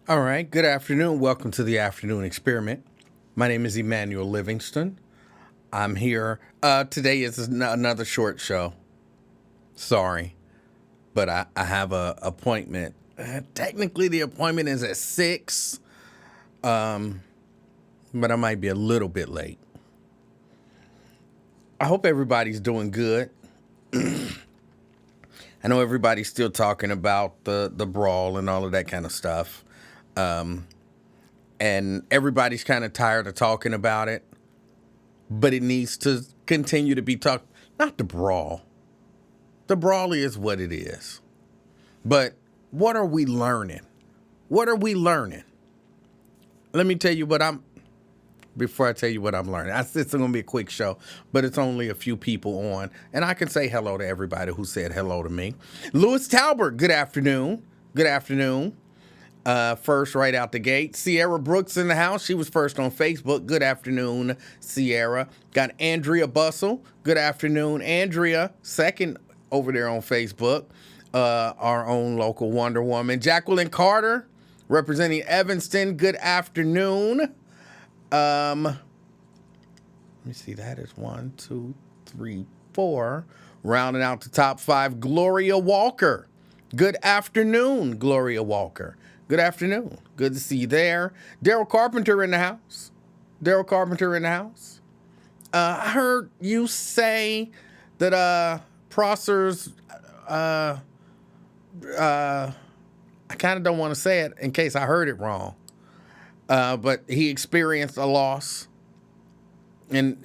All right, good afternoon. Welcome to the afternoon experiment. My name is Emanuel Livingston. I'm here. Today is another short show. Sorry, but I have a appointment. Technically, the appointment is at 6, but I might be a little bit late. I hope everybody's doing good. I know everybody's still talking about the brawl and all of that kind of stuff. And everybody's kind of tired of talking about it, but it needs to continue to be talked. Not the brawl. The brawl is what it is. But what are we learning? What are we learning? Let me tell you before I tell you what I'm learning. It's going to be a quick show, but it's only a few people on. And I can say hello to everybody who said hello to me. Louis Talbert, good afternoon. Good afternoon. First right out the gate. Sierra Brooks in the house. She was first on Facebook. Good afternoon, Sierra. Got Andrea Bustle. Good afternoon, Andrea. Second over there on Facebook. Our own local Wonder Woman. Jacqueline Carter, representing Evanston. Good afternoon. Let me see. That is 1, 2, 3, 4. Rounding out the top 5. Gloria Walker. Good afternoon, Gloria Walker. Good afternoon. Good to see you there. Daryl Carpenter in the house. Daryl Carpenter in the house. I heard you say that Prosser's, I kind of don't want to say it in case I heard it wrong, but he experienced a loss. And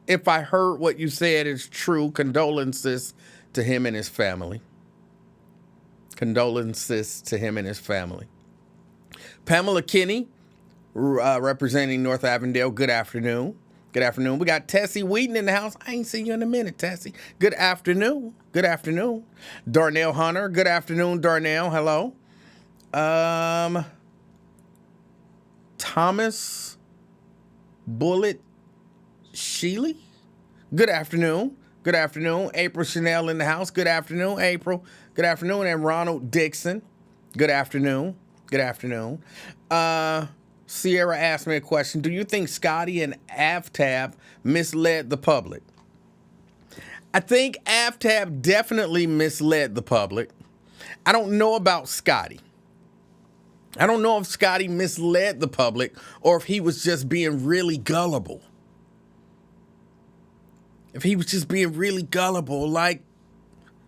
if I heard what you said is true, condolences to him and his family. Condolences to him and his family. Pamela Kinney, representing North Avondale. Good afternoon. Good afternoon. We got Tessie Wheaton in the house. I ain't seen you in a minute, Tessie. Good afternoon. Good afternoon. Darnell Hunter. Good afternoon, Darnell. Hello. Thomas Bullet Sheely. Good afternoon. Good afternoon. April Chanel in the house. Good afternoon, April. Good afternoon. And Ronald Dixon. Good afternoon. Good afternoon. Sierra asked me a question. Do you think Scotty and Aftab misled the public? I think Aftab definitely misled the public. I don't know about Scotty. I don't know if Scotty misled the public or if he was just being really gullible. If he was just being really gullible, like,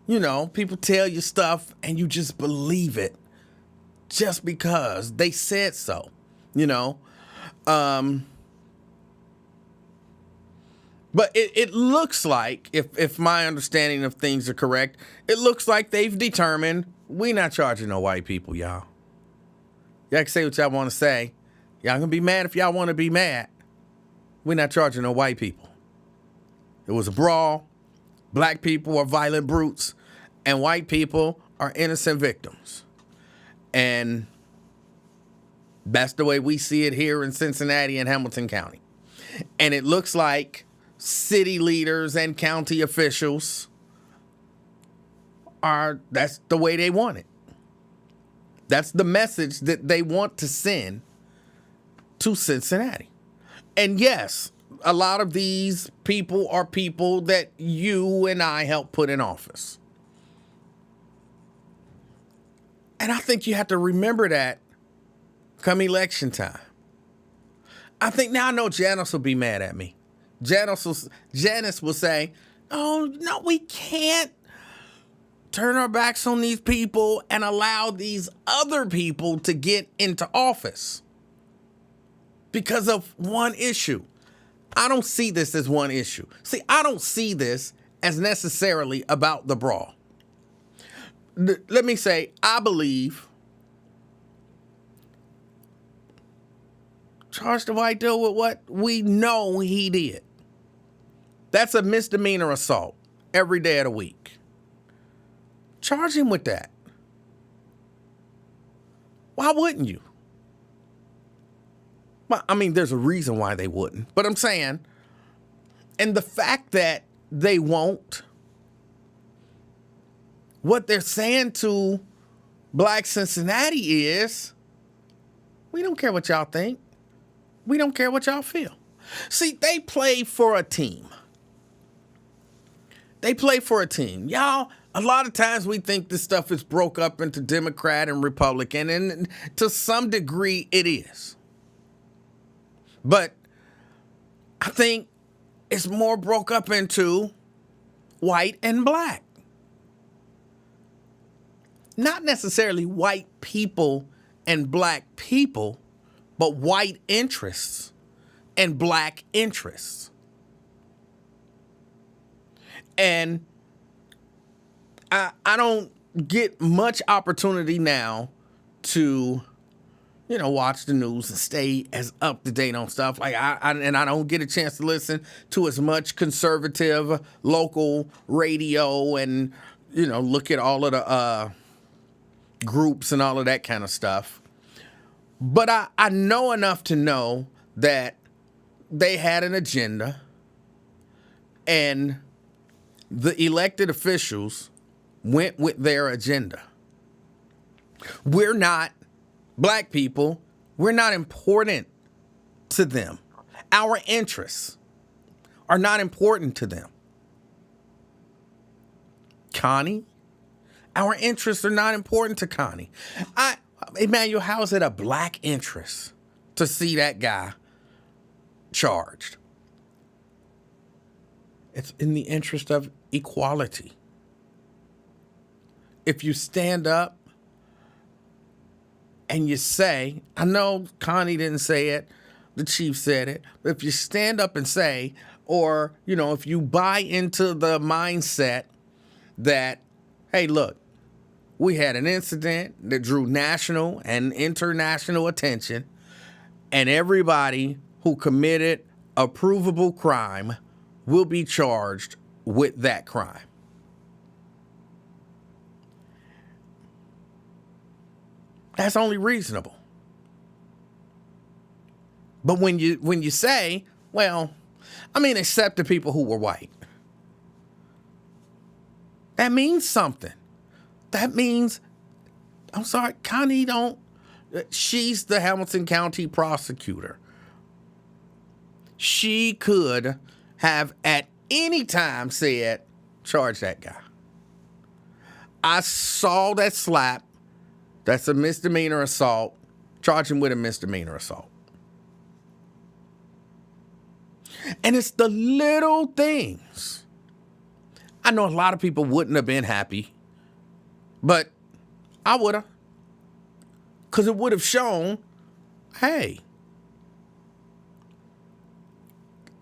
you know, people tell you stuff and you just believe it just because they said so, you know. But it looks like, if my understanding of things are correct, it looks like they've determined we not charging no white people, y'all. Y'all can say what y'all want to say. Y'all can be mad if y'all want to be mad. We're not charging no white people. It was a brawl. Black people are violent brutes, and white people are innocent victims. And that's the way we see it here in Cincinnati and Hamilton County. And it looks like city leaders and county officials that's the way they want it. That's the message that they want to send to Cincinnati. And yes, a lot of these people are people that you and I helped put in office. And I think you have to remember that come election time. I think now I know Janice will be mad at me. Janice will say, oh, no, we can't turn our backs on these people and allow these other people to get into office because of one issue. I don't see this as one issue. See, I don't see this as necessarily about the brawl. Let me say, I believe charge the white dude with what we know he did. That's a misdemeanor assault every day of the week. Charge him with that. Why wouldn't you? Well, I mean, there's a reason why they wouldn't, but I'm saying, and the fact that they won't, what they're saying to Black Cincinnati is, we don't care what y'all think. We don't care what y'all feel. See, they play for a team. They play for a team. Y'all, a lot of times we think this stuff is broke up into Democrat and Republican, and to some degree it is. But I think it's more broke up into white and black. Not necessarily white people and black people, but white interests and black interests. And I don't get much opportunity now to, watch the news and stay as up to date on stuff. Like I don't get a chance to listen to as much conservative local radio and, look at all of the groups and all of that kind of stuff. But I know enough to know that they had an agenda, and the elected officials went with their agenda. We're not, black people, we're not important to them. Our interests are not important to them. Connie, our interests are not important to Connie. Emanuel, how is it a black interest to see that guy charged? It's in the interest of equality. If you stand up and you say, I know Connie didn't say it, the chief said it, but if you stand up and say, or, if you buy into the mindset that, hey, look, we had an incident that drew national and international attention, and everybody who committed a provable crime will be charged with that crime. That's only reasonable. But when you say, except the people who were white, that means something. That means, I'm sorry, Connie she's the Hamilton County prosecutor. She could have at any time said, charge that guy. I saw that slap. That's a misdemeanor assault. Charge him with a misdemeanor assault. And it's the little things. I know a lot of people wouldn't have been happy, but I would have. Because it would have shown, hey,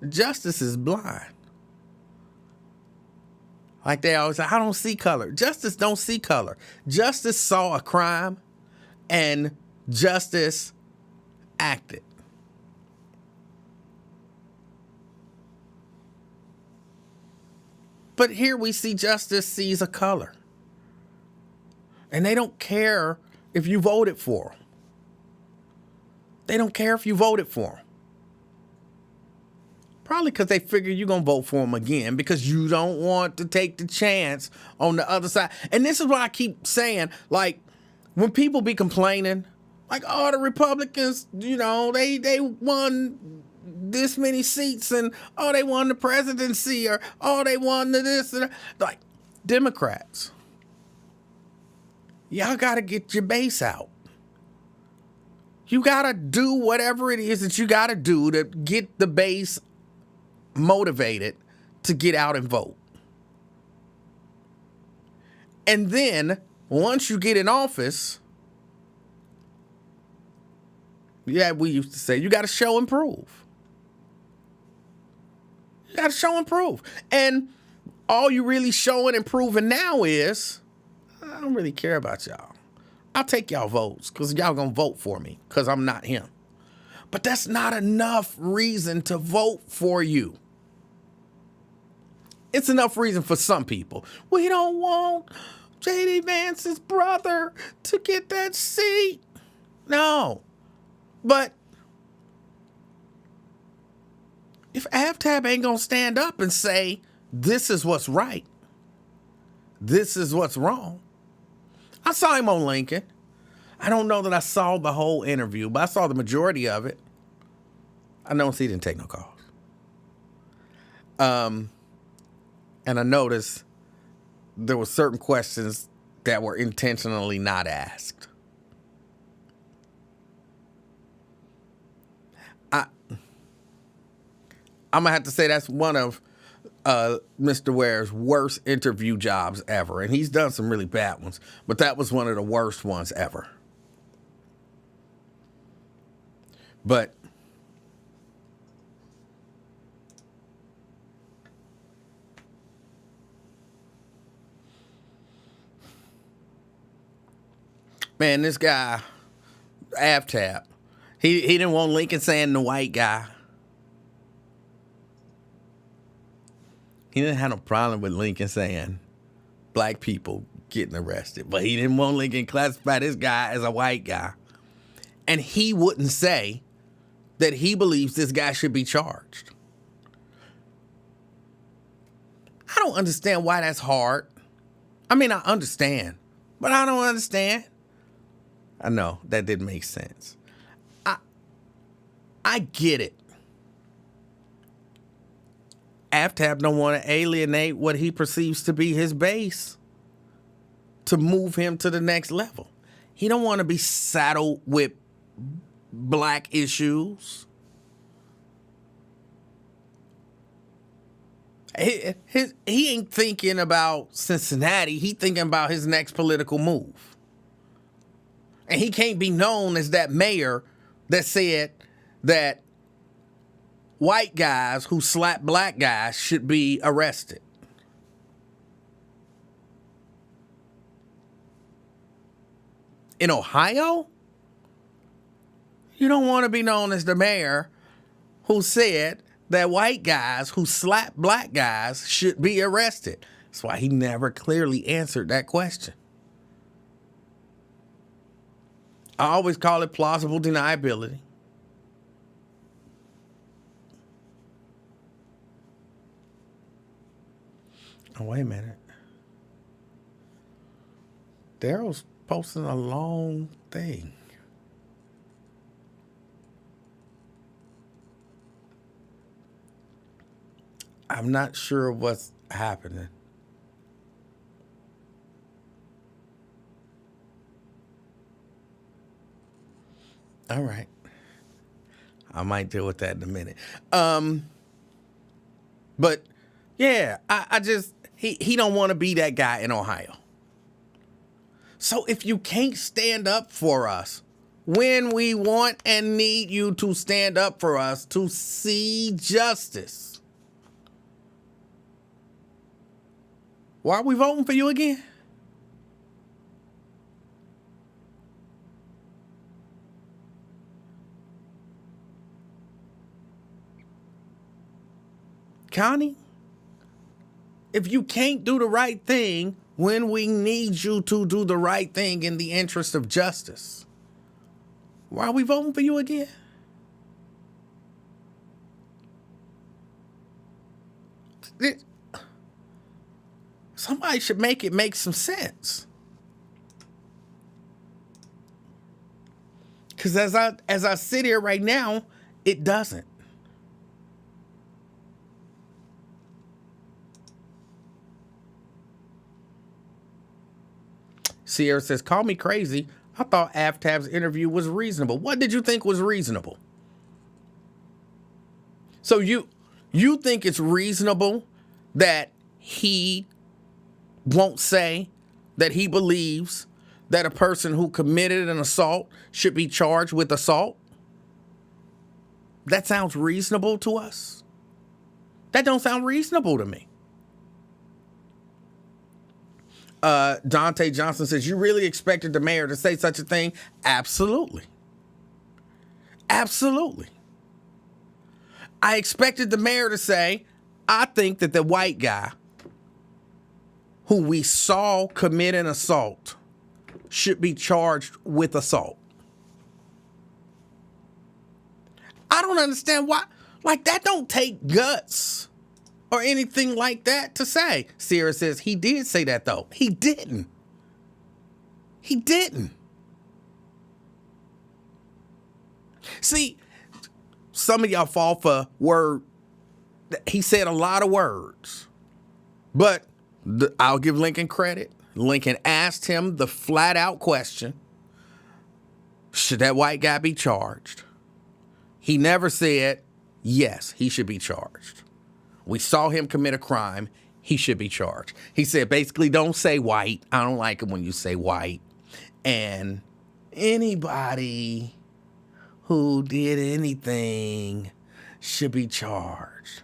justice is blind. Like they always say, I don't see color. Justice don't see color. Justice saw a crime and justice acted. But here we see justice sees a color. And they don't care if you voted for them. They don't care if you voted for them. Probably because they figure you're going to vote for them again because you don't want to take the chance on the other side. And this is what I keep saying. Like, when people be complaining, like, oh, the Republicans, they won this many seats and, oh, they won the presidency or, oh, they won this and that. Like, Democrats, y'all got to get your base out. You got to do whatever it is that you got to do to get the base motivated to get out and vote. And then once you get in office, we used to say you got to show and prove. You got to show and prove. And all you really showing and proving now is, I don't really care about y'all. I'll take y'all votes because y'all gonna vote for me because I'm not him. But that's not enough reason to vote for you. It's enough reason for some people. We don't want J.D. Vance's brother to get that seat. No. But if AFTAB ain't going to stand up and say, this is what's right, this is what's wrong, I saw him on Lincoln. I don't know that I saw the whole interview, but I saw the majority of it. I noticed he didn't take no calls. And I noticed there were certain questions that were intentionally not asked. I'm going to have to say that's one of Mr. Ware's worst interview jobs ever. And he's done some really bad ones, but that was one of the worst ones ever. But man, this guy, Avtab, he didn't want Lincoln saying the white guy. He didn't have no problem with Lincoln saying black people getting arrested, but he didn't want Lincoln classify this guy as a white guy. And he wouldn't say that he believes this guy should be charged. I don't understand why that's hard. I mean, I understand, but I don't understand. I know that didn't make sense. I get it. Avtab don't want to alienate what he perceives to be his base to move him to the next level. He don't want to be saddled with black issues. He ain't thinking about Cincinnati. He thinking about his next political move. And he can't be known as that mayor that said that white guys who slap black guys should be arrested. In Ohio, you don't want to be known as the mayor who said that white guys who slap black guys should be arrested. That's why he never clearly answered that question. I always call it plausible deniability. Oh, wait a minute. Daryl's posting a long thing. I'm not sure what's happening. All right. I might deal with that in a minute. But yeah, I just, he don't want to be that guy in Ohio. So if you can't stand up for us when we want and need you to stand up for us to see justice, why are we voting for you again? Connie, if you can't do the right thing when we need you to do the right thing in the interest of justice, why are we voting for you again? Somebody should make it make some sense. Because as I sit here right now, it doesn't. Sierra says, call me crazy. I thought Avtab's interview was reasonable. What did you think was reasonable? So you think it's reasonable that he won't say that he believes that a person who committed an assault should be charged with assault? That sounds reasonable to us? That don't sound reasonable to me. Dante Johnson says, you really expected the mayor to say such a thing? Absolutely. Absolutely. I expected the mayor to say, I think that the white guy who we saw commit an assault should be charged with assault. I don't understand why. Like, that don't take guts or anything like that to say. Sierra says, he did say that, though. He didn't. He didn't. See, some of y'all fall for word. He said a lot of words, but I'll give Lincoln credit. Lincoln asked him the flat out question, should that white guy be charged? He never said, yes, he should be charged. We saw him commit a crime. He should be charged. He said, basically, don't say white. I don't like it when you say white. And anybody who did anything should be charged.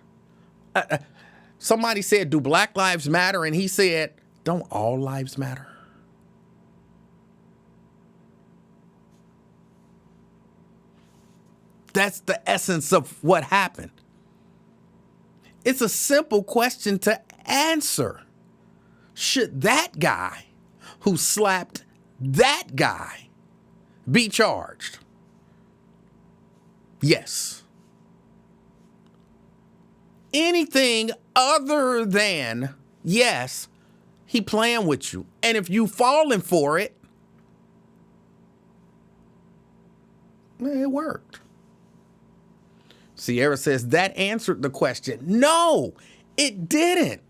Somebody said, do black lives matter? And he said, don't all lives matter? That's the essence of what happened. It's a simple question to answer. Should that guy who slapped that guy be charged? Yes. Anything other than yes, he playing with you. And if you falling for it, it worked. Sierra says that answered the question. No, it didn't.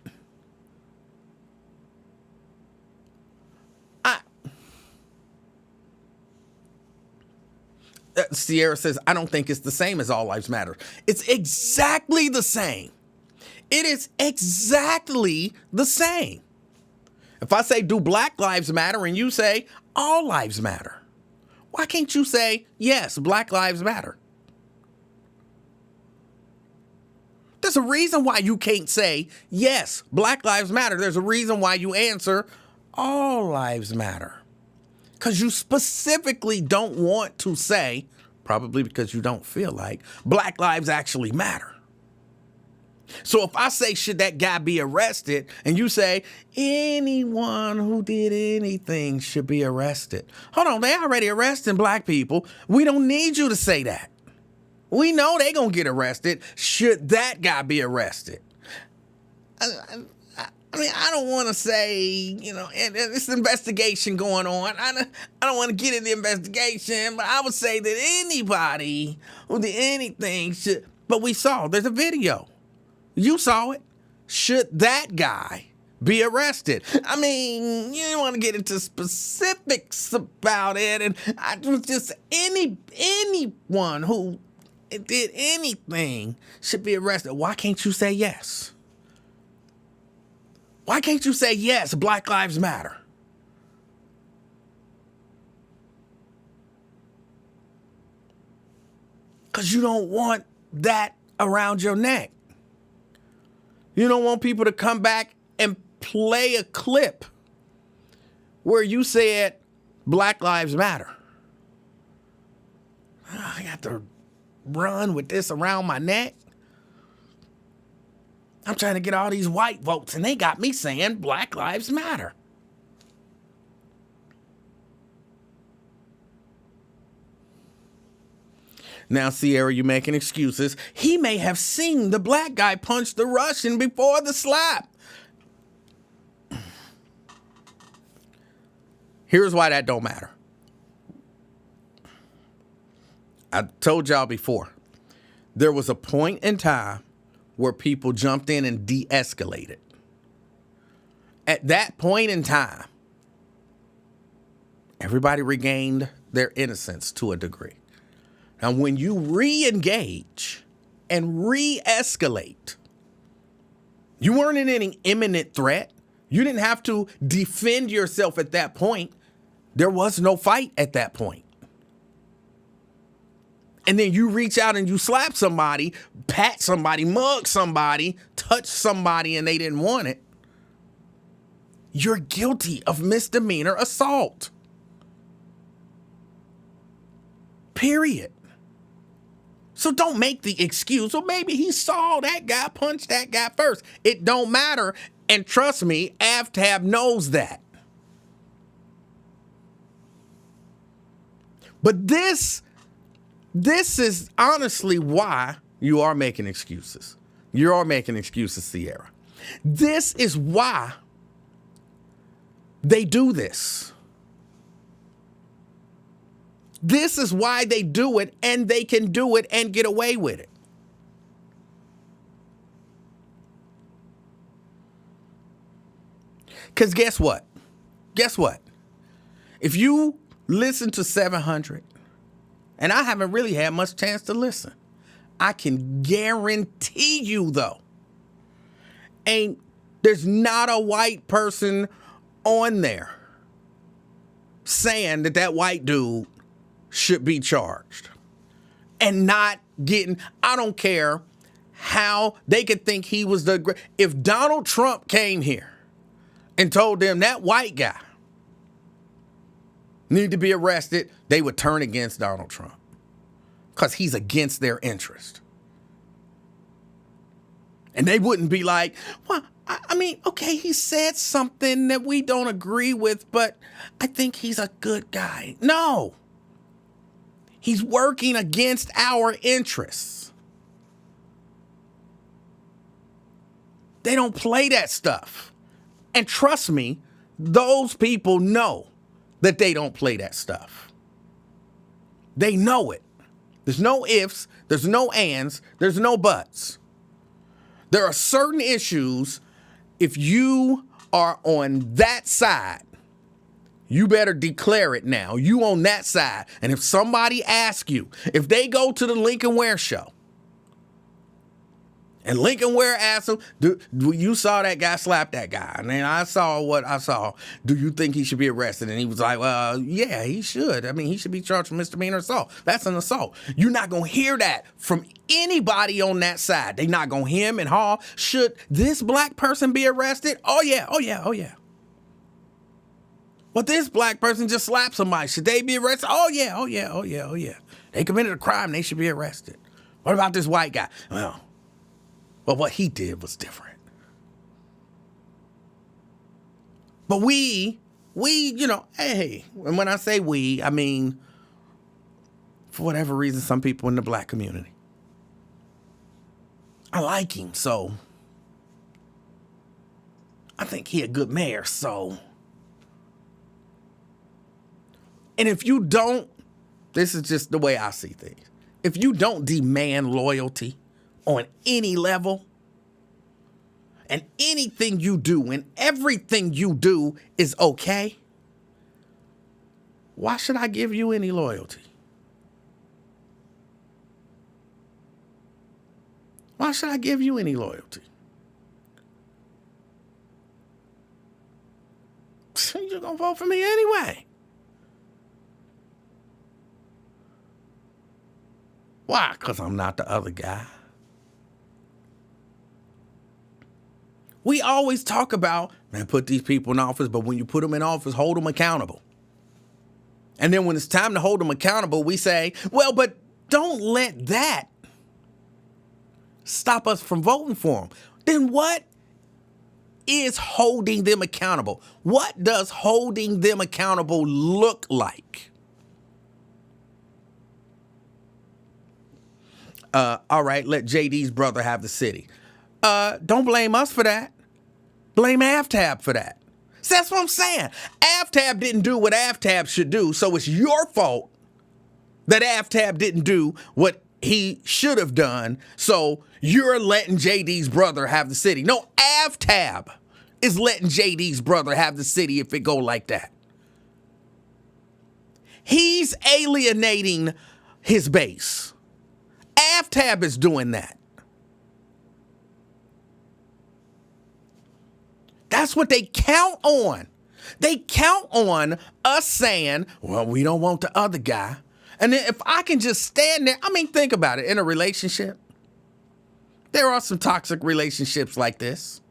Sierra says, I don't think it's the same as All Lives Matter. It's exactly the same. It is exactly the same. If I say, do black lives matter? And you say, all lives matter. Why can't you say, yes, black lives matter? There's a reason why you can't say, yes, black lives matter. There's a reason why you answer, all lives matter. Because you specifically don't want to say, probably because you don't feel like, black lives actually matter. So if I say, should that guy be arrested? And you say, anyone who did anything should be arrested. Hold on, they already arresting black people. We don't need you to say that. We know they gonna get arrested. Should that guy be arrested? I mean, I don't want to say, you know, and this investigation going on. I don't want to get in the investigation, but I would say that anybody who did anything should. But we saw, there's a video. You saw it. Should that guy be arrested? I mean, you don't want to get into specifics about it. And I was just anyone who did anything should be arrested. Why can't you say yes? Why can't you say yes, Black Lives Matter? Because you don't want that around your neck. You don't want people to come back and play a clip where you said Black Lives Matter. I got to run with this around my neck. I'm trying to get all these white votes, and they got me saying Black Lives Matter. Now, Sierra, you're making excuses. He may have seen the black guy punch the Russian before the slap. Here's why that don't matter. I told y'all before, there was a point in time where people jumped in and de-escalated. At that point in time, everybody regained their innocence to a degree. Now, when you re-engage and re-escalate, you weren't in any imminent threat. You didn't have to defend yourself at that point. There was no fight at that point. And then you reach out and you slap somebody, pat somebody, mug somebody, touch somebody, and they didn't want it. You're guilty of misdemeanor assault. Period. So don't make the excuse, well, maybe he saw that guy punch that guy first. It don't matter. And trust me, AvTab knows that. But this is honestly why you are making excuses. You are making excuses, Sierra. This is why they do this. This is why they do it, and they can do it and get away with it. Because guess what? Guess what? If you listen to 700, and I haven't really had much chance to listen, I can guarantee you, though, there's not a white person on there saying that white dude should be charged and not getting, I don't care how they could think he was if Donald Trump came here and told them that white guy need to be arrested, they would turn against Donald Trump because he's against their interest. And they wouldn't be like, well, I mean, okay, he said something that we don't agree with, but I think he's a good guy. No. He's working against our interests. They don't play that stuff. And trust me, those people know that they don't play that stuff. They know it. There's no ifs, there's no ands, there's no buts. There are certain issues, if you are on that side, you better declare it now. You on that side. And if somebody asks you, if they go to the Lincoln Ware show, and Lincoln Ware asked him, you saw that guy slap that guy. And then I saw what I saw. Do you think he should be arrested? And he was like, well, yeah, he should. I mean, he should be charged with misdemeanor assault. That's an assault. You're not going to hear that from anybody on that side. They're not going to hear him and Hall. Should this black person be arrested? Oh, yeah, oh, yeah, oh, yeah. But this black person just slapped somebody. Should they be arrested? Oh, yeah, oh, yeah, oh, yeah, oh, yeah. They committed a crime. They should be arrested. What about this white guy? Well, what he did was different. But we, hey, and when I say we, I mean, for whatever reason, some people in the black community. I like him, so I think he a good mayor, so. And if you don't, this is just the way I see things. If you don't demand loyalty on any level, and anything you do and everything you do is okay, why should I give you any loyalty? Why should I give you any loyalty? You're going to vote for me anyway. Why? Because I'm not the other guy. We always talk about, man, put these people in office, but when you put them in office, hold them accountable. And then when it's time to hold them accountable, we say, well, but don't let that stop us from voting for them. Then what is holding them accountable? What does holding them accountable look like? All right, let JD's brother have the city. Don't blame us for that. Blame AFTAB for that. So that's what I'm saying. AFTAB didn't do what AFTAB should do, so it's your fault that AFTAB didn't do what he should have done, so you're letting JD's brother have the city. No, AFTAB is letting JD's brother have the city if it go like that. He's alienating his base. AFTAB is doing that. That's what they count on. They count on us saying, well, we don't want the other guy. And then if I can just stand there, I mean, think about it. In a relationship, there are some toxic relationships like this,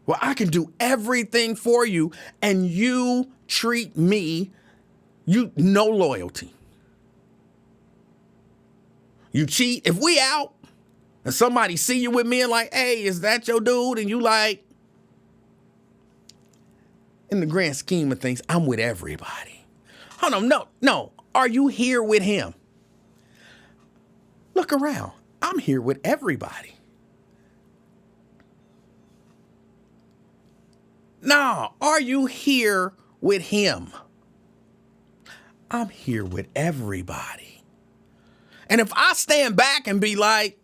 where I can do everything for you and you treat me, no loyalty. You cheat. If we out and somebody see you with me and like, hey, is that your dude? And you like, in the grand scheme of things, I'm with everybody. Hold on, no. Are you here with him? Look around. I'm here with everybody. No, are you here with him? I'm here with everybody. And if I stand back and be like,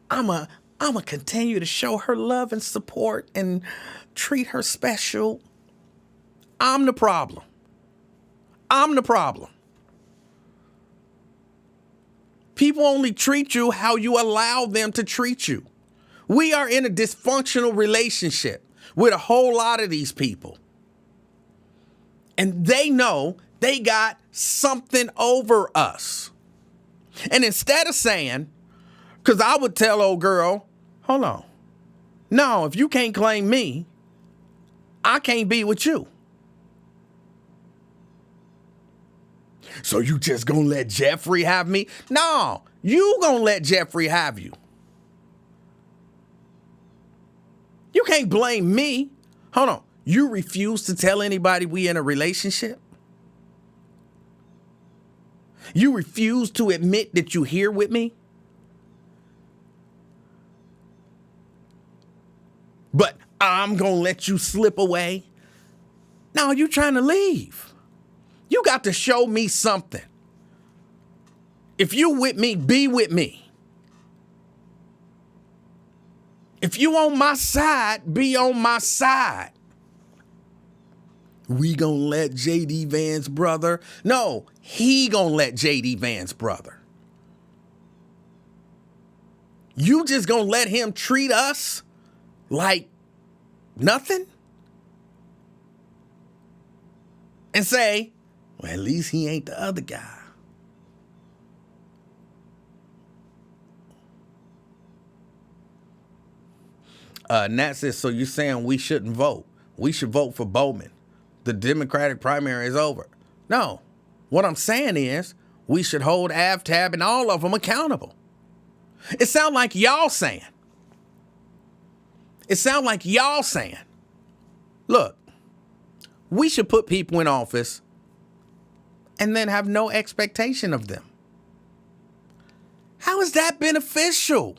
I'm a continue to show her love and support and treat her special, I'm the problem. I'm the problem. People only treat you how you allow them to treat you. We are in a dysfunctional relationship with a whole lot of these people. And they know they got something over us. And instead of saying, because I would tell old girl, hold on. No, if you can't claim me, I can't be with you. So you just gonna let Jeffrey have me? No, you gonna let Jeffrey have you. You can't blame me. Hold on. You refuse to tell anybody we in a relationship? You refuse to admit that you're here with me? But I'm going to let you slip away? No, you're trying to leave. You got to show me something. If you with me, be with me. If you on my side, be on my side. We gonna let J.D. Vance brother? No, he gonna let J.D. Vance brother. You just gonna let him treat us like nothing? And say, well, at least he ain't the other guy. Nat says, so you're saying we shouldn't vote? We should vote for Bowman. The Democratic primary is over. No, what I'm saying is we should hold AvTab and all of them accountable. It sounds like y'all saying. Look, we should put people in office and then have no expectation of them. How is that beneficial?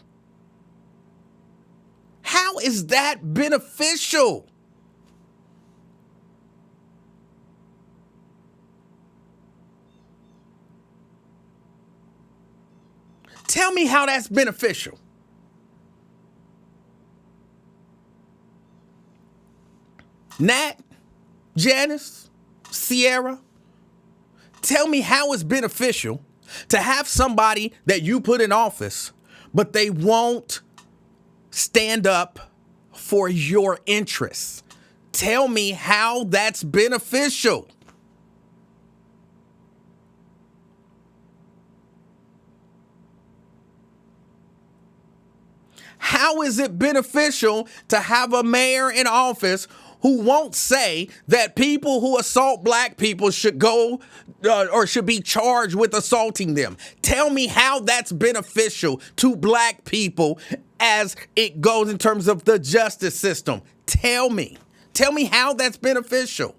How is that beneficial? Tell me how that's beneficial. Nat, Janice, Sierra, tell me how it's beneficial to have somebody that you put in office, but they won't stand up for your interests. Tell me how that's beneficial. How is it beneficial to have a mayor in office who won't say that people who assault black people should go or should be charged with assaulting them? Tell me how that's beneficial to black people as it goes in terms of the justice system. Tell me how that's beneficial.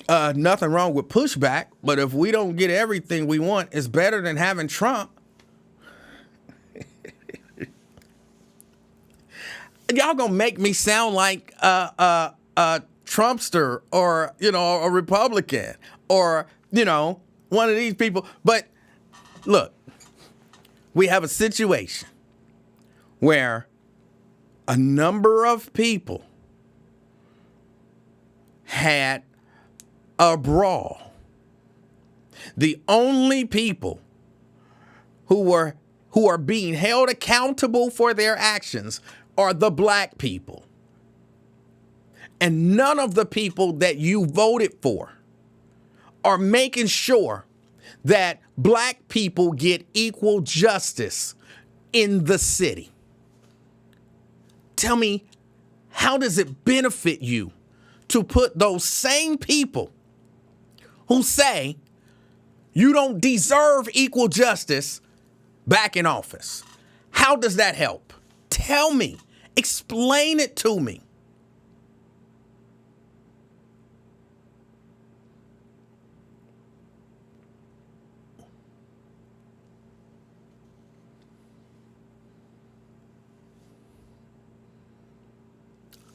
Nothing wrong with pushback, but if we don't get everything we want, it's better than having Trump. Y'all gonna make me sound like a Trumpster or, a Republican or, one of these people. But look, we have a situation where a number of people had a brawl. The only people who are being held accountable for their actions are the black people. And none of the people that you voted for are making sure that black people get equal justice in the city. Tell me, how does it benefit you to put those same people who say you don't deserve equal justice back in office? How does that help? Tell me. Explain it to me.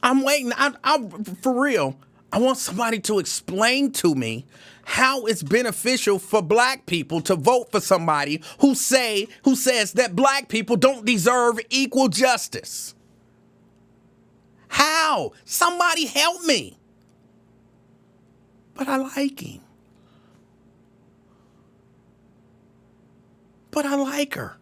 I'm waiting. For real, I want somebody to explain to me how it's beneficial for black people to vote for somebody who says that black people don't deserve equal justice. How? Somebody help me. But I like him. But I like her.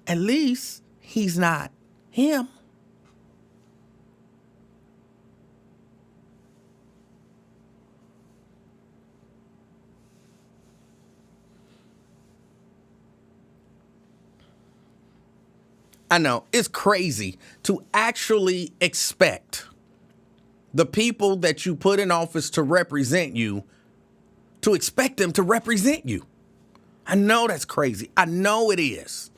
At least he's not him. I know, it's crazy to actually expect the people that you put in office to represent you, to expect them to represent you. I know that's crazy. I know it is.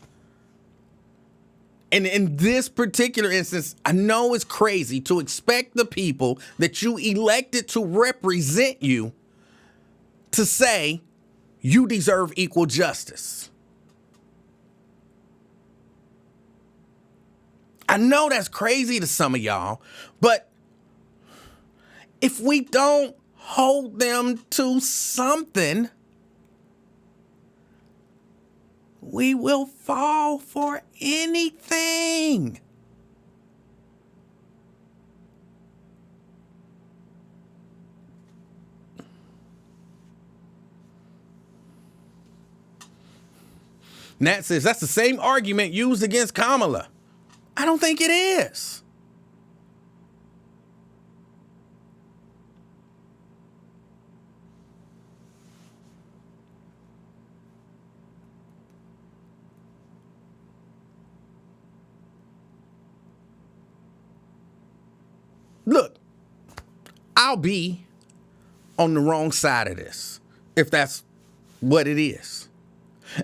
And in this particular instance, I know it's crazy to expect the people that you elected to represent you to say you deserve equal justice. I know that's crazy to some of y'all, but if we don't hold them to something, we will fall for anything. Nat says that's the same argument used against Kamala. I don't think it is. Look, I'll be on the wrong side of this, if that's what it is.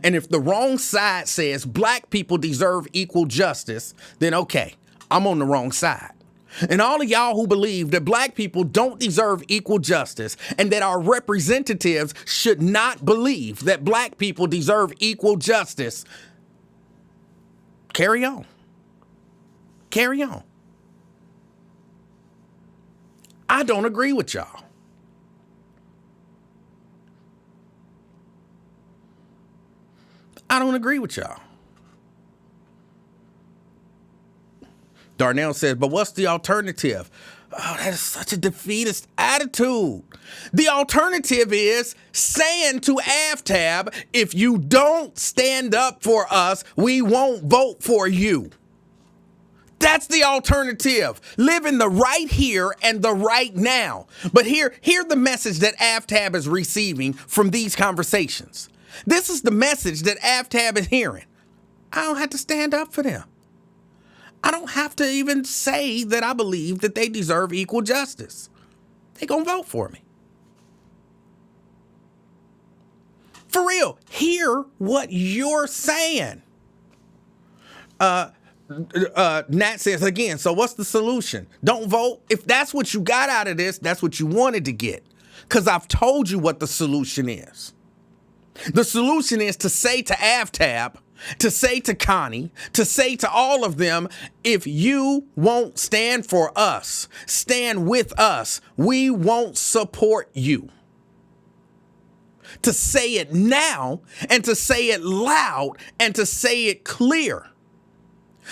And if the wrong side says black people deserve equal justice, then okay, I'm on the wrong side. And all of y'all who believe that black people don't deserve equal justice and that our representatives should not believe that black people deserve equal justice, carry on. Carry on. I don't agree with y'all. I don't agree with y'all. Darnell says, but what's the alternative? Oh, that is such a defeatist attitude. The alternative is saying to AFTAB, if you don't stand up for us, we won't vote for you. That's the alternative. Live in the right here and the right now. But hear the message that AFTAB is receiving from these conversations. This is the message that AFTAB is hearing. I don't have to stand up for them. I don't have to even say that I believe that they deserve equal justice. They're going to vote for me. For real, hear what you're saying. Nat says again, so what's the solution? Don't vote. If that's what you got out of this, that's what you wanted to get. Because I've told you what the solution is. The solution is to say to AFTAB, to say to Connie, to say to all of them, if you won't stand for us, stand with us, we won't support you. To say it now and to say it loud and to say it clear.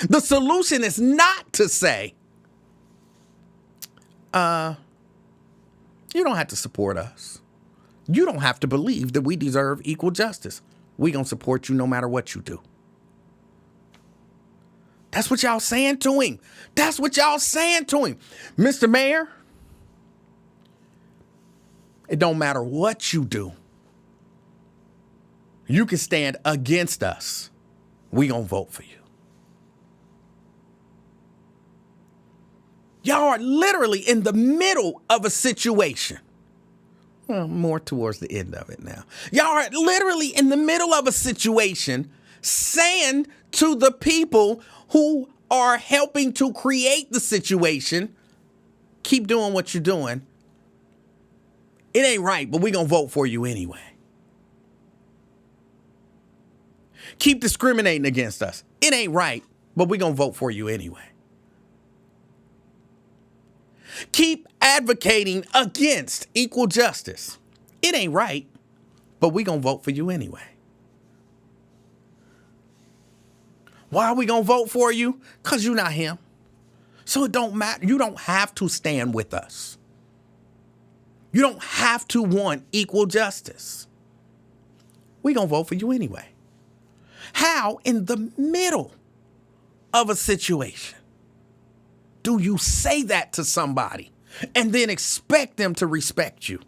The solution is not to say, you don't have to support us. You don't have to believe that we deserve equal justice. We gonna support you no matter what you do. That's what y'all saying to him. That's what y'all saying to him. Mr. Mayor, it don't matter what you do. You can stand against us. We gonna vote for you. Y'all are literally in the middle of a situation. Well, more towards the end of it now. Y'all are literally in the middle of a situation saying to the people who are helping to create the situation, keep doing what you're doing. It ain't right, but we're going to vote for you anyway. Keep discriminating against us. It ain't right, but we're going to vote for you anyway. Keep advocating against equal justice. It ain't right, but we're going to vote for you anyway. Why are we going to vote for you? Because you're not him. So it don't matter. You don't have to stand with us. You don't have to want equal justice. We're going to vote for you anyway. How in the middle of a situation do you say that to somebody and then expect them to respect you?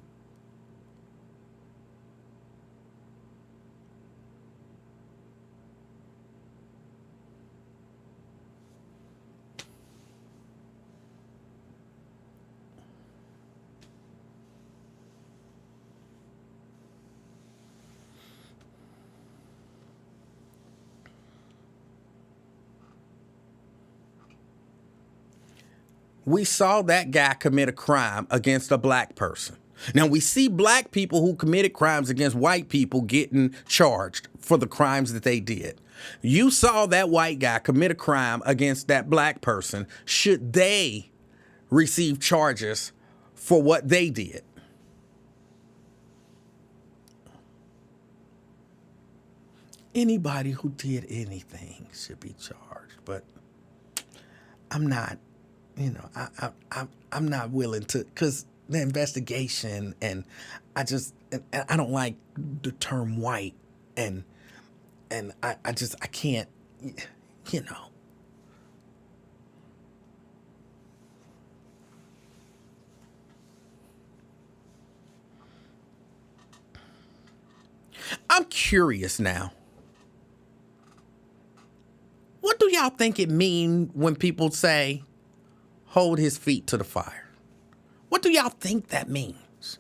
We saw that guy commit a crime against a black person. Now, we see black people who committed crimes against white people getting charged for the crimes that they did. You saw that white guy commit a crime against that black person. Should they receive charges for what they did? Anybody who did anything should be charged, but I'm not. I'm not willing to, because the investigation, and I don't like the term white, and I can't, I'm curious now. What do y'all think it mean when people say, hold his feet to the fire? What do y'all think that means?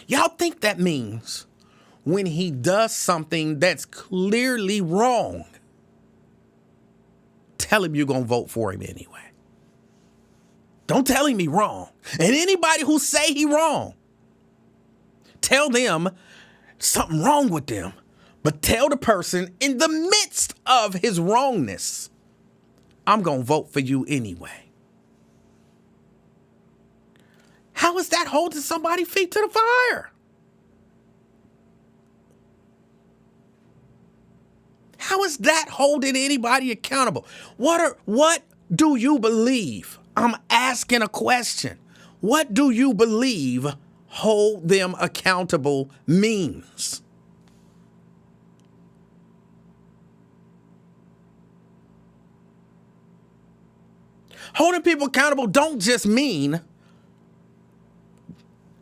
Y'all think that means when he does something that's clearly wrong, tell him you're going to vote for him anyway. Don't tell him he's wrong. And anybody who say he wrong, tell them something wrong with them. But tell the person in the midst of his wrongness, I'm going to vote for you anyway. How is that holding somebody's feet to the fire? How is that holding anybody accountable? What do you believe? I'm asking a question. What do you believe hold them accountable means? Holding people accountable don't just mean,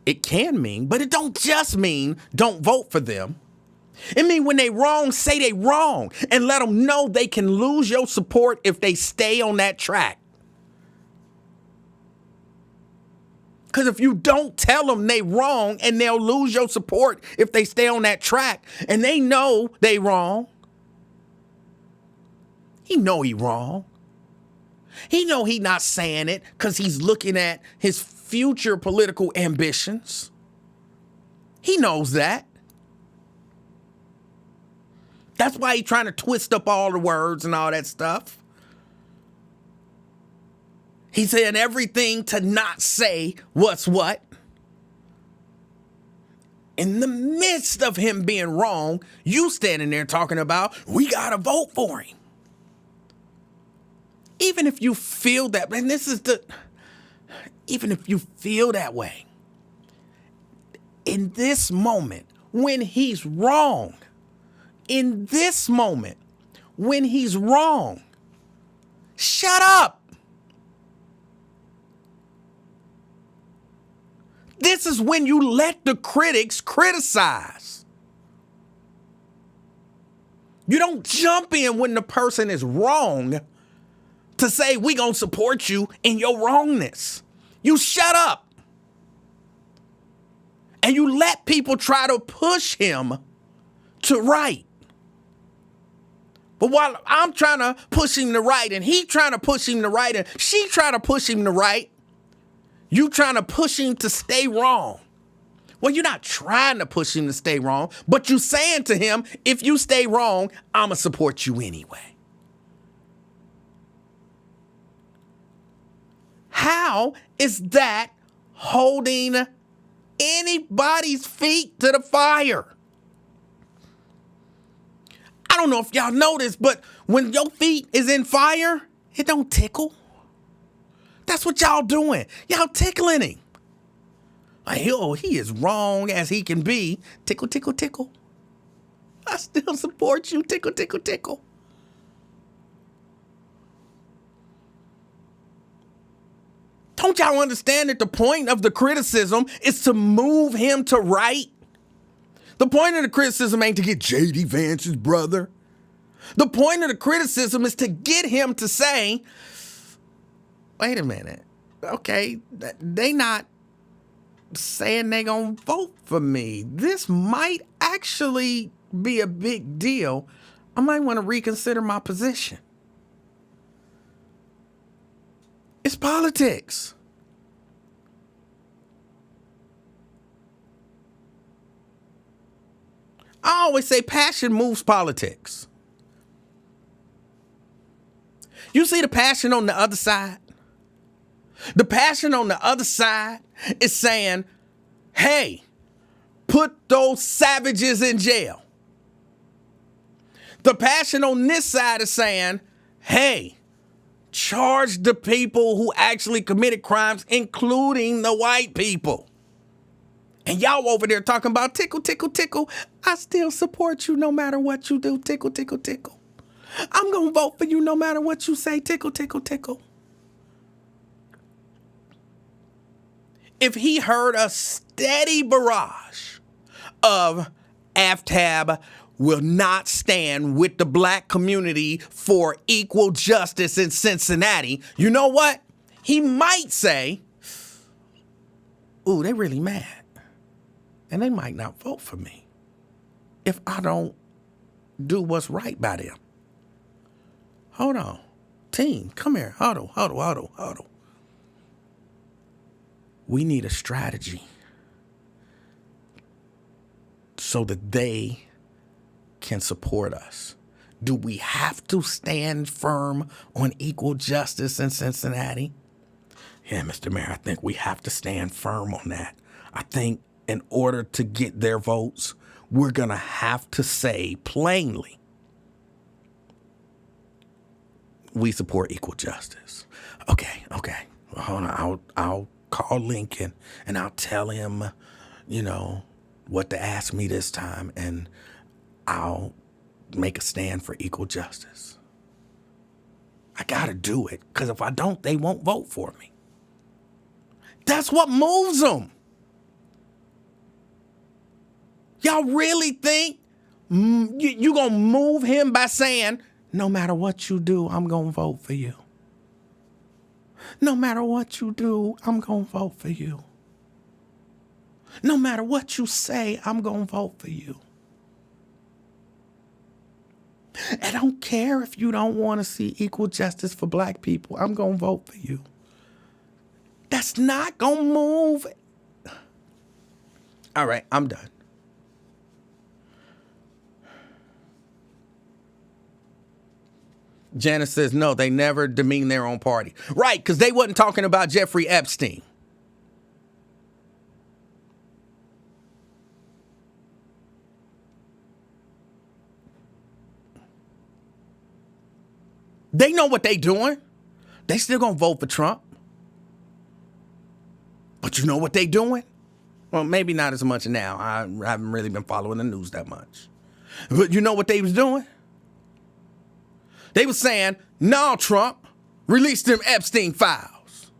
it can mean, but it don't just mean don't vote for them. It means when they wrong, say they wrong and let them know they can lose your support if they stay on that track. Because if you don't tell them they wrong and they'll lose your support if they stay on that track, and they know they wrong. He know he wrong. He know he not saying it because he's looking at his future political ambitions. He knows that. That's why he's trying to twist up all the words and all that stuff. He's saying everything to not say what's what. In the midst of him being wrong, you standing there talking about, we got to vote for him. Even if you feel that, and even if you feel that way, in this moment, when he's wrong, in this moment, when he's wrong, shut up. This is when you let the critics criticize. You don't jump in when the person is wrong to say, we gonna support you in your wrongness. You shut up. And you let people try to push him to right. But while I'm trying to push him to right, and he trying to push him to right, and she trying to push him to right, you trying to push him to stay wrong. Well, you're not trying to push him to stay wrong, but you're saying to him, if you stay wrong, I'm going to support you anyway. How is that holding anybody's feet to the fire? I don't know if y'all know this, but when your feet is in fire, it don't tickle. That's what y'all doing. Y'all tickling him. Like, he is wrong as he can be. Tickle, tickle, tickle. I still support you. Tickle, tickle, tickle. Don't y'all understand that the point of the criticism is to move him to right? The point of the criticism ain't to get J.D. Vance's brother. The point of the criticism is to get him to say, wait a minute. Okay, they not saying they gonna vote for me. This might actually be a big deal. I might want to reconsider my position. It's politics. I always say passion moves politics. You see the passion on the other side? The passion on the other side is saying, hey, put those savages in jail. The passion on this side is saying, hey, charge the people who actually committed crimes, including the white people. And y'all over there talking about tickle, tickle, tickle. I still support you no matter what you do. Tickle, tickle, tickle. I'm going to vote for you no matter what you say. Tickle, tickle, tickle. If he heard a steady barrage of AFTAB will not stand with the black community for equal justice in Cincinnati, you know what? He might say, ooh, they really mad. And they might not vote for me if I don't do what's right by them. Hold on. Team, come here. Huddle, huddle, huddle, huddle. We need a strategy so that they can support us. Do we have to stand firm on equal justice in Cincinnati? Yeah, Mr. Mayor, I think we have to stand firm on that. I think in order to get their votes, we're going to have to say plainly, we support equal justice. Okay. Well, hold on. I'll call Lincoln and I'll tell him, what to ask me this time, and I'll make a stand for equal justice. I got to do it, because if I don't, they won't vote for me. That's what moves them. Y'all really think you going to move him by saying, no matter what you do, I'm going to vote for you. No matter what you do, I'm going to vote for you. No matter what you say, I'm going to vote for you. I don't care if you don't want to see equal justice for black people. I'm going to vote for you. That's not going to move. All right, I'm done. Janice says, no, they never demean their own party. Right, because they wasn't talking about Jeffrey Epstein. They know what they doing. They still gonna vote for Trump. But you know what they doing? Well, maybe not as much now. I haven't really been following the news that much. But you know what they was doing? They was saying, no, Trump, release them Epstein files.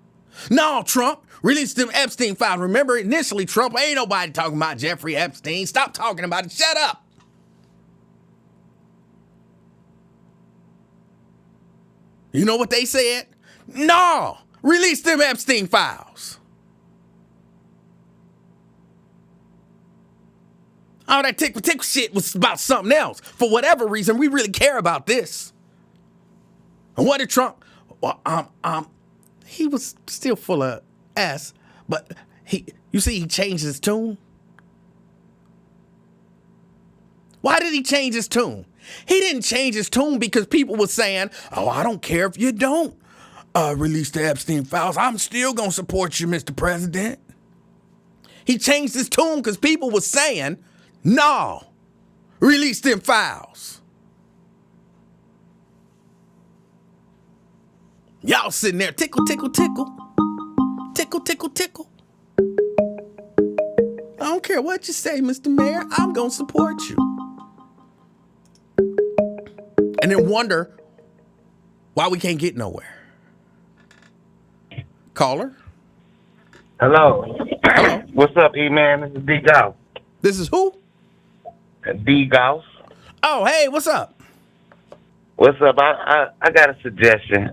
No, Trump, release them Epstein files. Remember, initially, Trump, ain't nobody talking about Jeffrey Epstein. Stop talking about it. Shut up. You know what they said? No, release them Epstein files. All that tickle shit was about something else. For whatever reason, we really care about this. And what did Trump? Well, he was still full of S, but he changed his tune Why did he change his tune? He didn't change his tune because people were saying, oh, I don't care if you don't release the Epstein files. I'm still going to support you, Mr. President. He changed his tune because people were saying, no, release them files. Y'all sitting there, tickle, tickle, tickle. Tickle, tickle, tickle. I don't care what you say, Mr. Mayor. I'm going to support you. And then wonder why we can't get nowhere. Caller? Hello. Hello. What's up, E-Man? This is D. Gauss. This is who? D. Gauss. Oh, hey, what's up? What's up? I got a suggestion.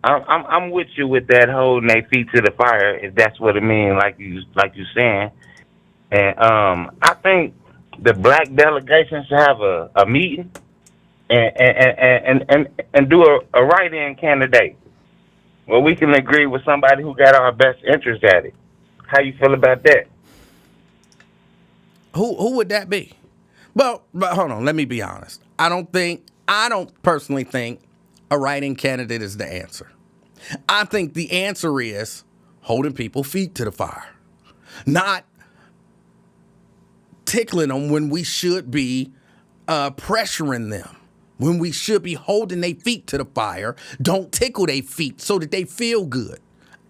I'm with you with that holding their feet to the fire, if that's what it means, like you saying. And I think the black delegation should have a meeting and do a write-in candidate where we can agree with somebody who got our best interest at it. How you feel about that? Who would that be? Well, but hold on, let me be honest. I don't personally think a write-in candidate is the answer. I think the answer is holding people's feet to the fire, not tickling them when we should be pressuring them, when we should be holding their feet to the fire. Don't tickle their feet so that they feel good.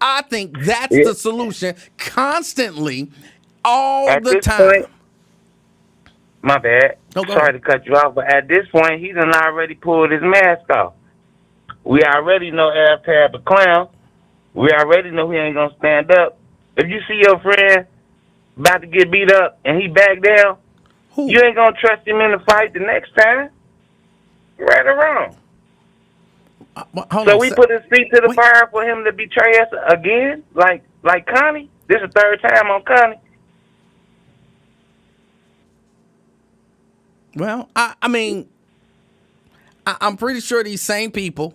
I think that's the solution constantly, all at the time. Point, my bad. No, go Sorry ahead. to cut you off, but at this point, he done already pulled his mask off. We already know Tab a clown. We already know he ain't gonna stand up. If you see your friend about to get beat up and he back down, Who? you ain't gonna trust him in the fight the next time. Right or wrong. So we put his feet to the fire for him to betray us again, like Connie. This is the third time on Connie. Well, I'm pretty sure these same people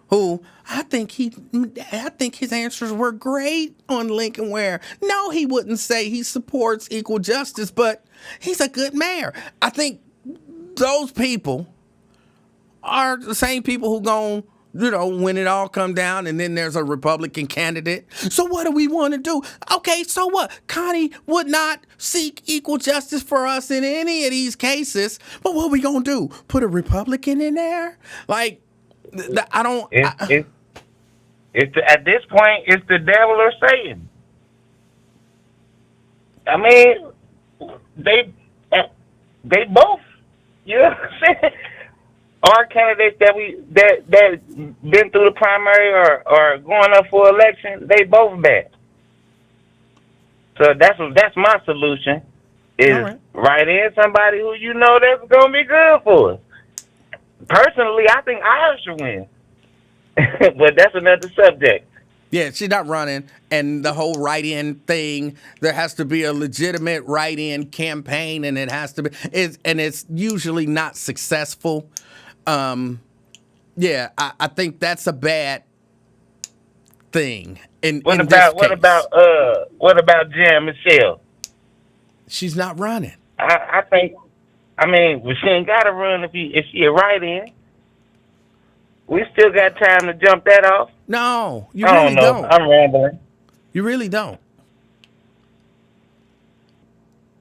who I think his answers were great on Lincoln Ware. No, he wouldn't say he supports equal justice, but he's a good mayor. I think those people are the same people who gon', when it all come down and then there's a Republican candidate. So what do we want to do? Okay, so what? Connie would not seek equal justice for us in any of these cases. But what we gonna do? Put a Republican in there? Like, I don't. At this point, it's the devil or Satan. I mean, they both. You know what I'm saying? Our candidates that been through the primary or going up for election, they both bad. So that's my solution. Is write in somebody who you know that's gonna be good for us. Personally, I think Irish should win, but that's another subject. Yeah, she's not running, and the whole write-in thing. There has to be a legitimate write-in campaign, and it has to be. It's usually not successful. Yeah, I think that's a bad thing. What about Jan Michelle? She's not running. I think. I mean, she ain't got to run if she a write-in. We still got time to jump that off. No, you really don't. I'm rambling. You really don't.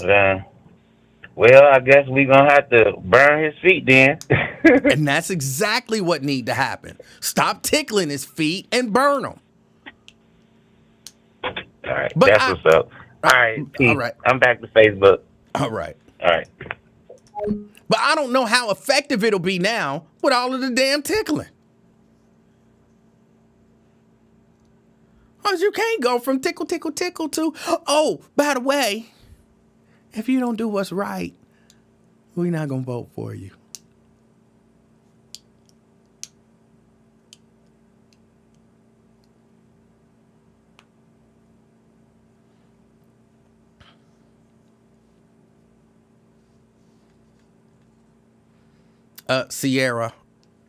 Well, I guess we're going to have to burn his feet then. And that's exactly what need to happen. Stop tickling his feet and burn them. All right, that's what's up. All right, Pete, all right. I'm back to Facebook. All right. All right. But I don't know how effective it'll be now with all of the damn tickling. Because you can't go from tickle, tickle, tickle to, oh, by the way, if you don't do what's right, we're not going to vote for you. Sierra,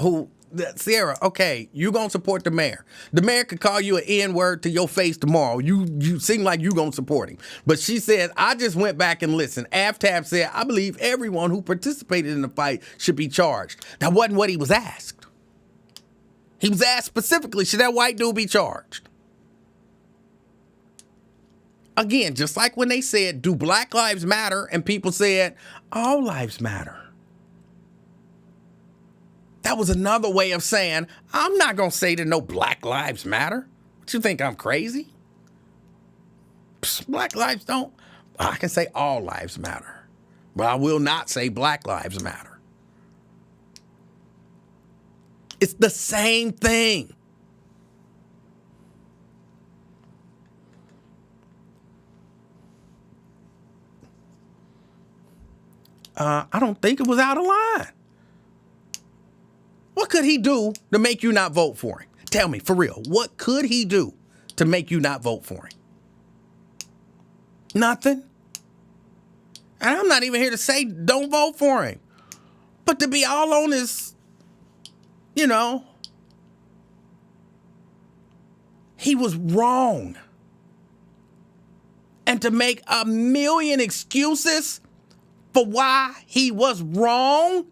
who Sierra, okay, you gonna support the mayor. The mayor could call you an N-word to your face tomorrow. You seem like you gonna support him. But she said, I just went back and listened. Aftab said, I believe everyone who participated in the fight should be charged. That wasn't what he was asked. He was asked specifically, should that white dude be charged? Again, just like when they said, do Black Lives Matter? And people said, all lives matter. That was another way of saying, I'm not going to say that no Black Lives Matter. What, you think I'm crazy? Psst, Black lives don't. I can say all lives matter, but I will not say Black Lives Matter. It's the same thing. I don't think it was out of line. What could he do to make you not vote for him? Tell me, for real, what could he do to make you not vote for him? Nothing. And I'm not even here to say don't vote for him. But to be all on his, he was wrong. And to make a million excuses for why he was wrong?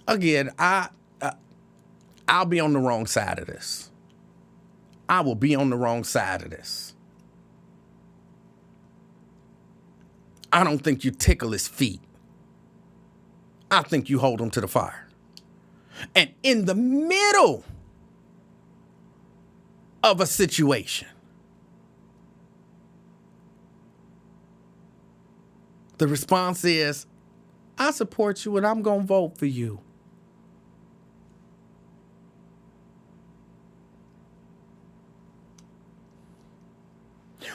Again, I'll be on the wrong side of this. I will be on the wrong side of this. I don't think you tickle his feet. I think you hold him to the fire. And in the middle of a situation, the response is, I support you and I'm going to vote for you.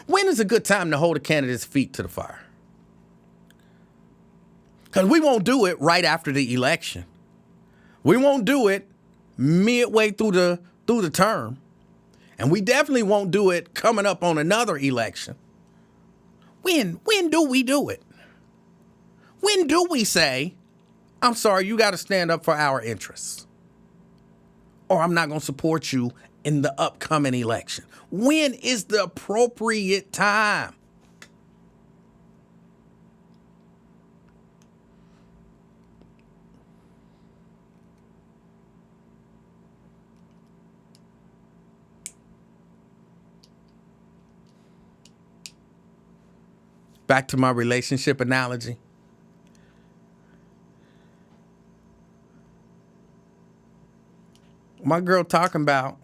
When is a good time to hold a candidate's feet to the fire? Because we won't do it right after the election. We won't do it midway through the term. And we definitely won't do it coming up on another election. When do we do it? When do we say, I'm sorry, you got to stand up for our interests? Or I'm not going to support you in the upcoming election. When is the appropriate time? Back to my relationship analogy. My girl talking about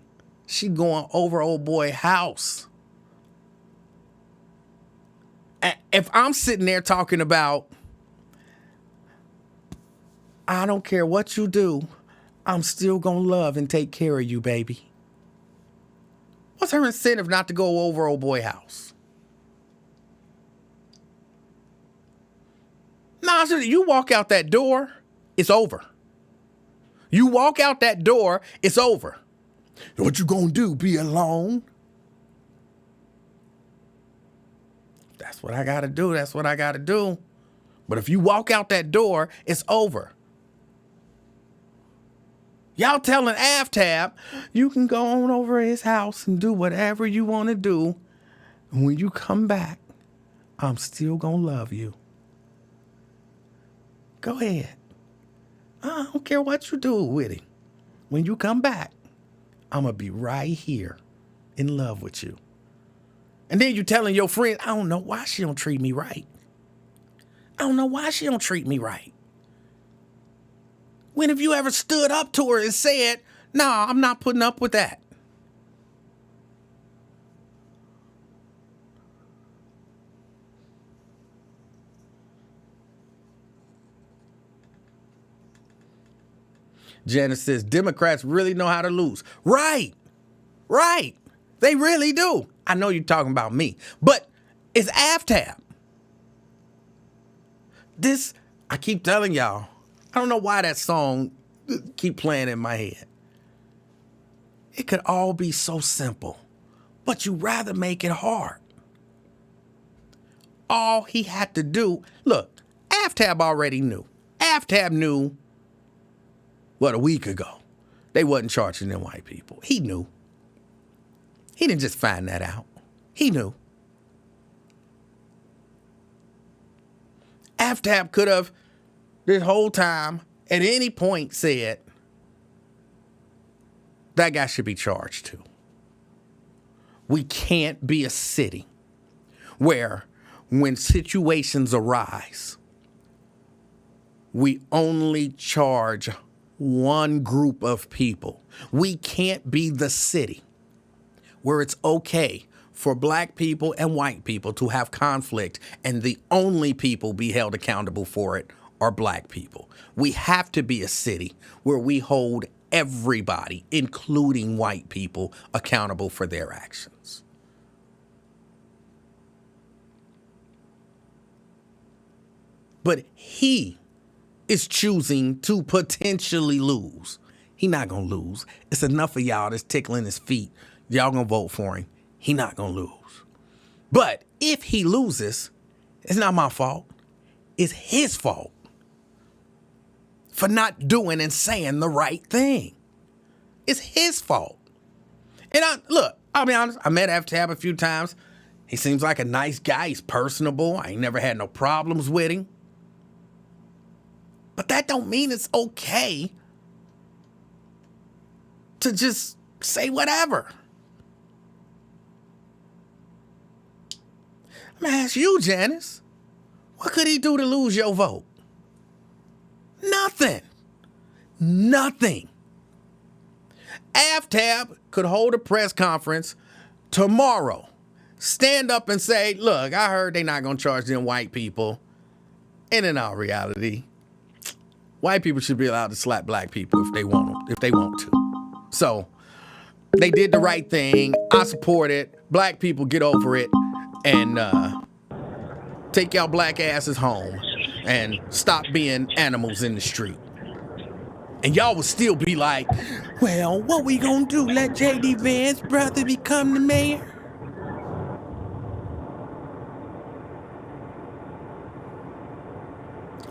she going over old boy house. And if I'm sitting there talking about, I don't care what you do, I'm still going to love and take care of you, baby. What's her incentive not to go over old boy house? Nah, so you walk out that door, it's over. You walk out that door, it's over. What you gonna do, be alone? That's what I gotta do, that's what I gotta do. But if you walk out that door, it's over. Y'all telling Aftab, you can go on over his house and do whatever you want to do. And when you come back, I'm still gonna love you. Go ahead. I don't care what you do with him. When you come back, I'm going to be right here in love with you. And then you telling your friend, I don't know why she don't treat me right. I don't know why she don't treat me right. When have you ever stood up to her and said, nah, I'm not putting up with that? Janice says, Democrats really know how to lose. Right. They really do. I know you're talking about me, but it's Aftab. I keep telling y'all, I don't know why that song keep playing in my head. It could all be so simple, but you rather make it hard. All he had to do, look, AFTAB already knew. AFTAB knew, a week ago, they wasn't charging them white people. He knew. He didn't just find that out. He knew. AFTAB could have, this whole time, at any point said, that guy should be charged too. We can't be a city where, when situations arise, we only charge one group of people. We can't be the city where it's okay for black people and white people to have conflict and the only people be held accountable for it are black people. We have to be a city where we hold everybody, including white people, accountable for their actions. But he is choosing to potentially lose. He not gonna lose. It's enough of y'all that's tickling his feet. Y'all gonna vote for him. He not gonna lose. But if he loses, it's not my fault. It's his fault for not doing and saying the right thing. It's his fault. And I'll be honest, I met AFTAB a few times. He seems like a nice guy. He's personable. I ain't never had no problems with him. But that don't mean it's okay to just say whatever. I'm gonna ask you, Janice, what could he do to lose your vote? Nothing. Nothing. AFTAB could hold a press conference tomorrow, stand up and say, look, I heard they're not gonna charge them white people. And in all reality, white people should be allowed to slap black people if they want to. So they did the right thing. I support it. Black people, get over it and take y'all black asses home and stop being animals in the street. And y'all would still be like, well, what we gonna do? Let J.D. Vance's brother become the mayor?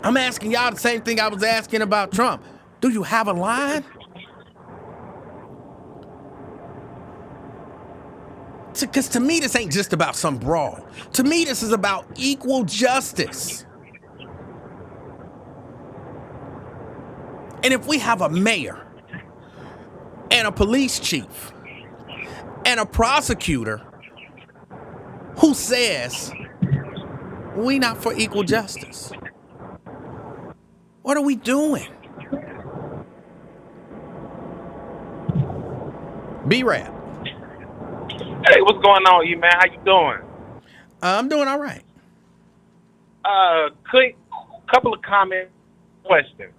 I'm asking y'all the same thing I was asking about Trump. Do you have a line? Because to me, this ain't just about some brawl. To me, this is about equal justice. And if we have a mayor and a police chief and a prosecutor who says we not for equal justice, what are we doing? B-Rap. Hey, what's going on, man? How you doing? I'm doing all right. Quick couple of comments, questions.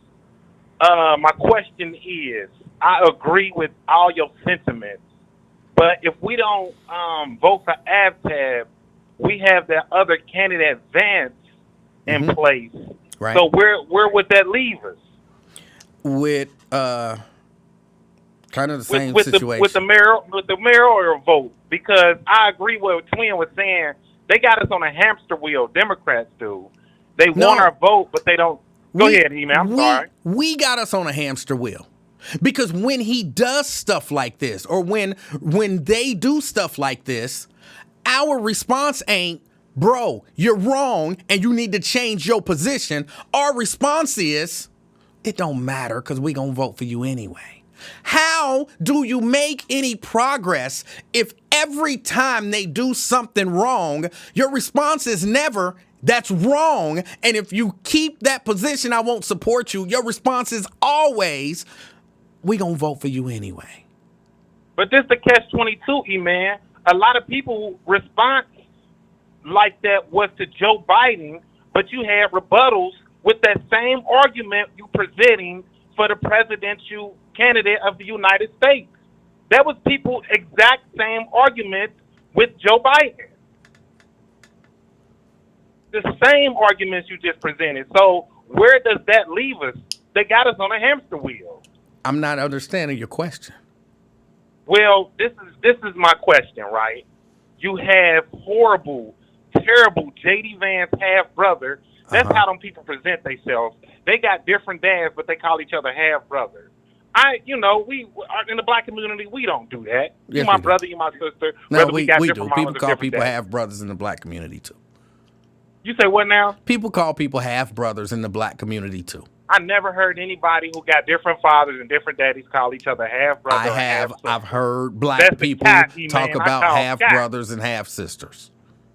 My question is, I agree with all your sentiments, but if we don't vote for AFTAB, we have that other candidate Vance in place. Right. So where would that leave us? With kind of the same with situation. With the mayoral vote, because I agree with what Twin was saying. They got us on a hamster wheel. Democrats do. They want our vote, but they don't. Go ahead, He-Man. I'm sorry. We got us on a hamster wheel. Because when he does stuff like this, or when they do stuff like this, our response ain't, bro, you're wrong and you need to change your position. Our response is, it don't matter because we gonna vote for you anyway. How do you make any progress if every time they do something wrong, your response is never, that's wrong, and if you keep that position, I won't support you. Your response is always, we gonna vote for you anyway. But this the catch-22, man. A lot of people response like that was to Joe Biden, but you had rebuttals with that same argument you presenting for the presidential candidate of the United States. That was people's exact same argument with Joe Biden. The same arguments you just presented. So where does that leave us? They got us on a hamster wheel. I'm not understanding your question. Well, this is my question, right? You have horrible, terrible J.D. Vance half brother. That's how them people present themselves. They got different dads, but they call each other half brothers. We in the black community, we don't do that. Yes, You my we do. brother, you my sister. No, Whether we got do. different People mamas or call different people dads. half brothers in the black community too. You say what now? People call people half brothers in the black community too. I never heard anybody who got different fathers and different daddies call each other half brothers. I've heard black That's people talk about half brothers and half sisters.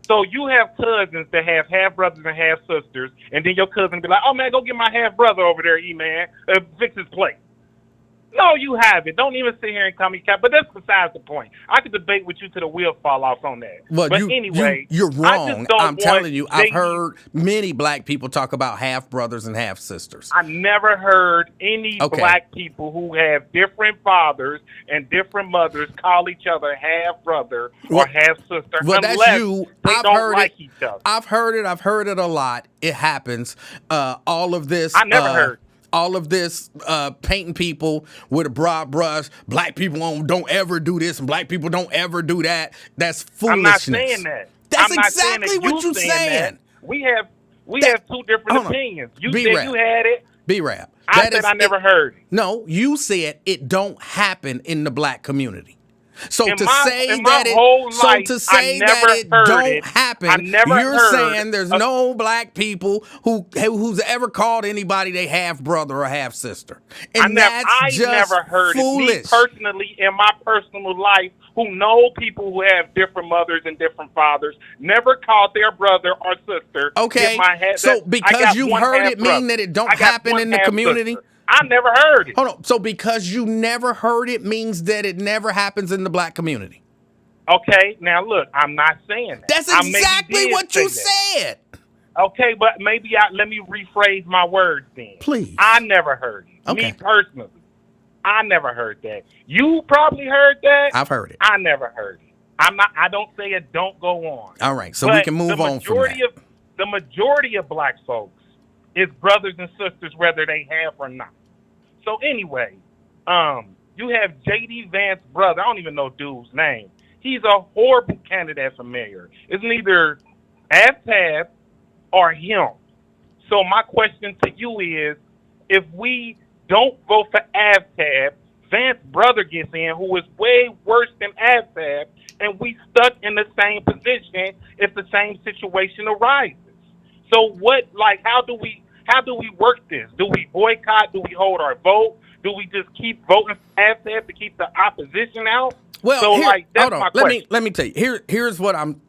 So you have cousins that have half brothers and half sisters, and then your cousin be like, "Oh man, go get my half brother over there, man, fix his plate." No, you haven't. Don't even sit here and call me cap. But that's besides the point. I could debate with you till the wheel fall off on that. Well, but anyway, you're wrong. I'm telling you, I've heard many black people talk about half brothers and half sisters. I never heard any black people who have different fathers and different mothers call each other half brother or half sister. Well, that's you. I've heard it. Each other. I've heard it. I've heard it a lot. It happens. All of this. I never heard. All of this painting people with a broad brush. Black people don't ever do this, and black people don't ever do that. That's foolishness. I'm not saying that. That's I'm not exactly saying that what you're saying. We have two different opinions. You said you had it. B-Rap. I said I never heard it. No, you said it don't happen in the black community. So to say that it don't happen, you're saying there's no black people who's ever called anybody they half brother or half sister, and I never heard foolish. It. Me personally, in my personal life, who know people who have different mothers and different fathers, never called their brother or sister. Okay, so because you heard it mean that it don't happen in the community. Sister. I never heard it. Hold on. So because you never heard it means that it never happens in the black community. Okay. Now look, I'm not saying that. That's exactly what you said. Okay, but maybe let me rephrase my words then. Please. I never heard it. Okay. Me personally, I never heard that. You probably heard that. I've heard it. I never heard it. I don't say it don't go on. All right. So we can move on from that. The majority of black folks is brothers and sisters, whether they have or not. So anyway, you have J.D. Vance's brother. I don't even know dude's name. He's a horrible candidate for mayor. It's neither Aftab or him. So my question to you is, if we don't vote for Aftab, Vance's brother gets in, who is way worse than Aftab, and we stuck in the same position if the same situation arises. So how do we work this? Do we boycott? Do we hold our vote? Do we just keep voting Aftab to keep the opposition out? Well, so that's hold on. My question. Let me tell you. Here's what I'm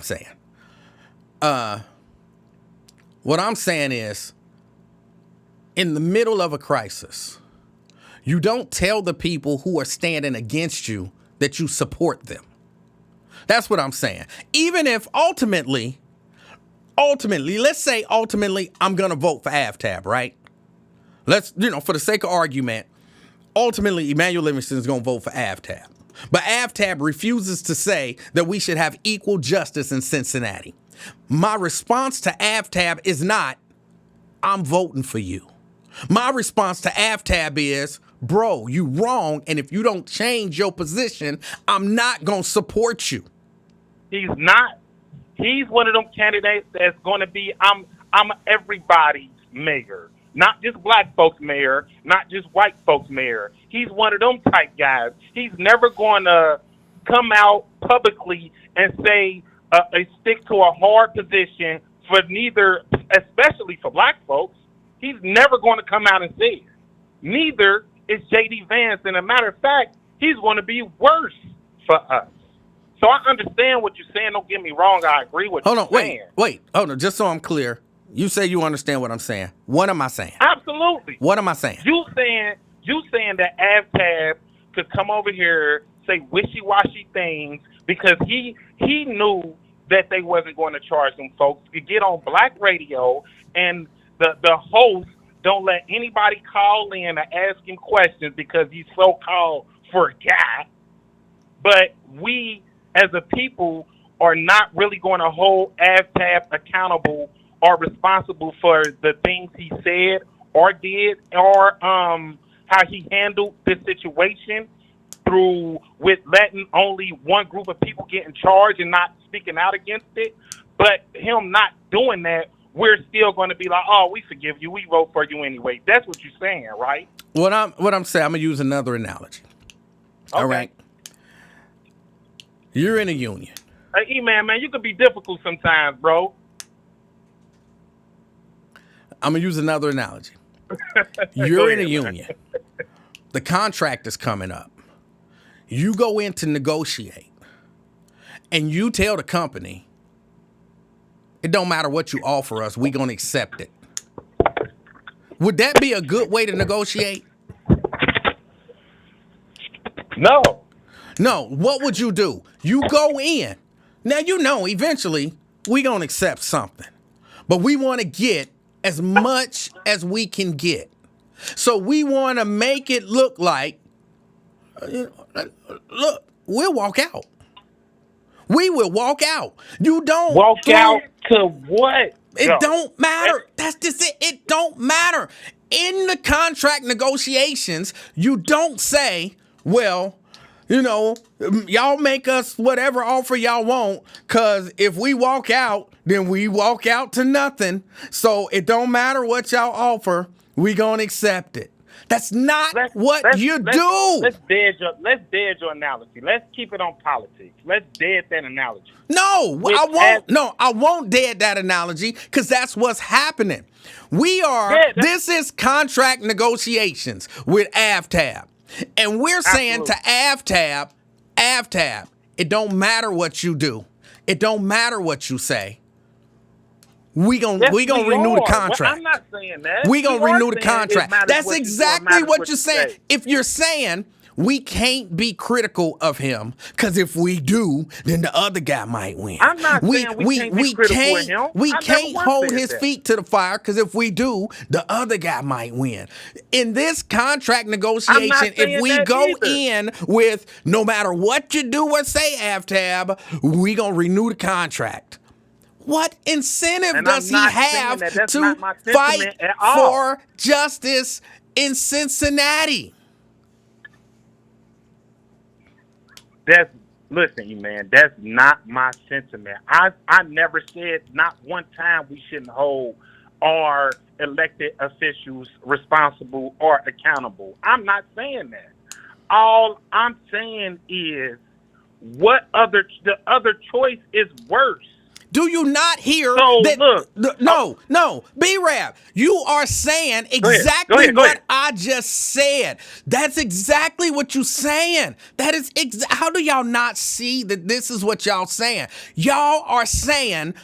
saying. What I'm saying is, in the middle of a crisis, you don't tell the people who are standing against you that you support them. That's what I'm saying. Even if ultimately, let's say I'm going to vote for Aftab, right? Let's, for the sake of argument, ultimately Emanuel Livingston is going to vote for Aftab. But Aftab refuses to say that we should have equal justice in Cincinnati. My response to Aftab is not, I'm voting for you. My response to Aftab is, bro, you wrong, and if you don't change your position, I'm not going to support you. He's not. He's one of them candidates that's going to be, I'm everybody's mayor. Not just black folks mayor, not just white folks mayor. He's one of them type guys. He's never going to come out publicly and say, stick to a hard position for neither, especially for black folks. He's never going to come out and say it. Neither is J.D. Vance. And a matter of fact, he's going to be worse for us. So I understand what you're saying. Don't get me wrong. I agree with you. Wait. Hold on. Just so I'm clear. You say you understand what I'm saying. What am I saying? Absolutely. What am I saying? You saying that Aftab could come over here, say wishy-washy things because he knew that they wasn't going to charge them folks, could get on black radio and the host don't let anybody call in or ask him questions because he's so-called for a guy. But we, as a people, are not really going to hold Aftab accountable or responsible for the things he said or did or how he handled this situation with letting only one group of people get in charge and not speaking out against it. But him not doing that, we're still going to be like, oh, we forgive you. We vote for you anyway. That's what you're saying, right? What I'm saying, I'm going to use another analogy. Okay. All right. You're in a union. Hey, E-Man, man, you could be difficult sometimes, bro. I'm going to use another analogy. You're in a union. The contract is coming up. You go in to negotiate, and you tell the company, it don't matter what you offer us, we're going to accept it. Would that be a good way to negotiate? No. No. What would you do? You go in. Now, you know, eventually, we're going to accept something. But we want to get as much as we can get. So we want to make it look like, look, we'll walk out. We will walk out. You don't walk out to what? It don't matter. That's just it. It don't matter. In the contract negotiations, you don't say, well, you know, y'all make us whatever offer y'all want, because if we walk out, then we walk out to nothing. So it don't matter what y'all offer. We gonna accept it. That's not what you do. Let's dead your analogy. Let's keep it on politics. Let's dead that analogy. No, I won't. No, I won't dead that analogy, because that's what's happening. This is contract negotiations with AvTab. And we're saying to AvTab, it don't matter what you do. It don't matter what you say. We gonna renew the contract. Well, I'm not saying that. We gonna renew the contract. That's exactly what you're saying. If you're saying we can't be critical of him, because if we do, then the other guy might win. I'm not saying we can't be critical of him. We can't hold his feet to the fire, because if we do, the other guy might win. In this contract negotiation, if we go in with no matter what you do or say, AvTab, we gonna renew the contract. What incentive does he have to fight for justice in Cincinnati? Listen, man, that's not my sentiment. I never said not one time we shouldn't hold our elected officials responsible or accountable. I'm not saying that. All I'm saying is the other choice is worse. Do you not hear that? Look, no, B-Rap, you are saying exactly what I just said. That's exactly what you're saying. That is how do y'all not see that this is what y'all saying? Y'all are saying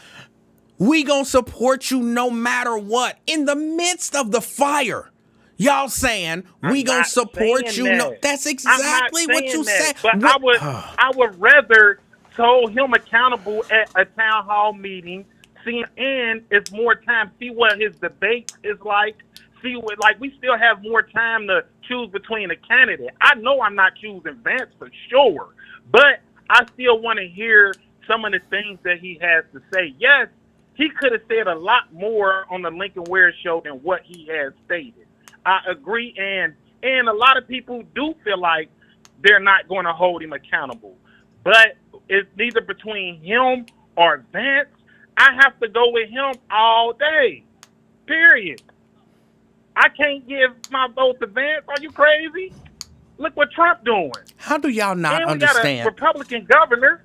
we gonna support you no matter what. In the midst of the fire, y'all saying we gonna support you. No, that's exactly what you said. But I would rather hold him accountable at a town hall meeting, and it's more time, see what his debate is like, see what, like, we still have more time to choose between a candidate. I know I'm not choosing Vance for sure, but I still want to hear some of the things that he has to say. Yes, he could have said a lot more on the Lincoln Ware show than what he has stated. I agree, and a lot of people do feel like they're not going to hold him accountable. But it's neither between him or Vance. I have to go with him all day. Period. I can't give my vote to Vance. Are you crazy? Look what Trump doing. How do y'all not and we understand? Got a Republican governor.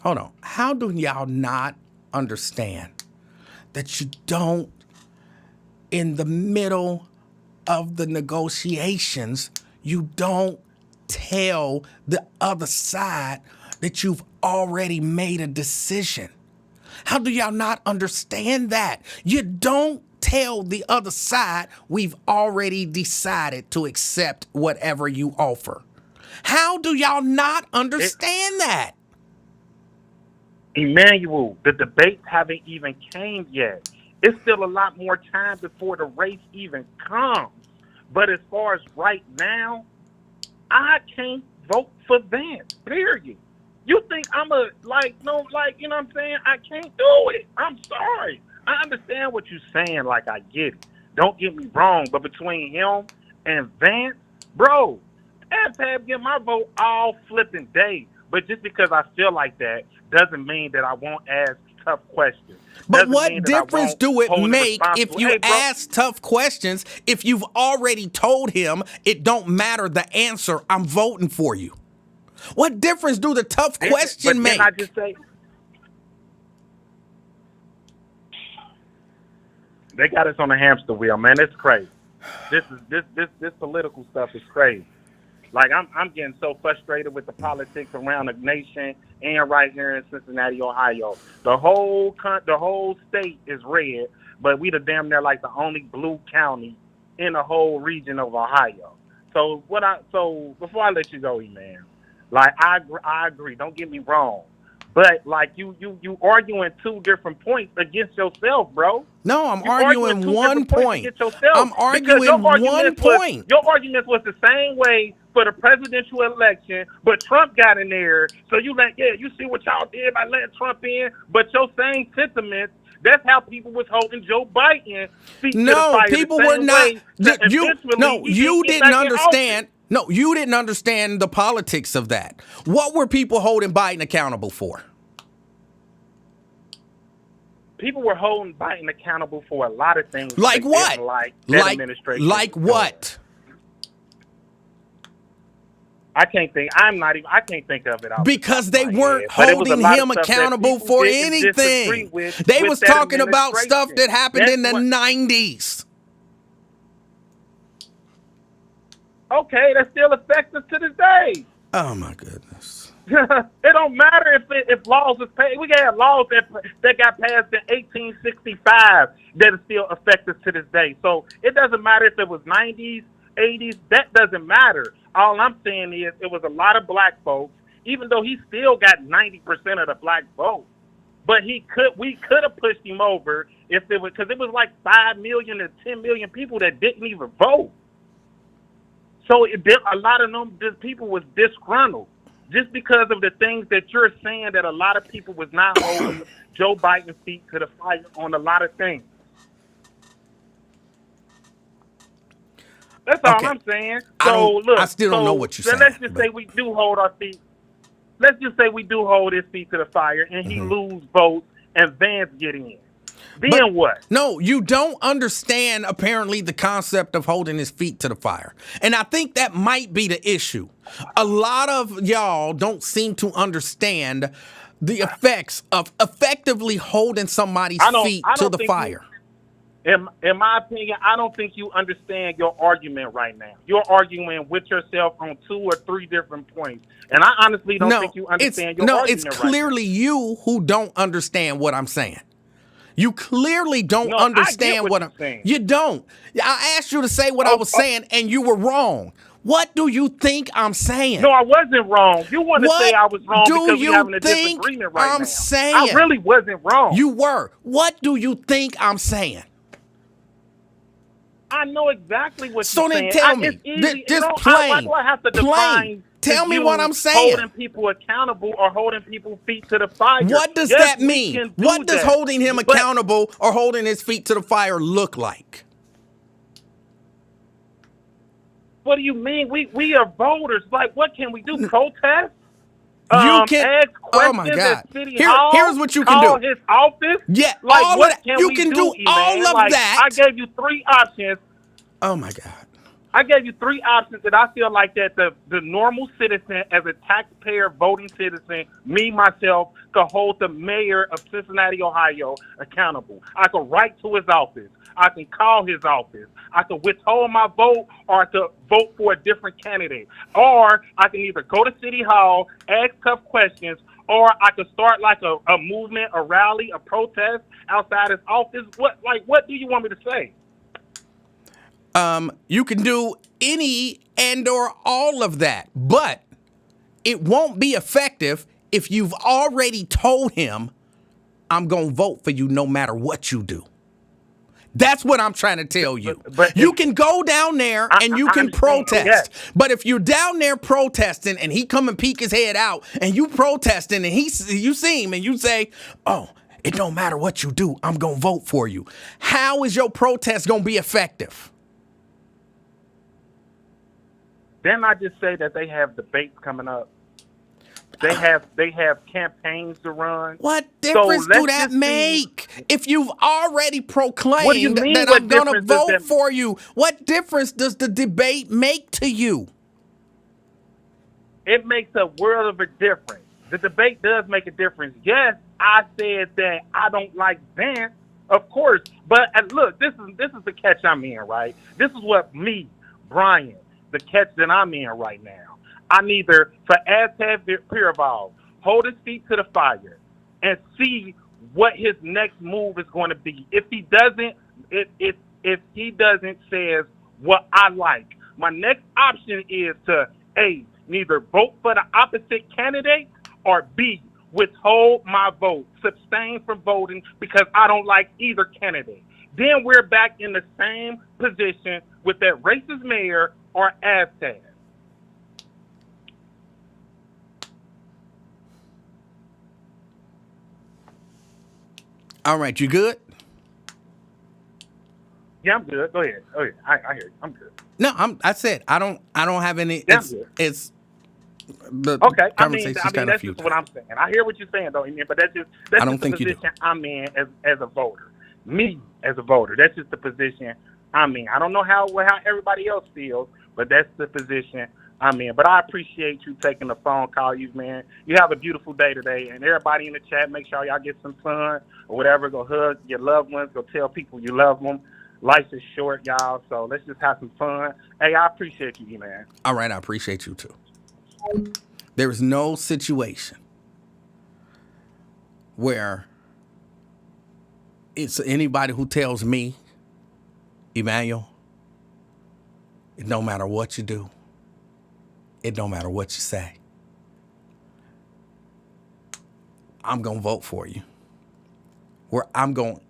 Hold on. How do y'all not understand that you don't, in the middle of the negotiations, you don't tell the other side that you've already made a decision? How do y'all not understand that? You don't tell the other side we've already decided to accept whatever you offer. How do y'all not understand that? Emanuel, the debates haven't even came yet. It's still a lot more time before the race even comes. But as far as right now, I can't vote for Vance, period. You think I'm you know what I'm saying? I can't do it. I'm sorry. I understand what you're saying, like I get it. Don't get me wrong, but between him and Vance, bro. I'd have get my vote all flipping day. But just because I feel like that doesn't mean that I won't ask tough questions. But Doesn't what mean that I difference won't do it hold him make if responsible. you Hey, bro, ask tough questions if you've already told him it don't matter the answer, I'm voting for you? What difference do the tough question but make? then I just say they got us on a hamster wheel, man. It's crazy. This political stuff is crazy. Like I'm getting so frustrated with the politics around the nation and right here in Cincinnati, Ohio. The whole state is red, but we the damn near like the only blue county in the whole region of Ohio. So before I let you go, man, like I agree. Don't get me wrong, but like you arguing two different points against yourself, bro. No, I'm You arguing two one different points point. against yourself I'm because arguing one point. Your argument was the same way for the presidential election, but Trump got in there. So you you see what y'all did by letting Trump in, but your same sentiments. That's how people was holding Joe Biden feet to the fire. People the were same not. way that You didn't understand. No, you didn't understand the politics of that. What were people holding Biden accountable for? People were holding Biden accountable for a lot of things. Like what? Like that administration. Like what? I can't think. I can't think of it. Because they weren't holding him accountable for anything. They was talking about stuff that happened in the 90s. Okay, that still affects us to this day. Oh my goodness. It don't matter if laws is passed. We got laws that got passed in 1865 that still affect us to this day. So it doesn't matter if it was 90s, 80s. That doesn't matter. All I'm saying is it was a lot of black folks, even though he still got 90% of the black vote. But we could have pushed him over if it was, because it was like 5 million to 10 million people that didn't even vote. So a lot of them people was disgruntled just because of the things that you're saying, that a lot of people was not holding Joe Biden's feet to the fire on a lot of things. That's all I'm saying. So look, I still don't know what you're saying. Let's just say we do hold our feet. Let's just say we do hold his feet to the fire, and he lose votes, and Vance get in. Then what? No, you don't understand, apparently, the concept of holding his feet to the fire. And I think that might be the issue. A lot of y'all don't seem to understand the effects of effectively holding somebody's feet to the fire. In my opinion, I don't think you understand your argument right now. You're arguing with yourself on 2 or 3 different points. And I honestly don't think you understand your argument right now. No, it's clearly you who don't understand what I'm saying. You clearly don't understand what I'm saying. You don't. I asked you to say what I was saying, and you were wrong. What do you think I'm saying? No, I wasn't wrong. You want to say I was wrong because we're having a disagreement right now. I'm saying? I really wasn't wrong. You were. What do you think I'm saying? I know exactly what you're saying. So then tell me. Just plain. Why do I have to define? Tell me what I'm saying. Holding people accountable or holding people's feet to the fire. What does that mean? What does holding him accountable or holding his feet to the fire look like? What do you mean? We are voters. Like, what can we do? Protest? You can. Ask oh my God! Here's what you can call do. His office. Yeah, like all what of that. You can do all of like, that. I gave you 3 options. Oh my God! I gave you 3 options that I feel like that the normal citizen, as a taxpayer voting citizen, me myself, could hold the mayor of Cincinnati, Ohio, accountable. I could write to his office. I can call his office. I can withhold my vote or to vote for a different candidate. Or I can either go to City Hall, ask tough questions, or I could start like a movement, a rally, a protest outside his office. What do you want me to say? You can do any and or all of that, but it won't be effective if you've already told him, I'm going to vote for you no matter what you do. That's what I'm trying to tell you. But you can go down there and you can protest. Yes. But if you're down there protesting and he come and peek his head out and you protesting and you see him and you say, oh, it don't matter what you do, I'm going to vote for you. How is your protest going to be effective? Didn't I just say that they have debates coming up? They have campaigns to run. What So difference do let's that just see. make? If you've already What do you proclaimed mean, that what I'm going to difference does vote that- for you, what difference does the debate make to you? It makes a world of a difference. The debate does make a difference. Yes, I said that I don't like Vance, of course. But look, this is the catch I'm in, right? This is what me, Brian, the catch that I'm in right now. I neither for Aztec Piraval hold his feet to the fire and see what his next move is going to be. If he doesn't, if he doesn't says what I like, my next option is to A, neither vote for the opposite candidate, or B, withhold my vote, abstain from voting because I don't like either candidate. Then we're back in the same position with that racist mayor or Aztec. All right, you good? Yeah, I'm good. Go ahead. Oh yeah, I hear you. I'm good. No, I said I don't have any. Yeah, It's I'm good. it's the Okay, I mean conversation's that's kind of just futile. what I'm saying. I hear what you're saying, though, but that's I don't just think the you do. position I'm in as a voter. Me as a voter, that's just the position I'm in. I don't know how everybody else feels, but that's the position I'm in. But I appreciate you taking the phone call, you man. You have a beautiful day today, and everybody in the chat, make sure y'all get some sun or whatever. Go hug your loved ones. Go tell people you love them. Life is short, y'all, so let's just have some fun. Hey, I appreciate you, man. All right, I appreciate you too. There is no situation where it's anybody who tells me, Emanuel, it don't matter what you do, it don't matter what you say, I'm going to vote for you. Where I'm going to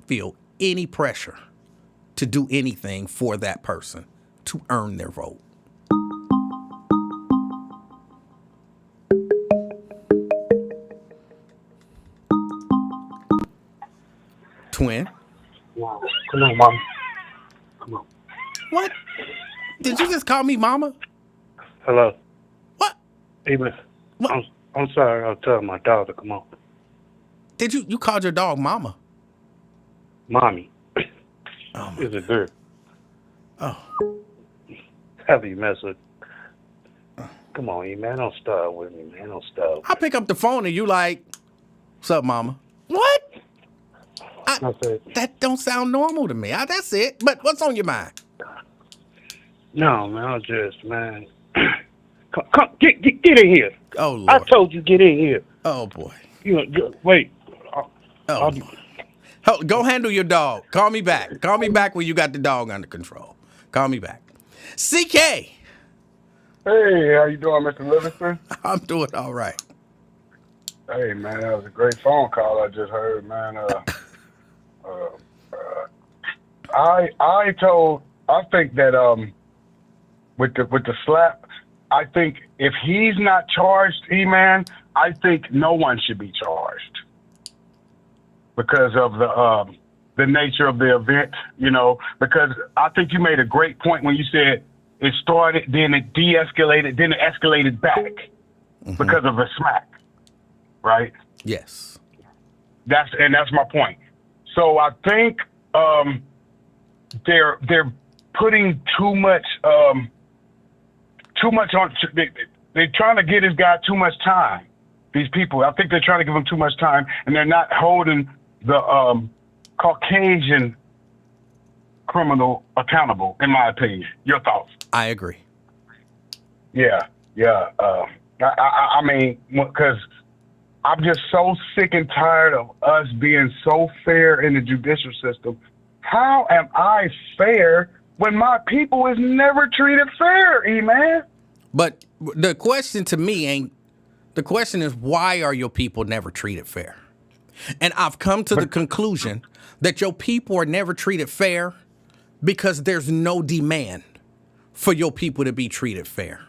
feel any pressure to do anything for that person to earn their vote. Twin. Wow. Come on, Mom. Come on. What? Did you just call me mama? Hello. What? Even. What? I'm sorry. I was telling my dog to come on. Did you called your dog mama? Mommy. Oh, my Is a girl. Oh. Have you mess with? Come on, man. Don't start with me, man. Don't start. I pick up the phone and you like, what's up, mama? What? I said, That don't sound normal to me. That's it. But what's on your mind? no, man. I was just, man. Come, get in here. Oh, Lord. I told you, get in here. Oh, boy. Wait. Oh, go handle your dog. Call me back. Call me back when you got the dog under control. Call me back. CK. Hey, how you doing, Mr. Livingston? I'm doing all right. Hey, man, that was a great phone call I just heard, man. I think that with the slap, I think if he's not charged, man, I think no one should be charged because of the nature of the event, because I think you made a great point when you said it started, then it de-escalated, then it escalated back because of a smack, right? Yes. That's my point. So I think they're putting too much on. They're trying to get this guy too much time. These people, I think they're trying to give him too much time, and they're not holding the Caucasian criminal accountable, in my opinion. Your thoughts? I agree. Yeah. I mean, because I'm just so sick and tired of us being so fair in the judicial system. How am I fair when my people is never treated fair, man? But the question to me the question is, why are your people never treated fair? And I've come to the conclusion that your people are never treated fair because there's no demand for your people to be treated fair.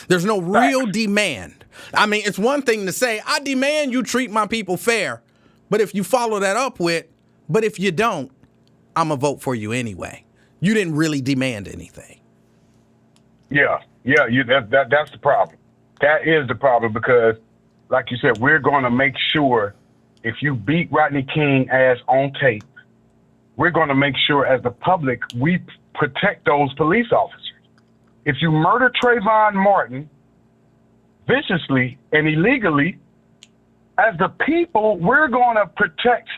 There's no real demand. I mean, it's one thing to say, I demand you treat my people fair. But if you follow that up with, but if you don't, I'm going to vote for you anyway. You didn't really demand anything. Yeah. Yeah, that's the problem. That is the problem because, like you said, we're going to make sure if you beat Rodney King ass on tape, we're going to make sure as the public we protect those police officers. If you murder Trayvon Martin viciously and illegally, as the people, we're going to protect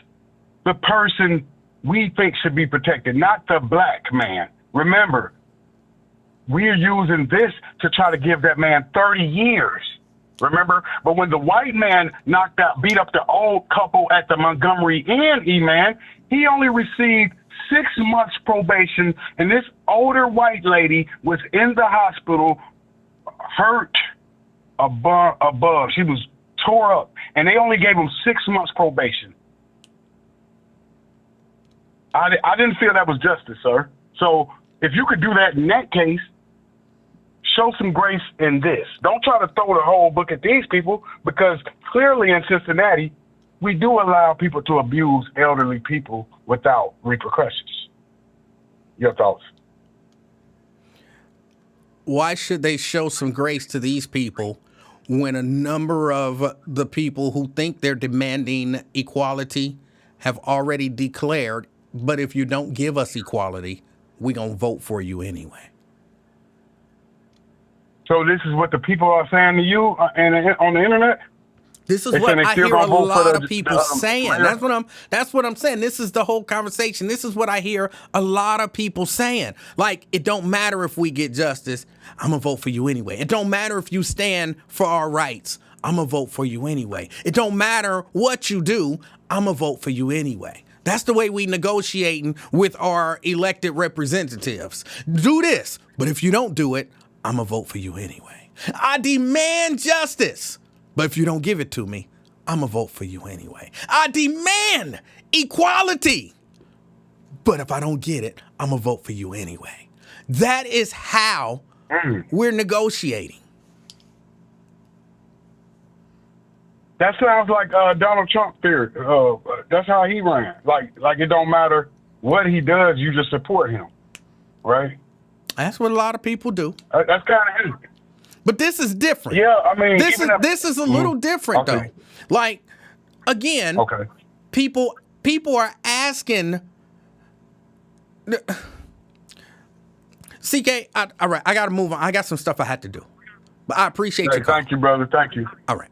the person we think should be protected, not the black man. Remember, we're using this to try to give that man 30 years. Remember? But when the white man beat up the old couple at the Montgomery Inn, E-Man, he only received 6 months probation, and this older white lady was in the hospital, hurt above. She was tore up, and they only gave him 6 months probation. I didn't feel that was justice, sir. So if you could do that in that case, show some grace in this. Don't try to throw the whole book at these people, because clearly in Cincinnati, we do allow people to abuse elderly people without repercussions. Your thoughts? Why should they show some grace to these people when a number of the people who think they're demanding equality have already declared, but if you don't give us equality, we're going to vote for you anyway? So this is what the people are saying to you on the internet? This is They what saying they I still hear a gonna vote for lot the- of people the, saying. player? That's what I'm saying. This is the whole conversation. This is what I hear a lot of people saying. Like, it don't matter if we get justice, I'm gonna vote for you anyway. It don't matter if you stand for our rights, I'm gonna vote for you anyway. It don't matter what you do, I'm gonna vote for you anyway. That's the way we negotiating with our elected representatives. Do this, but if you don't do it, I'm gonna vote for you anyway. I demand justice. But if you don't give it to me, I'm going to vote for you anyway. I demand equality. But if I don't get it, I'm going to vote for you anyway. That is how we're negotiating. That sounds like Donald Trump theory. That's how he ran. Like it don't matter what he does, you just support him, right? That's what a lot of people do. That's kind of him. But this is different. Yeah, I mean, this is a little different Okay. though. Like, again, Okay. people are asking. CK, all right, I got to move on. I got some stuff I had to do. But I appreciate you. Thank you, brother. Thank you. All right.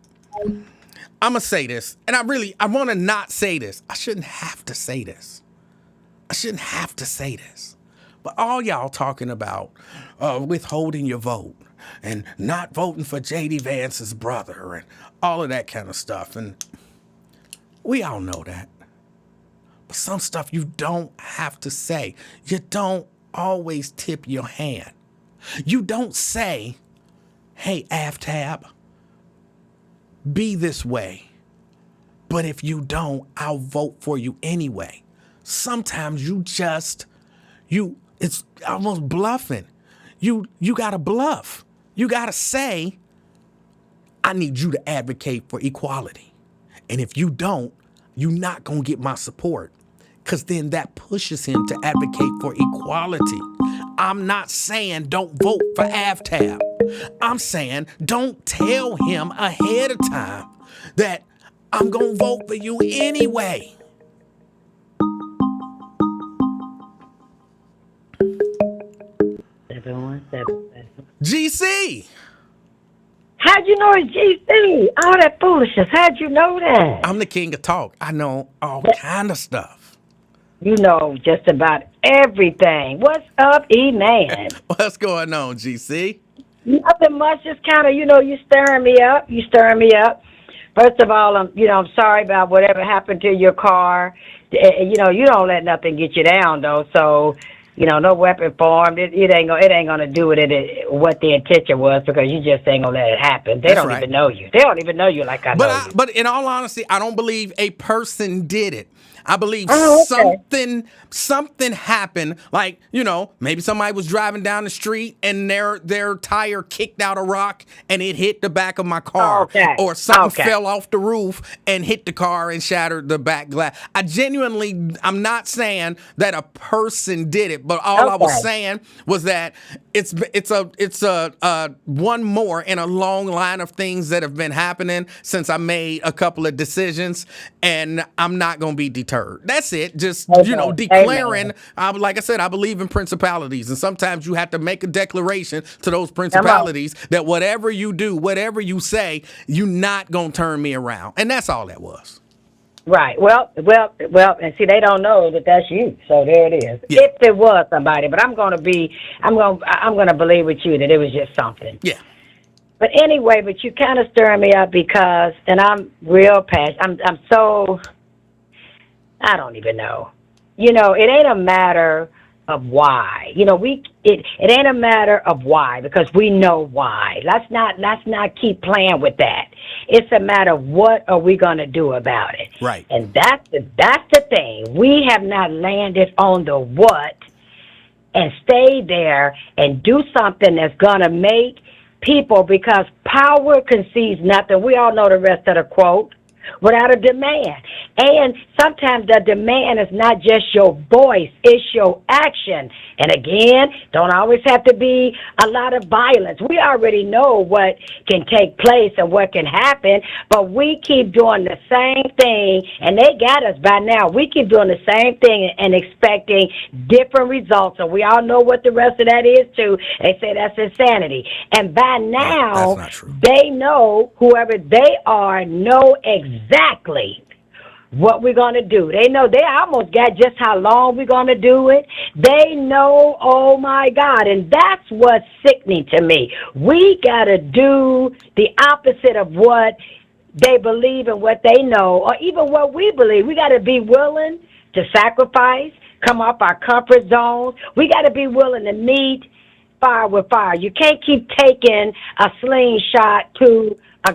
I'm going to say this, and I want to not say this. I shouldn't have to say this. But all y'all talking about withholding your vote and not voting for J.D. Vance's brother and all of that kind of stuff. And we all know that. But some stuff you don't have to say. You don't always tip your hand. You don't say, hey, AFTAB, be this way. But if you don't, I'll vote for you anyway. Sometimes it's almost bluffing. You got to bluff. You got to say, I need you to advocate for equality. And if you don't, you're not going to get my support. Because then that pushes him to advocate for equality. I'm not saying don't vote for AFTAB. I'm saying don't tell him ahead of time that I'm going to vote for you anyway. GC. How'd you know it's GC? All that foolishness. How'd you know that? I'm the king of talk. I know all kind of stuff. You know just about everything. What's up, E-Man? What's going on, GC? Nothing much. Just kind of, you stirring me up. First of all, I'm sorry about whatever happened to your car. You don't let nothing get you down, though. So, no weapon formed. It ain't gonna do with it what the intention was, because you just ain't gonna let it happen. They don't even know you. They don't even know you like I know you. But in all honesty, I don't believe a person did it. I believe something happened. Like, maybe somebody was driving down the street and their tire kicked out a rock and it hit the back of my car. Okay. Or something fell off the roof and hit the car and shattered the back glass. I'm not saying that a person did it, But all I was Okay. saying was that it's a one more in a long line of things that have been happening since I made a couple of decisions, and I'm not gonna be deterred. That's it. Just Amen. declaring. Amen. Like I said, I believe in principalities, and sometimes you have to make a declaration to those Come on. principalities that whatever you do, whatever you say, you're not gonna turn me around, and that's all that was. Right. Well, and see, they don't know that that's you. So there it is. Yeah. If there was somebody, but I'm gonna believe with you that it was just something. Yeah. But anyway, but you kind of stirring me up because, and I'm real passionate. I'm so, I don't even know. It ain't a matter of why. It ain't a matter of why, because we know why. Let's not keep playing with that. It's a matter of what are we going to do about it. Right. And that's the thing. We have not landed on the what and stay there and do something that's going to make people, because power concedes nothing. We all know the rest of the quote. Without a demand. And sometimes the demand is not just your voice, it's your action. And again, don't always have to be a lot of violence. We already know what can take place and what can happen, but we keep doing the same thing, and they got us by now. We keep doing the same thing and expecting different results. And we all know what the rest of that is too. They say that's insanity. And by now, that's not true. they know, whoever they are, know exactly what we're going to do. They know, they almost got just how long we're going to do it. They know, oh my God, and that's what's sickening to me. We got to do the opposite of what they believe and what they know, or even what we believe. We got to be willing to sacrifice, come off our comfort zones. We got to be willing to meet fire with fire. You can't keep taking a slingshot to a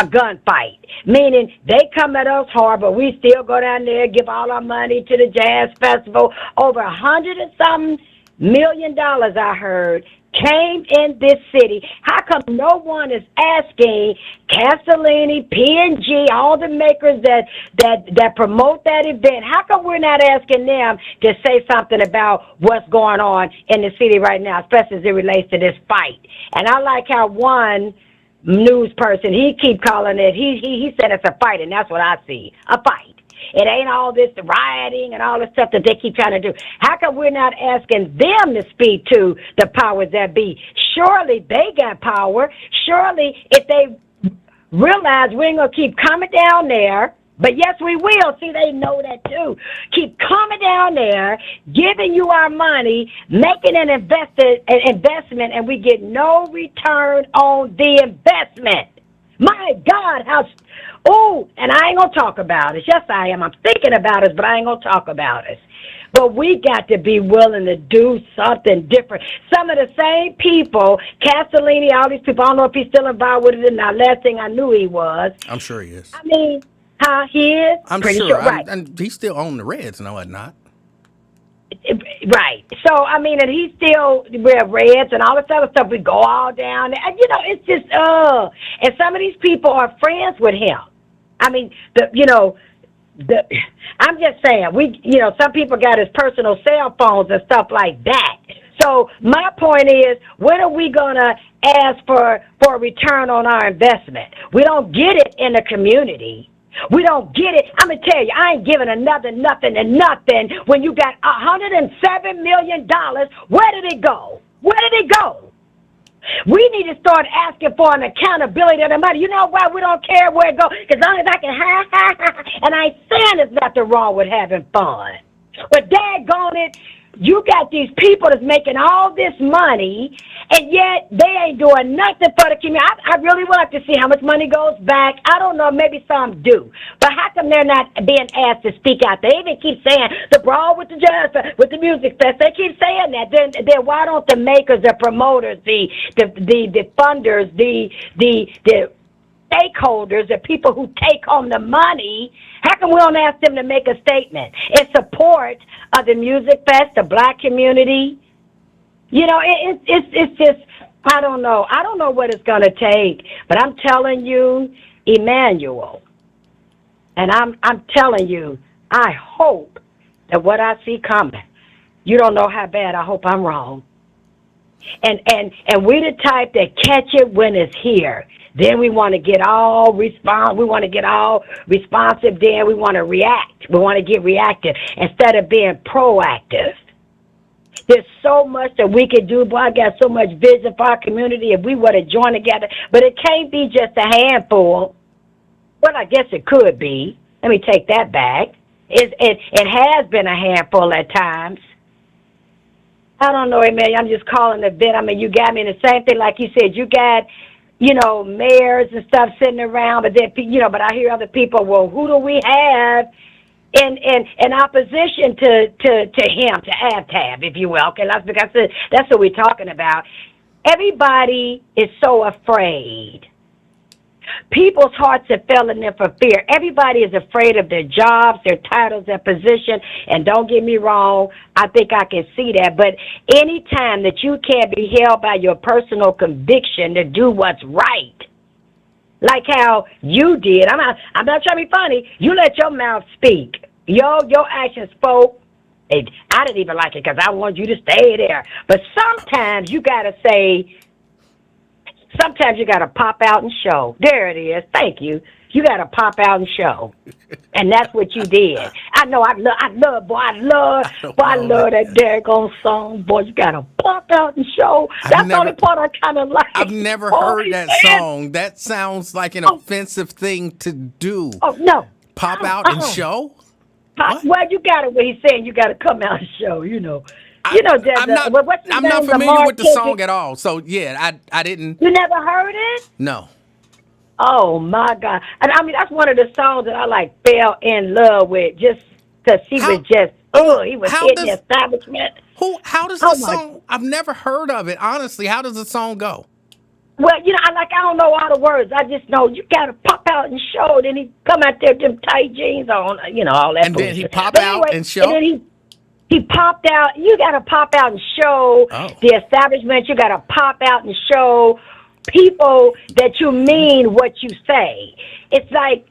gunfight, meaning they come at us hard, but we still go down there, give all our money to the jazz festival. Over $100 and some million, I heard, came in this city. How come no one is asking Castellini, P&G, all the makers that promote that event? How come we're not asking them to say something about what's going on in the city right now, especially as it relates to this fight? And I like how one news person, he keep calling it, he said it's a fight, and that's what I see, a fight. It ain't all this rioting and all the stuff that they keep trying to do. How come we're not asking them to speak to the powers that be? Surely they got power. Surely if they realize we ain't going to keep coming down there, but yes, we will. See, they know that too. Keep coming down there, giving you our money, making an investment, and we get no return on the investment. My God, and I ain't going to talk about it. Yes, I am. I'm thinking about it, but I ain't going to talk about it. But we got to be willing to do something different. Some of the same people, Castellini, all these people, I don't know if he's still involved with it or not. Last thing I knew he was. I'm sure he is. I mean, he is? I'm pretty sure. right. And he still owns the Reds and whatnot. Right. So, I mean, and he still wear Reds and all this other stuff. We go all down there. And, it's just, and some of these people are friends with him. I mean, I'm just saying, some people got his personal cell phones and stuff like that. So my point is, when are we going to ask for a return on our investment? We don't get it in the community. We don't get it. I'm going to tell you, I ain't giving another nothing and nothing when you got $107 million. Where did it go? Where did it go? We need to start asking for an accountability of the money. You know why we don't care where it goes? As long as I can and I ain't saying there's nothing wrong with having fun. But daggone it, you got these people that's making all this money, and yet they ain't doing nothing for the community. I really would like to see how much money goes back. I don't know, maybe some do. But how come they're not being asked to speak out? They even keep saying the brawl with the jazz fest, with the music fest. They keep saying that. Then why don't the makers, the promoters, the funders, the stakeholders, the people who take home the money, how come we don't ask them to make a statement in support of the music fest, the black community? It's just, I don't know. I don't know what it's going to take, but I'm telling you, Emanuel, and I'm telling you, I hope that what I see coming, You don't know how bad. I hope I'm wrong. And we're the type that catch it when it's here. Then we want to get all responsive. Then we want to react. We want to get reactive instead of being proactive. There's so much that we can do. Boy, I got so much vision for our community if we were to join together. But it can't be just a handful. Well, I guess it could be. Let me take that back. It has been a handful at times. I don't know, man. I'm just calling the event. I mean, you got me in the same thing. Like you said, you got, mayors and stuff sitting around. But then, but I hear other people, well, who do we have in opposition to him, to Abtab, if you will? Okay, that's what we're talking about. Everybody is so afraid. People's hearts are failing them for fear. Everybody is afraid of their jobs, their titles, their position. And don't get me wrong, I think I can see that. But any time that you can't be held by your personal conviction to do what's right, like how you did, I'm not trying to be funny. You let your mouth speak. Your actions spoke. I didn't even like it because I wanted you to stay there. But sometimes you got to say, sometimes you got to pop out and show. There it is. Thank you. You got to pop out and show. And that's what you did. I know I love that daggone song. Boy, you got to pop out and show. That's the only part I kind of like. I've never heard that song. That sounds like an offensive thing to do. Oh, no. Pop out and show? Well, you got it when he's saying you got to come out and show, I'm not familiar with the song at all. So, yeah, I didn't. You never heard it? No. Oh, my God. And I mean, that's one of the songs that I, fell in love with just because he was just, he was hitting the establishment. How does the song, I've never heard of it, honestly. How does the song go? Well, I don't know all the words. I just know you got to pop out and show. Then he come out there with them tight jeans on, all that. And then he pop out and show? And then he popped out. You got to pop out and show the establishment. You got to pop out and show people that you mean what you say. It's like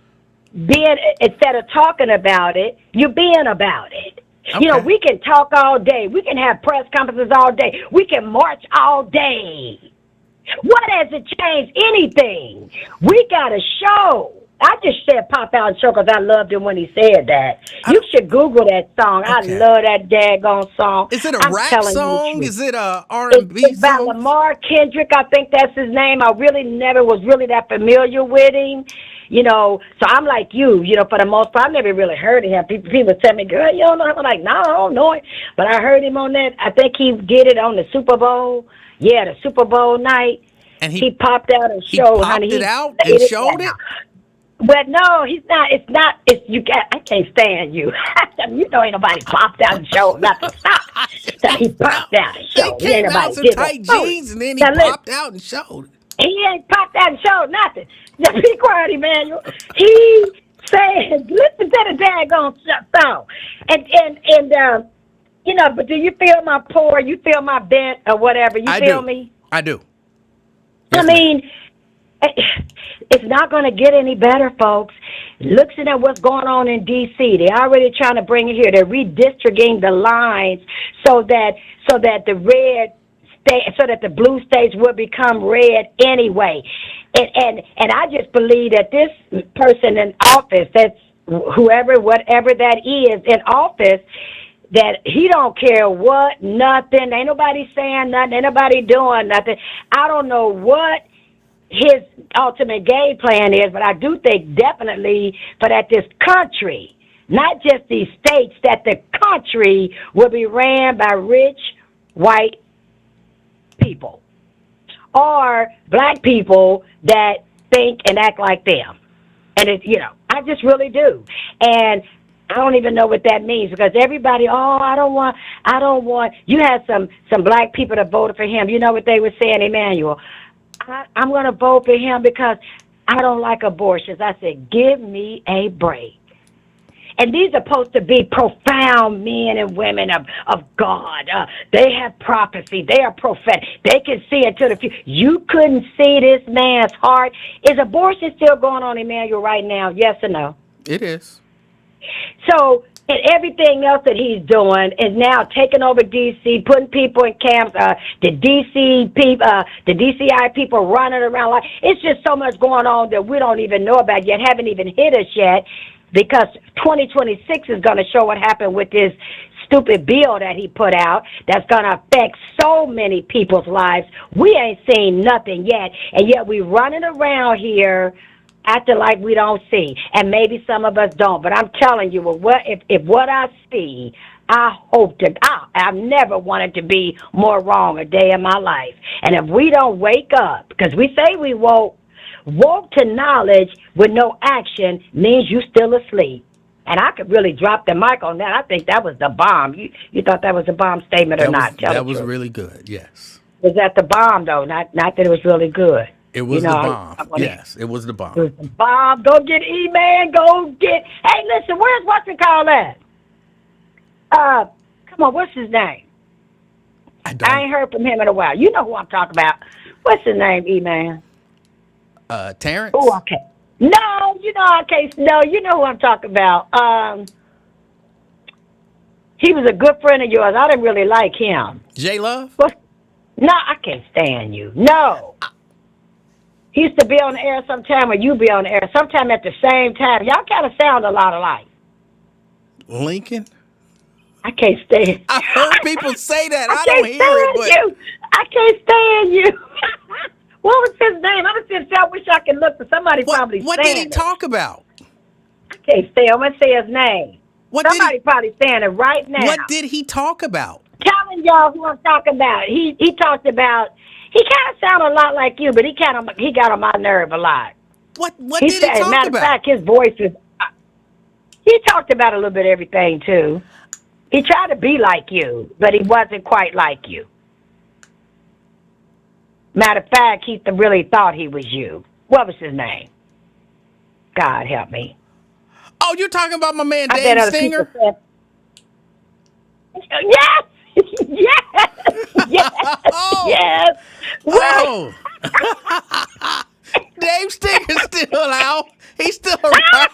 instead of talking about it, you're being about it. Okay. We can talk all day. We can have press conferences all day. We can march all day. What has it changed? Anything. We got to show. I just said pop out and show because I loved him when he said that. You should Google that song. Okay. I love that daggone song. Is it a rap song? Is it a R&B song? It's by Lamar Kendrick. I think that's his name. I really never was really that familiar with him. So I'm like you, for the most part. I've never really heard of him. People tell me, girl, you don't know him? I'm like, no, I don't know him. But I heard him on that. I think he did it on the Super Bowl. Yeah, the Super Bowl night. And he popped out and showed. He popped it out and showed it? But no, he's not. It's not. I can't stand you. Ain't nobody popped out and showed nothing. Stop. So he popped out and showed. He came out some tight jeans and then he popped out and showed. He ain't popped out and showed nothing. Just be quiet, Emanuel. He said, listen to the daggone song. And but do you feel my pour? You feel my bent or whatever? You feel me? I do. Yes, I mean, it's not going to get any better, folks. Looking at what's going on in D.C., they're already trying to bring it here. They're redistricting the lines so that the red state, so that the blue states will become red anyway. And I just believe that this person in office, that's whatever that is in office, that he don't care what, nothing. Ain't nobody saying nothing. Ain't nobody doing nothing. I don't know what his ultimate game plan is, but I do think definitely for that this country, not just these states, that the country will be ran by rich white people or black people that think and act like them. And I just really do. And I don't even know what that means because everybody, I don't want, you had some black people that voted for him. You know what they were saying, Emanuel? I'm going to vote for him because I don't like abortions. I said, give me a break. And these are supposed to be profound men and women of God. They have prophecy. They are prophetic. They can see into the future. You couldn't see this man's heart. Is abortion still going on, Emanuel, right now? Yes or no? It is. So And everything else that he's doing is now taking over D.C., putting people in camps. The DCI people running around like it's just so much going on that we don't even know about yet, haven't even hit us yet, because 2026 is going to show what happened with this stupid bill that he put out that's going to affect so many people's lives. We ain't seen nothing yet, and yet we running around here acting like we don't see, and maybe some of us don't. But I'm telling you, if what I see, I hope to. I've never wanted to be more wrong a day in my life. And if we don't wake up, because we say we woke to knowledge with no action means you still asleep. And I could really drop the mic on that. I think that was the bomb. You thought that was a bomb statement or not? That was really good. Yes. Was that the bomb though? Not that it was really good. It was the bomb. Yes, it was the bomb. It was the bomb. Go get E-Man. Go get. Hey, listen, where's what's it called at? Come on, what's his name? I ain't heard from him in a while. You know who I'm talking about. What's his name, E-Man? Terrence? Oh, okay. No, you know I can't. No, you know who I'm talking about. He was a good friend of yours. I didn't really like him. J Love? What? No, I can't stand you. No. He used to be on the air sometime, or you be on the air sometime at the same time. Y'all kind of sound a lot alike. Lincoln? I can't stand. I've heard people say that. I don't hear it, but you. I can't stand you. What was his name? I wish I could look for somebody. Probably. What did he talk about? I can't say. I'm gonna say his name. Somebody probably saying it right now. What did he talk about? Telling y'all who I'm talking about. He talked about. He kind of sounded a lot like you, but he got on my nerve a lot. What did he talk about? Matter of fact, his voice was. He talked about a little bit of everything too. He tried to be like you, but he wasn't quite like you. Matter of fact, he really thought he was you. What was his name? God help me. Oh, you're talking about my man Dave Stinger? Yes! Yes! Yes! Oh. Yes! Oh! Dave Stinger's still out. He's still around.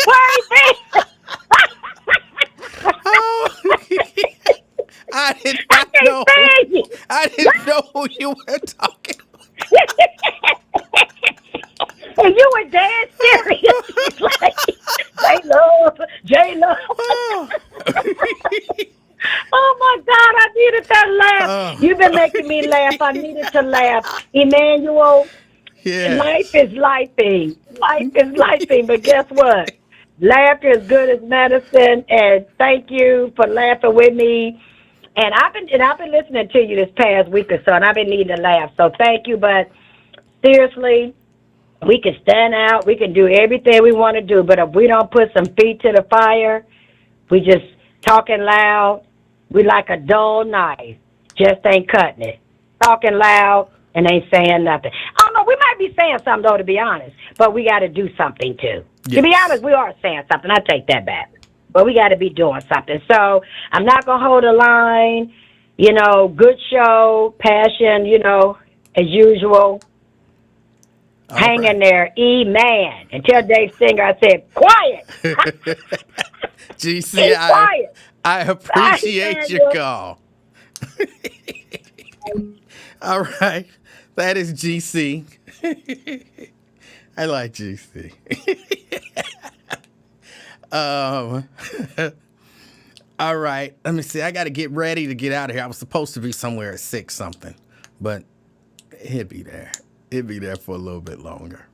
Where is he? Oh. I did not know. I didn't know who you were talking about. And you were dead serious. Like, J-Love. Oh, my God, I needed that laugh. You've been making me laugh. I needed to laugh. Emanuel, life is lifing. Life is lifing, but guess what? Laughter is good as medicine, and thank you for laughing with me. And I've been listening to you this past week or so, and I've been needing to laugh. So thank you, but seriously, we can stand out, we can do everything we want to do, but if we don't put some feet to the fire, we just talking loud, we like a dull knife, just ain't cutting it. Talking loud and ain't saying nothing. I don't know, we might be saying something though, to be honest, but we got to do something too. Yes. To be honest, we are saying something. I take that back. But we got to be doing something. So I'm not going to hold a line. You know, good show, passion, you know, as usual. Hang in there, E-Man. And tell Dave Stinger I said, quiet. GC, I appreciate your call. All right. That is GC. I like GC. All right. Let me see. I got to get ready to get out of here. I was supposed to be somewhere at 6 something, but he'll be there. He'll be there for a little bit longer.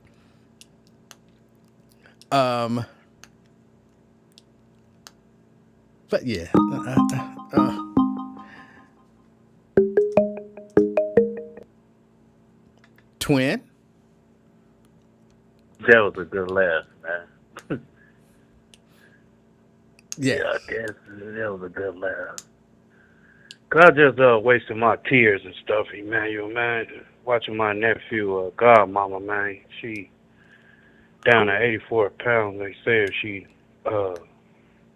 But yeah. Twin? That was a good laugh, man. Yeah, I guess that was a good laugh. Cause I just wasted my tears and stuff, Emanuel, man. Watching my nephew, godmama, man. She down to 84 pounds. They say if she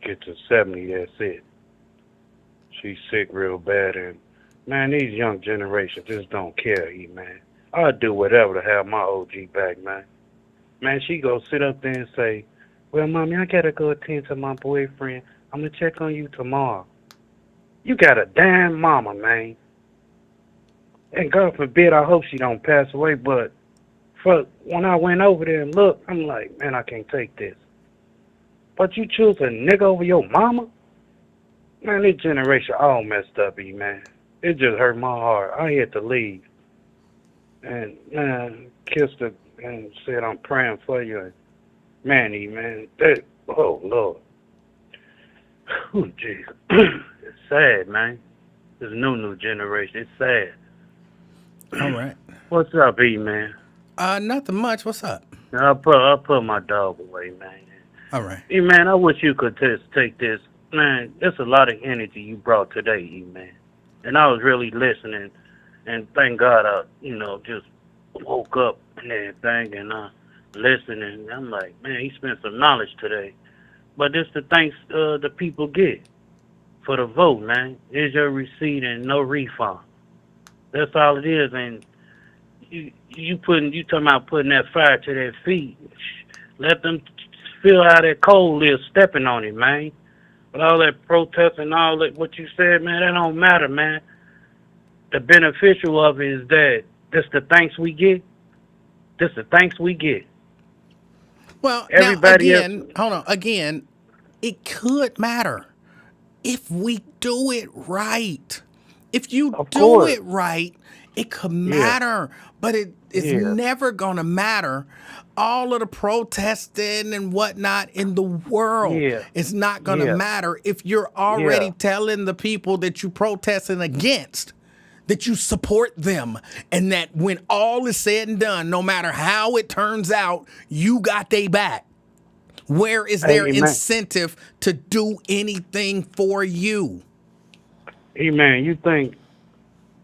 get to 70, that's it. She's sick real bad, and man, these young generations just don't care, man. I'd do whatever to have my OG back, man. man, she go sit up there and say, well, Mommy, I gotta go attend to my boyfriend. I'm gonna check on you tomorrow. You got a damn mama, man. And God forbid, I hope she don't pass away, but when I went over there and looked, I'm like, man, I can't take this. But you choose a nigga over your mama? Man, this generation all messed up, man. It just hurt my heart. I had to leave. And, man, kissed her and said, I'm praying for you. And, man, oh, Lord. Oh, Jesus. It's sad, man. This new generation. It's sad. All right. What's up, E, man? Nothing much. What's up? I'll put my dog away, man. All right. E, man, I wish you could just take this. Man, there's a lot of energy you brought today, E, man. And I was really listening. And thank God I, just woke up and everything and listening. I'm like, man, he spent some knowledge today. But this the thanks the people get for the vote, man. Here's your receipt and no refund. That's all it is. And you talking about putting that fire to their feet. Let them feel how that cold is stepping on it, man. But all that protest and all that, what you said, man, that don't matter, man. The beneficial of it is that this the thanks we get. This the thanks we get. Well, everybody now, again, hold on. Again, it could matter if we do it right. If you do it right, it could matter. But it's never going to matter. All of the protesting and whatnot in the world, it's not going to matter if you're already telling the people that you're protesting against that you support them, and that when all is said and done, no matter how it turns out, you got they back. Where is their incentive to do anything for you? Hey, man, you think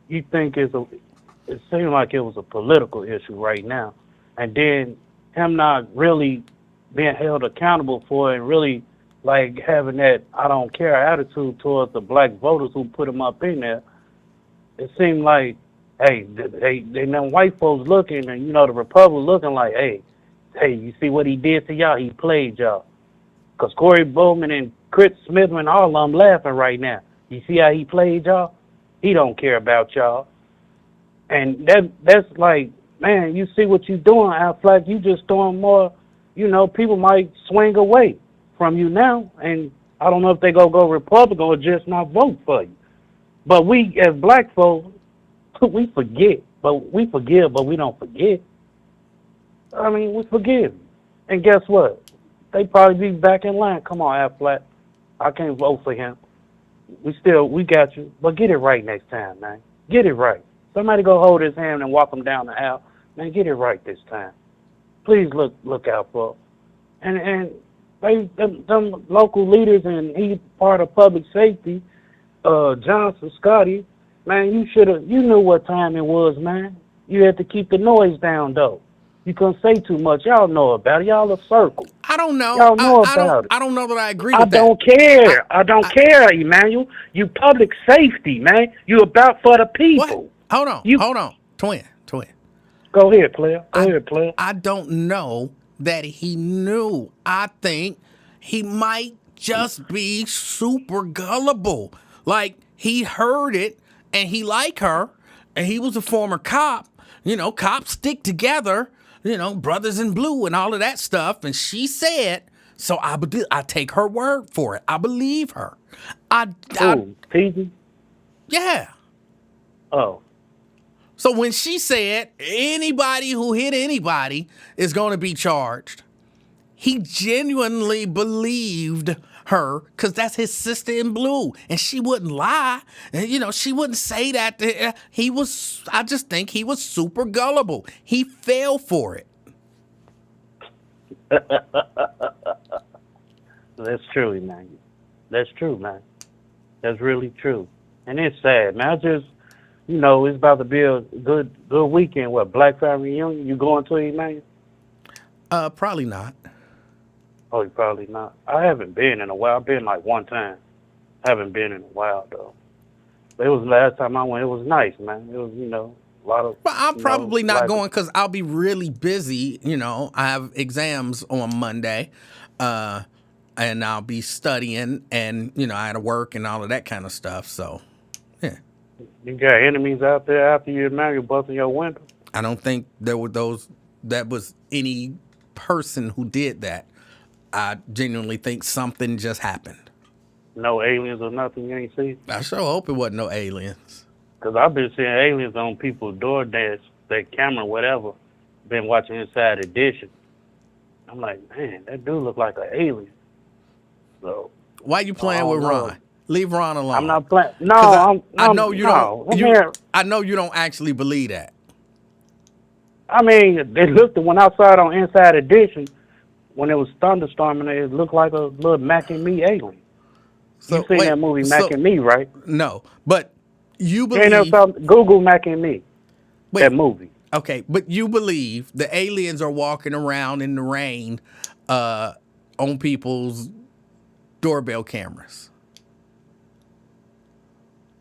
it seemed like it was a political issue right now, and then him not really being held accountable for it and really like having that I don't care attitude towards the black voters who put him up in there. It seemed like, hey, they know white folks looking, and the Republicans looking like, hey, you see what he did to y'all? He played y'all. Cause Corey Bowman and Chris Smithman, all of them laughing right now. You see how he played y'all? He don't care about y'all. And that's like, man, you see what you doing, Affleck? You just throwing more. People might swing away from you now, and I don't know if they go Republican or just not vote for you. But we, as black folks, we forget. But we forgive, but we don't forget. I mean, we forgive. And guess what? They probably be back in line. Come on, Affleck. I can't vote for him. We got you. But get it right next time, man. Get it right. Somebody go hold his hand and walk him down the aisle. Man, get it right this time. Please look out for him. And them local leaders, and he part of public safety, Johnson, Scotty, man, you knew what time it was, man. You had to keep the noise down, though. You couldn't say too much. Y'all know about it. Y'all a circle. I don't know. Y'all know about it. I don't know that I agree with that. I don't care. I don't care, Emanuel. You public safety, man. You about for the people. What? Hold on. Twin. Go ahead, player. Player. I don't know that he knew. I think he might just be super gullible. Like, he heard it, and he like her, and he was a former cop. Cops stick together, brothers in blue and all of that stuff. And she said, so I take her word for it. I believe her. Peasy? Yeah. Oh. So when she said anybody who hit anybody is going to be charged, he genuinely believed her because that's his sister in blue, and she wouldn't lie. And, she wouldn't say that. I just think he was super gullible. He fell for it. That's true, Emmanuel. That's true, man. That's really true. And it's sad, man. I just, it's about to be a good weekend. What, Black Family Reunion? You going to it, Emmanuel? Probably not. Oh, you probably not. I haven't been in a while. I've been like one time. Haven't been in a while, though. But it was the last time I went. It was nice, man. It was, lot of. Well, I'm probably not like, going because I'll be really busy. I have exams on Monday, and I'll be studying, and I had to work and all of that kind of stuff. So, yeah, you got enemies out there after you married busting your window. I don't think there were that was any person who did that. I genuinely think something just happened. No aliens or nothing you ain't seen. I sure hope it wasn't no aliens. Cause I've been seeing aliens on people's door dash, their camera, whatever. Been watching Inside Edition. I'm like, man, that dude look like an alien. So Why you playing with Ron? Leave Ron alone. I'm not playing. No, I know you no, don't. I know you don't actually believe that. I mean, they looked when I saw it on Inside Edition when it was thunderstorming. It looked like a little Mac and Me alien. So, You seen that movie Mac and Me, right? No, but you You ain't never believe. saw Google Mac and Me. That movie. Okay, but you believe the aliens are walking around in the rain on people's doorbell cameras.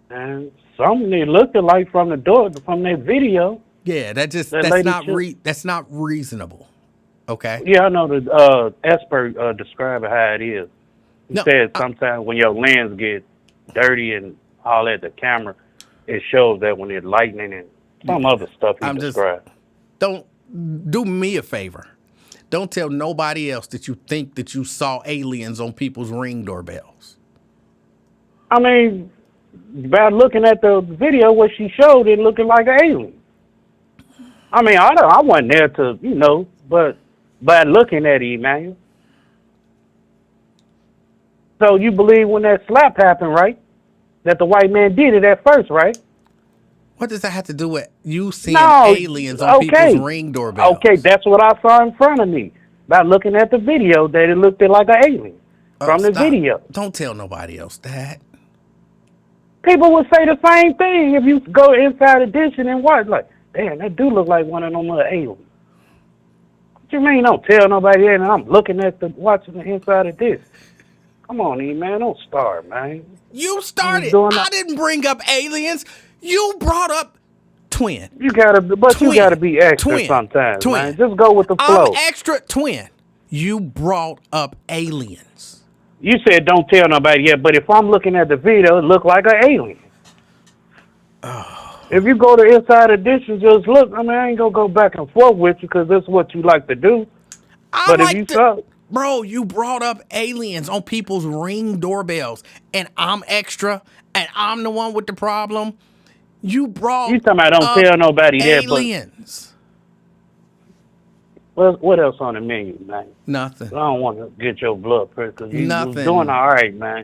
And something they looked like from the door from that video. Yeah, that's not reasonable. Okay. Yeah, I know the expert described how it is. He said sometimes when your lens get dirty and all that, the camera, it shows that when it's lightning and some other stuff he described. Don't do me a favor. Don't tell nobody else that you think that you saw aliens on people's Ring doorbells. I mean, by looking at the video, what she showed, it looking like an alien. I mean, I wasn't there to, but by looking at it, Emanuel. So you believe when that slap happened, right? That the white man did it at first, right? What does that have to do with you seeing aliens on people's Ring doorbells? Okay, that's what I saw in front of me. By looking at the video, that it looked like an alien from the video. Don't tell nobody else that. People would say the same thing if you go Inside Edition and watch. Like, damn, that do look like one of them little aliens. What you mean don't tell nobody that? And I'm looking at watching the Inside Edition. Come on, man, don't start, man. You started. I didn't bring up aliens. You brought up twin. You gotta be extra sometimes, man. Just go with the flow. I'm extra twin. You brought up aliens. You said don't tell nobody yet, but if I'm looking at the video, it look like an alien. Oh. If you go to Inside Edition, just look. I mean, I ain't gonna go back and forth with you because that's what you like to do. Bro, you brought up aliens on people's Ring doorbells, and I'm extra, and I'm the one with the problem. You talking about don't tell nobody aliens. Well, what else on the menu, man? Nothing. I don't want to get your blood pressure because you're doing all right, man.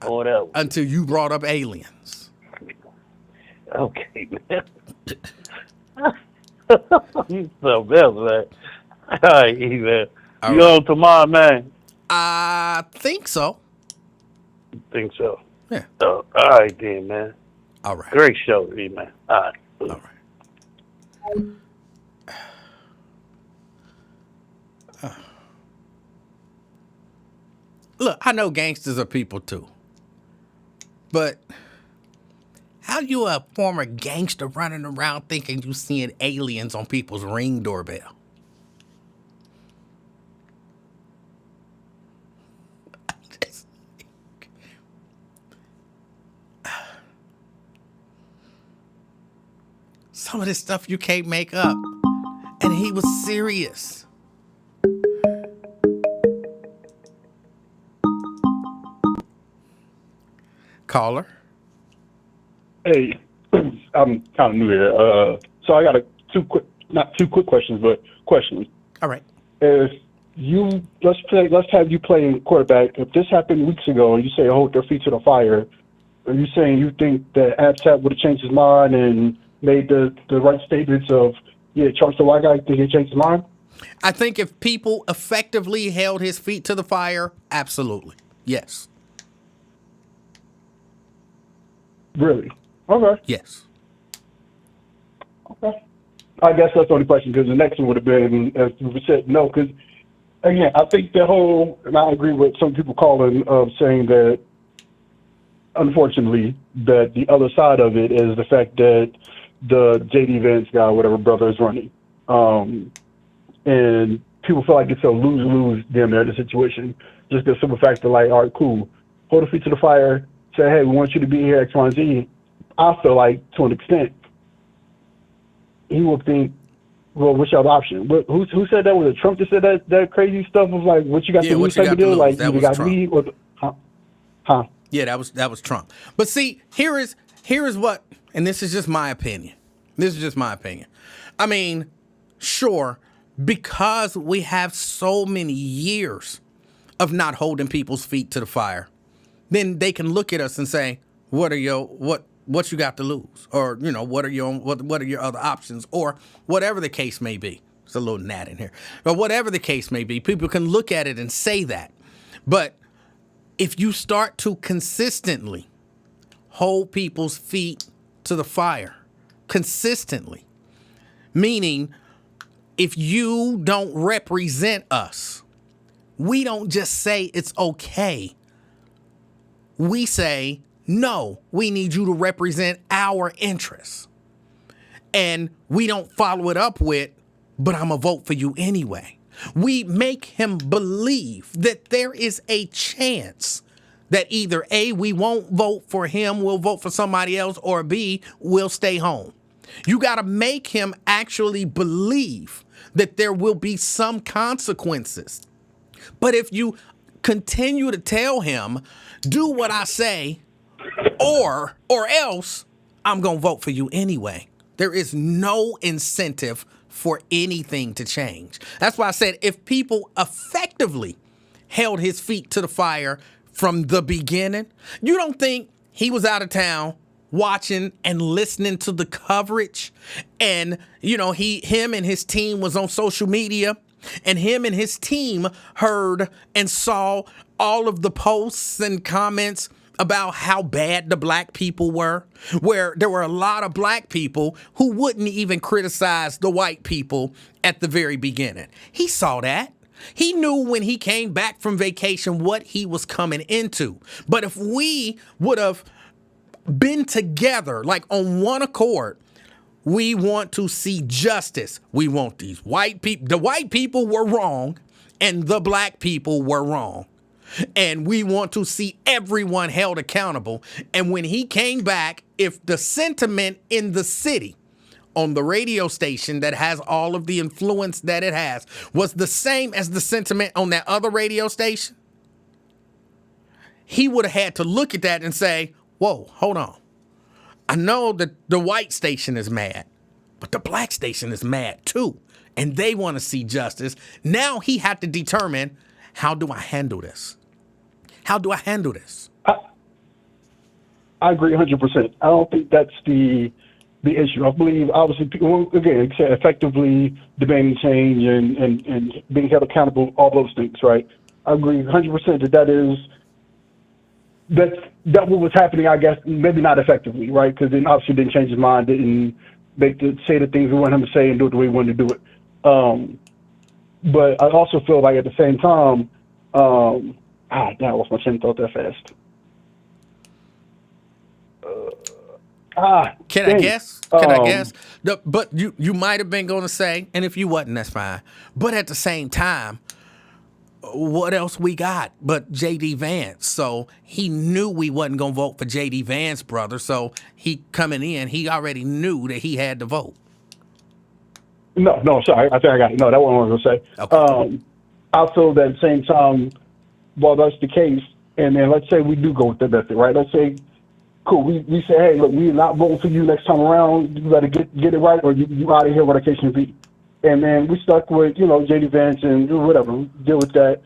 Or whatever. Until you brought up aliens. Okay, man. You so best, man. All right, man. You on tomorrow, man? I think so. Think so? Yeah. All right, then, man. All right. Great show, man. All right. All right. Look, I know gangsters are people too. But how you a former gangster running around thinking you seeing aliens on people's Ring doorbell? Some of this stuff you can't make up. And he was serious. Caller. Hey, I'm kind of new here. So I got not two quick questions, but questions. All right. If let's have you playing quarterback. If this happened weeks ago and you say hold their feet to the fire, are you saying you think that Absat would have changed his mind and made the right statements of, charge the white guy, think he changed his mind? I think if people effectively held his feet to the fire, absolutely. Yes. Really? Okay. Yes. Okay. I guess that's the only question, because the next one would have been, as we said, no, because, again, I think and I agree with some people calling, saying that, unfortunately, that the other side of it is the fact that the JD Vance guy, whatever brother is running. And people feel like it's a lose-lose damn near the situation. Just the simple fact that, like, all right, cool, hold the feet to the fire, say, hey, we want you to be here, X, Y, and Z. I feel like, to an extent, he will think, well, what's your other option? Who said that? Was it Trump that said that crazy stuff of, like, what you got to lose type of deal? Like, that you got me or huh? Yeah, that was Trump. But see, here is what, and this is just my opinion. I mean, sure, because we have so many years of not holding people's feet to the fire, then they can look at us and say, what you got to lose? Or, you know, what are your other options? Or whatever the case may be. There's a little gnat in here. But whatever the case may be, people can look at it and say that. But if you start to consistently hold people's feet to the fire, consistently, meaning if you don't represent us, we don't just say it's okay. We say, no, we need you to represent our interests. And we don't follow it up with, but I'm going to vote for you anyway. We make him believe that there is a chance that either A, we won't vote for him, we'll vote for somebody else, or B, we'll stay home. You got to make him actually believe that there will be some consequences. But if you continue to tell him, do what I say, or else I'm going to vote for you anyway, there is no incentive for anything to change. That's why I said if people effectively held his feet to the fire from the beginning, you don't think he was out of town watching and listening to the coverage, and you know him and his team was on social media, and him and his team heard and saw all of the posts and comments about how bad the black people were, where there were a lot of black people who wouldn't even criticize the white people at the very beginning. He saw that. He knew when he came back from vacation what he was coming into. But if we would have been together, like on one accord, we want to see justice. We want these white people. The white people were wrong and the black people were wrong. And we want to see everyone held accountable. And when he came back, if the sentiment in the city on the radio station that has all of the influence that it has was the same as the sentiment on that other radio station, he would have had to look at that and say, whoa, hold on. I know that the white station is mad, but the black station is mad too. And they want to see justice. Now he had to determine, how do I handle this? How do I handle this? I agree 100%. I don't think that's the issue. I believe, obviously, people, again, like I said, effectively demanding change and being held accountable, all those things, right? I agree 100% that's what was happening, I guess, maybe not effectively, right? Because then obviously didn't change his mind, didn't say the things we want him to say and do it the way we wanted to do it. But I also feel like at the same time, I lost my train of thought that fast. Can I guess? I guess? But you might have been going to say, and if you wasn't, that's fine. But at the same time, what else we got but J.D. Vance? So he knew we wasn't going to vote for J.D. Vance, brother. So he coming in, he already knew that he had to vote. No, sorry. I think I got it. No, that wasn't what I was going to say. Okay. I feel that at the same time, while that's the case, and then let's say we do go with the method, right? Let's say, cool, we say, hey, look, we're not voting for you next time around. You better get it right, or you out of here, what the case may be. And then we stuck with, J.D. Vance and whatever, deal with that.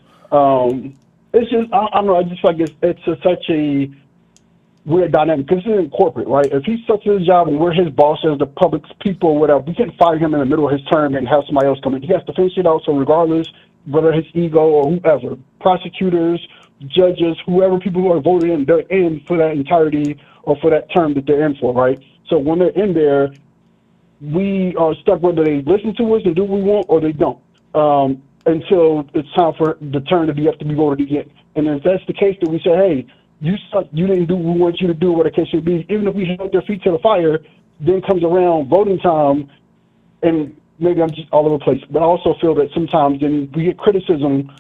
It's just, I don't know, I just feel like it's such a weird dynamic, because this isn't corporate, right? If he's such a job and we're his boss as the public's people or whatever, we can't fire him in the middle of his term and have somebody else come in. He has to finish it out, so regardless, whether his ego or whoever, prosecutors, judges, whoever people who are voted in, they're in for that entirety or for that term that they're in for, right? So when they're in there, we are stuck whether they listen to us and do what we want or they don't, until it's time for the term to have to be voted again. And if that's the case, then we say, hey, you suck, you didn't do what we want you to do, what the case should be. Even if we held their feet to the fire, then comes around voting time, and maybe I'm just all over the place, but I also feel that sometimes then we get criticism,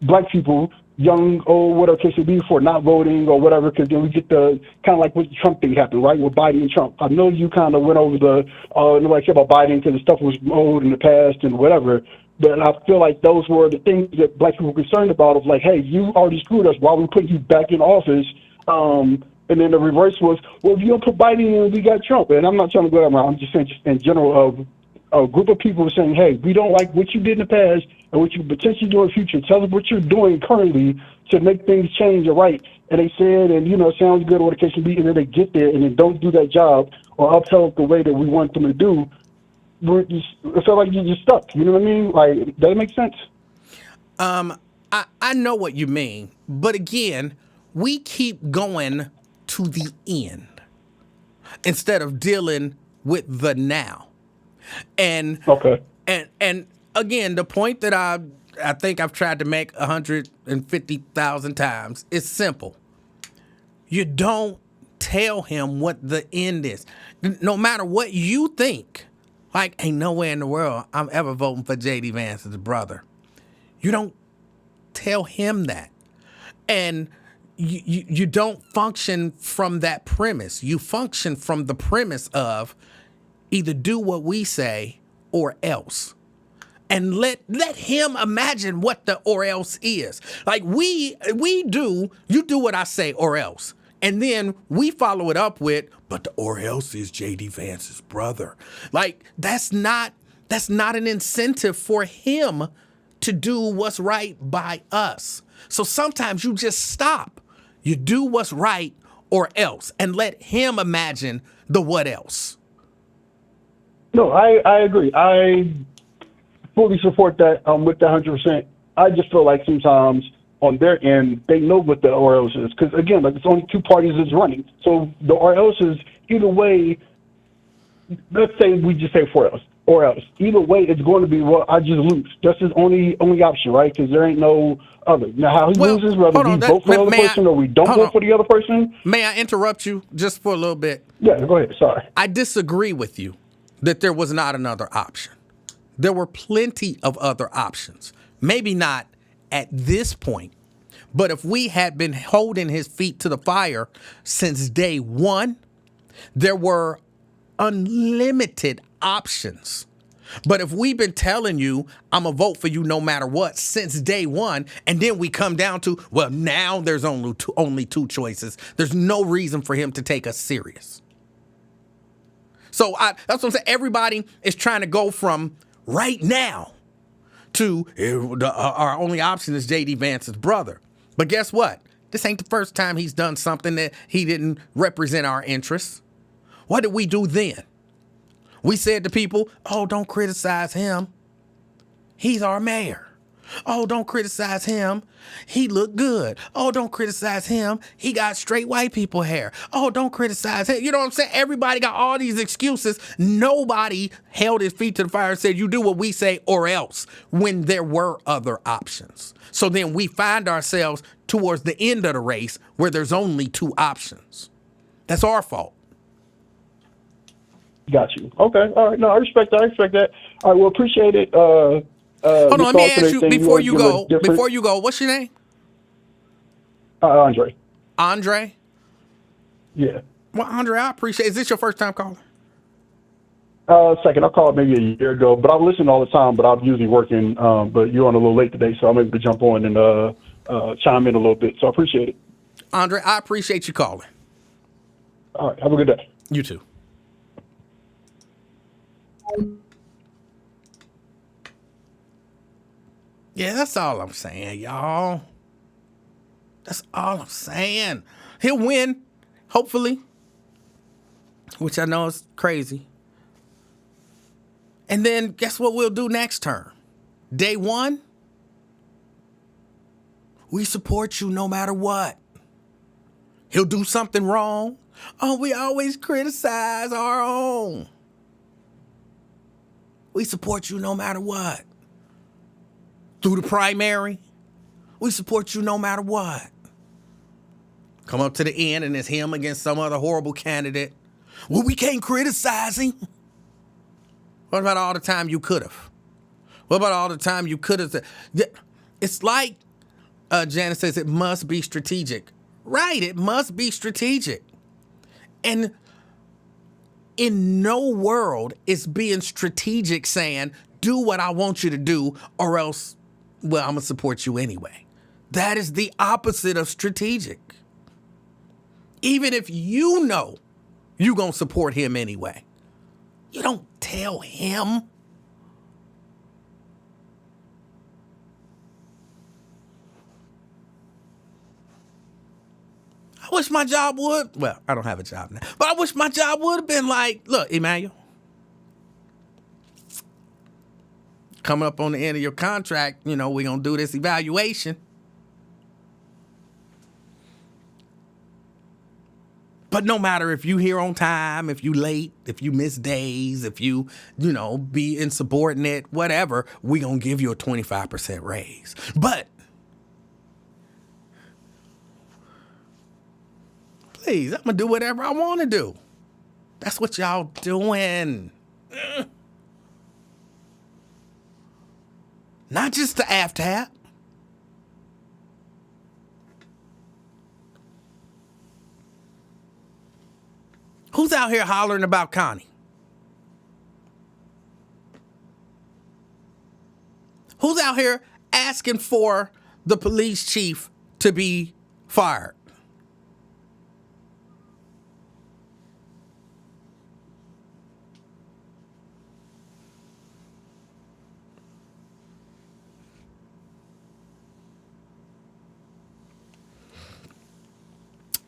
black people, young, old, whatever case it be, for not voting or whatever, because then we get the kind of like what the Trump thing happened, right, with Biden and Trump. I know you kind of went over the nobody cared about Biden because the stuff was old in the past and whatever, but I feel like those were the things that black people were concerned about, of like, hey, you already screwed us, why are we putting you back in office? And then the reverse was, well, if you don't put Biden in, we got Trump. And I'm not trying to go that route. I'm just saying, just in general, a group of people saying, hey, we don't like what you did in the past and what you potentially do in the future. Tell us what you're doing currently to make things change or right. And they said, and, it sounds good, or the case should be, and then they get there and then don't do that job or uphold the way that we want them to do. It felt like you're just stuck. You know what I mean? Like, does that make sense? I know what you mean, but again, we keep going to the end instead of dealing with the now. And Okay. And again, the point that I think I've tried to make 150,000 times is simple. You don't tell him what the end is. No matter what you think, like, ain't nowhere in the world I'm ever voting for J.D. Vance's brother. You don't tell him that. And you don't function from that premise. You function from the premise of either do what we say or else. And let him imagine what the or else is. Like you do what I say or else. And then we follow it up with, but the or else is J.D. Vance's brother. Like, that's not an incentive for him to do what's right by us. So sometimes you just stop. You do what's right or else, and let him imagine the what else. No, I agree. I fully support that with the 100%. I just feel like sometimes on their end, they know what the or else is. Because, again, like, it's only two parties that's running. So the or else is either way, let's say we just say for else. Or else. Either way, it's going to be, well, I just lose. That's his only option, right? Because there ain't no other. Now, how he loses, whether we vote for the other person or we don't vote for the other person. May I interrupt you just for a little bit? Yeah, go ahead. Sorry. I disagree with you that there was not another option. There were plenty of other options. Maybe not at this point, but if we had been holding his feet to the fire since day one, there were unlimited options. But if we've been telling you, I'm going to vote for you no matter what since day one, and then we come down to, well, now there's only two choices. There's no reason for him to take us serious. So that's what I'm saying. Everybody is trying to go from right now to our only option is J.D. Vance's brother. But guess what? This ain't the first time he's done something that he didn't represent our interests. What did we do then? We said to people, oh, don't criticize him. He's our mayor. Oh, don't criticize him. He looked good. Oh, don't criticize him. He got straight white people hair. Oh, don't criticize him. You know what I'm saying? Everybody got all these excuses. Nobody held his feet to the fire and said, you do what we say or else, when there were other options. So then we find ourselves towards the end of the race where there's only two options. That's our fault. Got you. Okay. All right. No, I respect that. All right. Well, appreciate it. Hold on. Let me ask you before you go. What's your name? Andre. Andre? Yeah. Well, Andre, I appreciate it. Is this your first time calling? Second. I called maybe a year ago, but I listen all the time, but I'm usually working. But you're on a little late today, so I'm able to jump on and chime in a little bit. So I appreciate it. Andre, I appreciate you calling. All right. Have a good day. You too. Yeah, that's all I'm saying, y'all. That's all I'm saying. He'll win, hopefully, which I know is crazy. And then guess what we'll do next term? Day one, we support you no matter what. He'll do something wrong. Oh, we always criticize our own. We support you no matter what. Through the primary, we support you no matter what. Come up to the end and it's him against some other horrible candidate. Well, we can't criticize him. What about all the time you could have? What about all the time you could have? It's like Janice says, it must be strategic. Right, it must be strategic. And in no world is being strategic saying, do what I want you to do or else, well, I'm going to support you anyway. That is the opposite of strategic. Even if you know you're going to support him anyway, you don't tell him. I wish my job would, well, I don't have a job now, but I wish my job would have been like, look, Emanuel, coming up on the end of your contract, we're going to do this evaluation. But no matter if you here on time, if you late, if you miss days, if you, be insubordinate, whatever, we going to give you a 25% raise. But please, I'm going to do whatever I want to do. That's what y'all doing. Not just the AFTAP. Who's out here hollering about Connie? Who's out here asking for the police chief to be fired?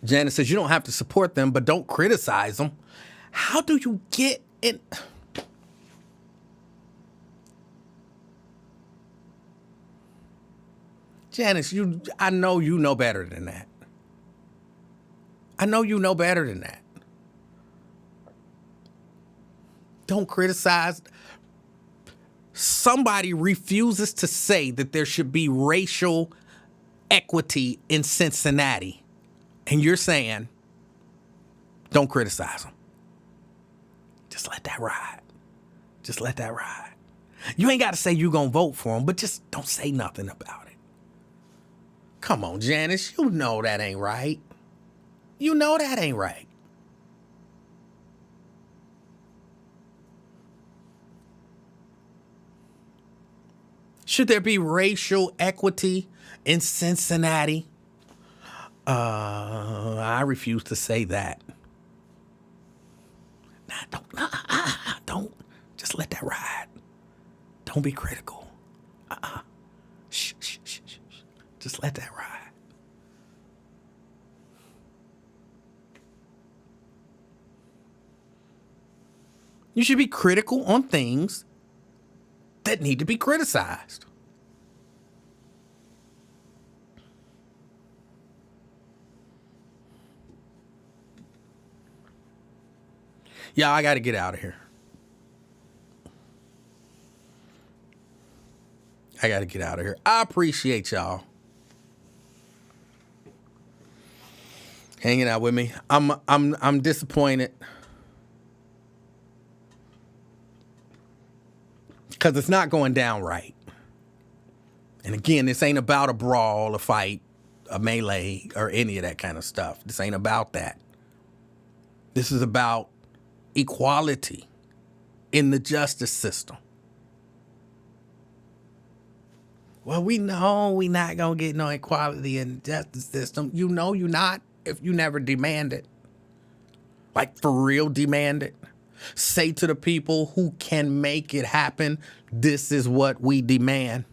Janice says you don't have to support them, but don't criticize them. How do you get in? Janice, I know you know better than that. I know you know better than that. Don't criticize. Somebody refuses to say that there should be racial equity in Cincinnati. And you're saying, don't criticize them. Just let that ride. Just let that ride. You ain't got to say you're going to vote for them, but just don't say nothing about it. Come on, Janice, you know that ain't right. You know that ain't right. Should there be racial equity in Cincinnati? I refuse to say that. Don't. Just let that ride. Don't be critical. Shh. Just let that ride. You should be critical on things that need to be criticized. Yeah, I got to get out of here. I appreciate y'all hanging out with me. I'm disappointed because it's not going down right. And again, this ain't about a brawl, a fight, a melee, or any of that kind of stuff. This ain't about that. This is about equality in the justice system. Well, we know we not going to get no equality in the justice system. You know you're not if you never demand it. Like, for real, demand it. Say to the people who can make it happen, this is what we demand.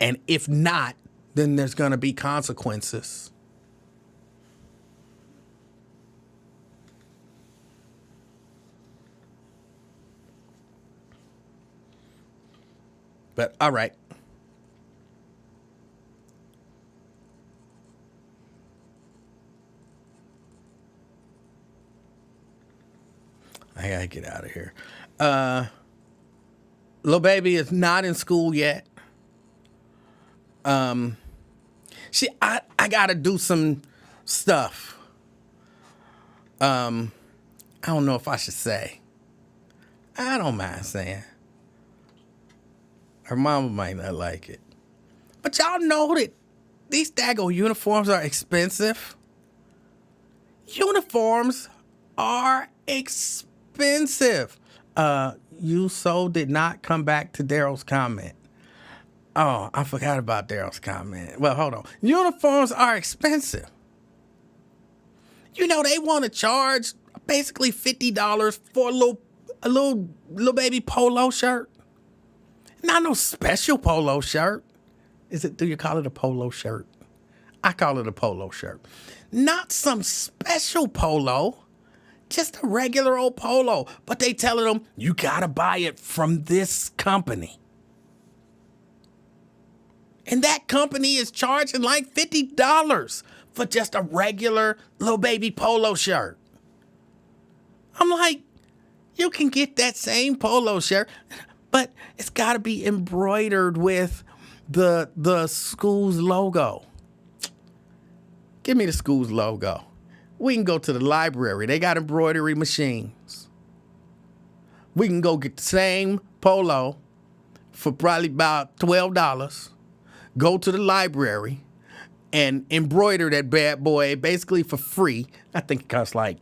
And if not, then there's going to be consequences. But all right. I gotta get out of here. Little baby is not in school yet. I gotta do some stuff. I don't know if I should say. I don't mind saying. Her mama might not like it. But y'all know that these daggone uniforms are expensive. Uniforms are expensive. You so did not come back to Daryl's comment. Oh, I forgot about Daryl's comment. Well, hold on. Uniforms are expensive. You know, they want to charge basically $50 for a little baby polo shirt. Not no special polo shirt. Do you call it a polo shirt? I call it a polo shirt. Not some special polo. Just a regular old polo. But they telling them, you gotta buy it from this company. And that company is charging like $50 for just a regular little baby polo shirt. I'm like, you can get that same polo shirt, but it's got to be embroidered with the school's logo. Give me the school's logo. We can go to the library. They got embroidery machines. We can go get the same polo for probably about $12. Go to the library and embroider that bad boy basically for free. I think it costs like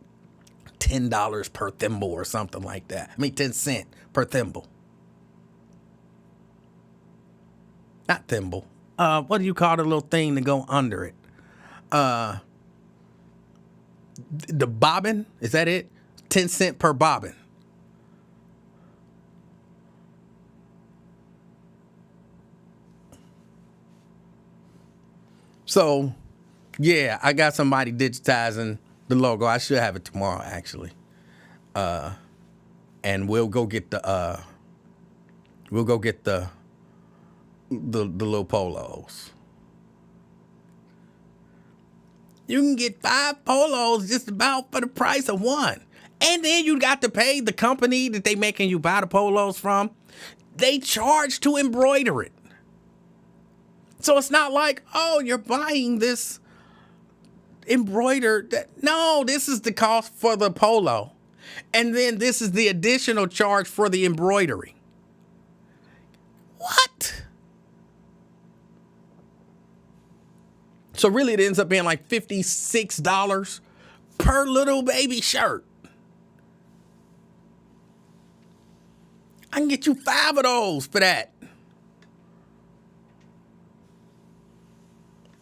$10 per thimble or something like that. I mean, 10 cents per thimble. Not thimble. What do you call the little thing to go under it? The bobbin? Is that it? 10 cents per bobbin. So, yeah, I got somebody digitizing the logo. I should have it tomorrow, actually. And we'll go get the little polos. You can get 5 polos just about for the price of one. And then you got to pay the company that they making you buy the polos from. They charge to embroider it. So it's not like, oh, you're buying this embroidered. No, this is the cost for the polo. And then this is the additional charge for the embroidery. What? So really it ends up being like $56 per little baby shirt. I can get you 5 of those for that.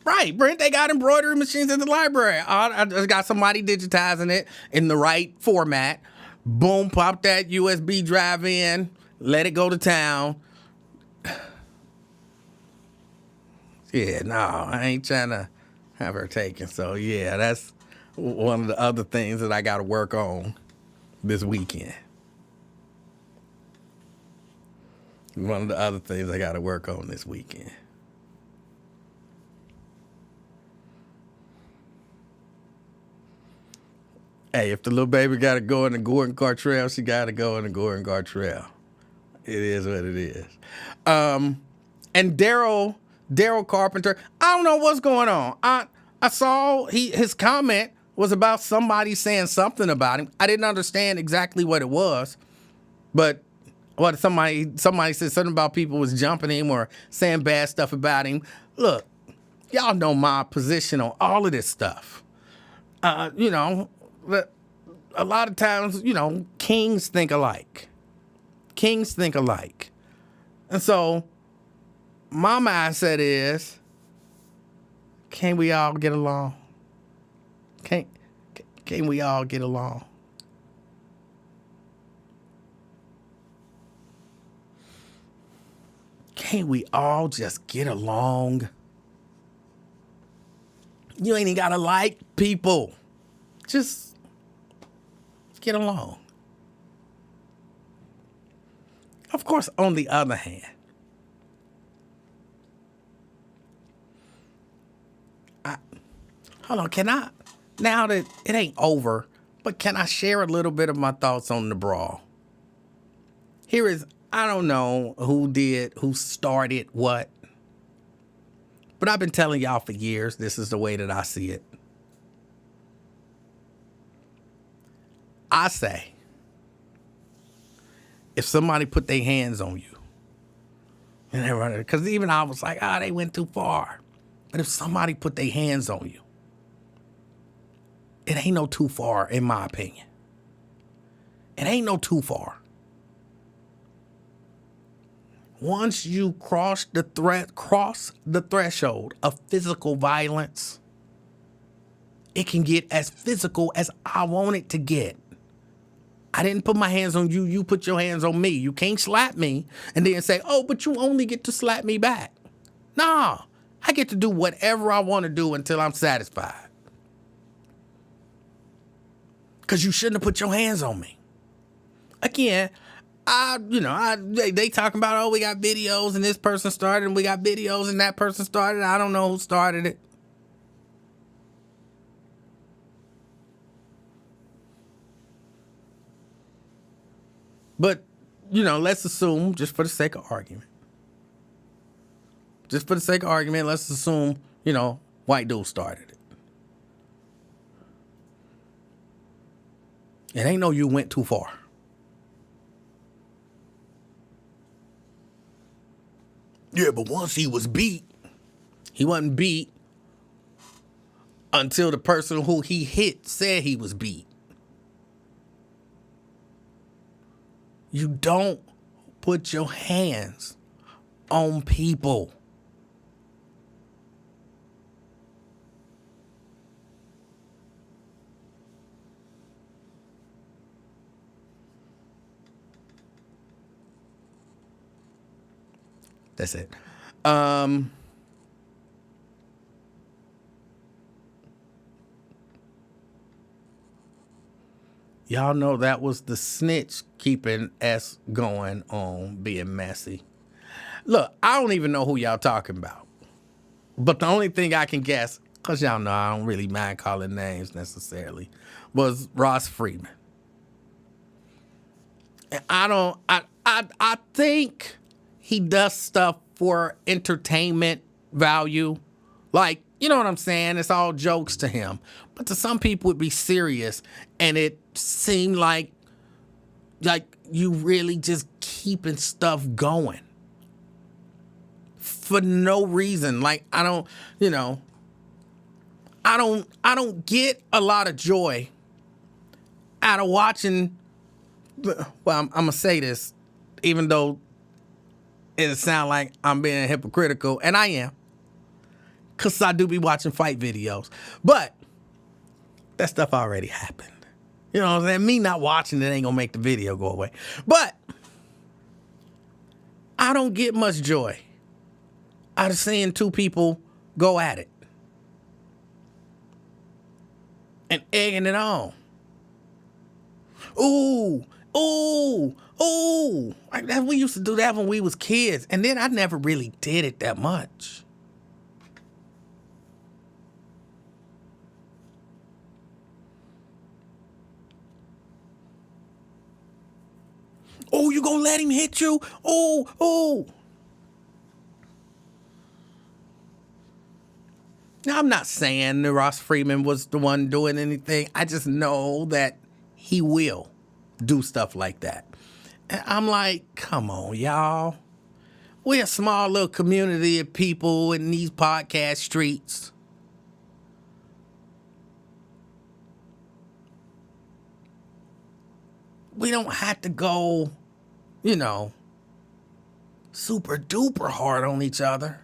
Right, Brent, they got embroidery machines in the library. I just got somebody digitizing it in the right format. Boom, pop that USB drive in, let it go to town. Yeah, no, I ain't trying to have her taken. So, yeah, that's one of the other things that I got to work on this weekend. One of the other things I got to work on this weekend. Hey, if the little baby got to go in the Gordon Gartrell, she got to go in the Gordon Gartrell. It is what it is. And Daryl Carpenter, I don't know what's going on. I saw his comment was about somebody saying something about him. I didn't understand exactly what it was, but what somebody said something about people was jumping him or saying bad stuff about him. Look, y'all know my position on all of this stuff. A lot of times, kings think alike. Kings think alike. And so, my mindset is, can we all get along? Can we all get along? Can't we all just get along? You ain't even gotta like people. Just get along. Of course, on the other hand, hold on, can I, now that it ain't over, but can I share a little bit of my thoughts on the brawl? Here is, I don't know who started what, but I've been telling y'all for years, this is the way that I see it. I say, if somebody put their hands on you, and because even I was like, they went too far. But if somebody put their hands on you, it ain't no too far, in my opinion. It ain't no too far. Once you cross the threshold of physical violence, it can get as physical as I want it to get. I didn't put my hands on you, you put your hands on me. You can't slap me and then say, but you only get to slap me back. Nah, I get to do whatever I want to do until I'm satisfied. Because you shouldn't have put your hands on me. Again, they talking about, we got videos and this person started and we got videos and that person started. I don't know who started it. But, let's assume, just for the sake of argument, let's assume, white dude started it. It ain't no you went too far. Yeah, but once he was beat, he wasn't beat until the person who he hit said he was beat. You don't put your hands on people. That's it. Y'all know that was the snitch keeping us going on being messy. Look, I don't even know who y'all talking about. But the only thing I can guess, because y'all know I don't really mind calling names necessarily, was Ross Freeman. And I think he does stuff for entertainment value. Like, you know what I'm saying? It's all jokes to him. But to some people it'd be serious, and it seemed like you really just keeping stuff going for no reason. Like, I don't get a lot of joy out of watching. Well, I'm gonna say this, even though it sound like I'm being hypocritical, and I am, because I do be watching fight videos. But that stuff already happened. You know what I'm saying? Me not watching it ain't gonna make the video go away. But I don't get much joy out of seeing two people go at it and egging it on. Ooh. Like that, we used to do that when we was kids. And then I never really did it that much. Oh, you gonna let him hit you? Oh. Now, I'm not saying that Ross Freeman was the one doing anything. I just know that he will do stuff like that. And I'm like, come on, y'all. We're a small little community of people in these podcast streets. We don't have to go, super duper hard on each other.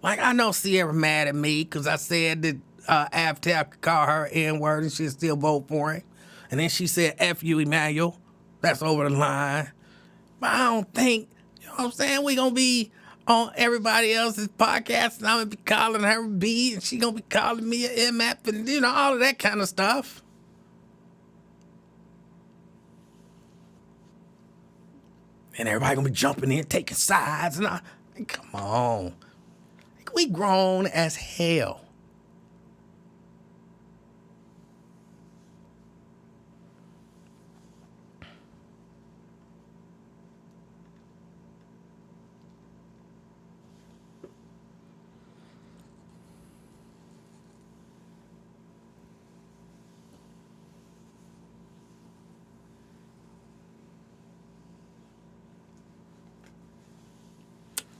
Like, I know Sierra mad at me because I said that Avtab could call her N-word and she'd still vote for him. And then she said, F you, Emanuel. That's over the line. But I don't think, you know what I'm saying, we going to be on everybody else's podcast and I'm going to be calling her B and she going to be calling me an MF and, all of that kind of stuff. And everybody going to be jumping in, taking sides. And come on. Like, we grown as hell.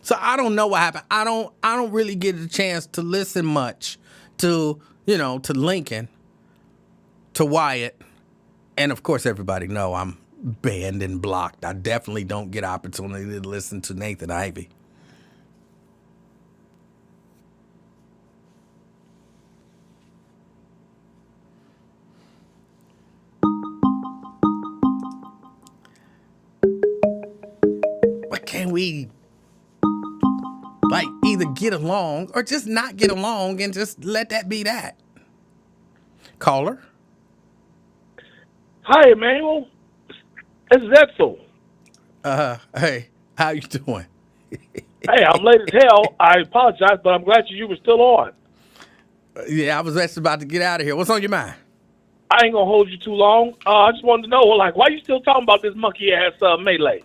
So I don't know what happened. I don't really get a chance to listen much to, to Lincoln, to Wyatt, and of course everybody know I'm banned and blocked. I definitely don't get opportunity to listen to Nathan Ivey. But can we either get along or just not get along and just let that be that? Caller? Hi, Emanuel. This is Edsel. Hey, how you doing? Hey, I'm late as hell. I apologize, but I'm glad you were still on. Yeah, I was just about to get out of here. What's on your mind? I ain't gonna hold you too long. I just wanted to know, why you still talking about this monkey ass melee?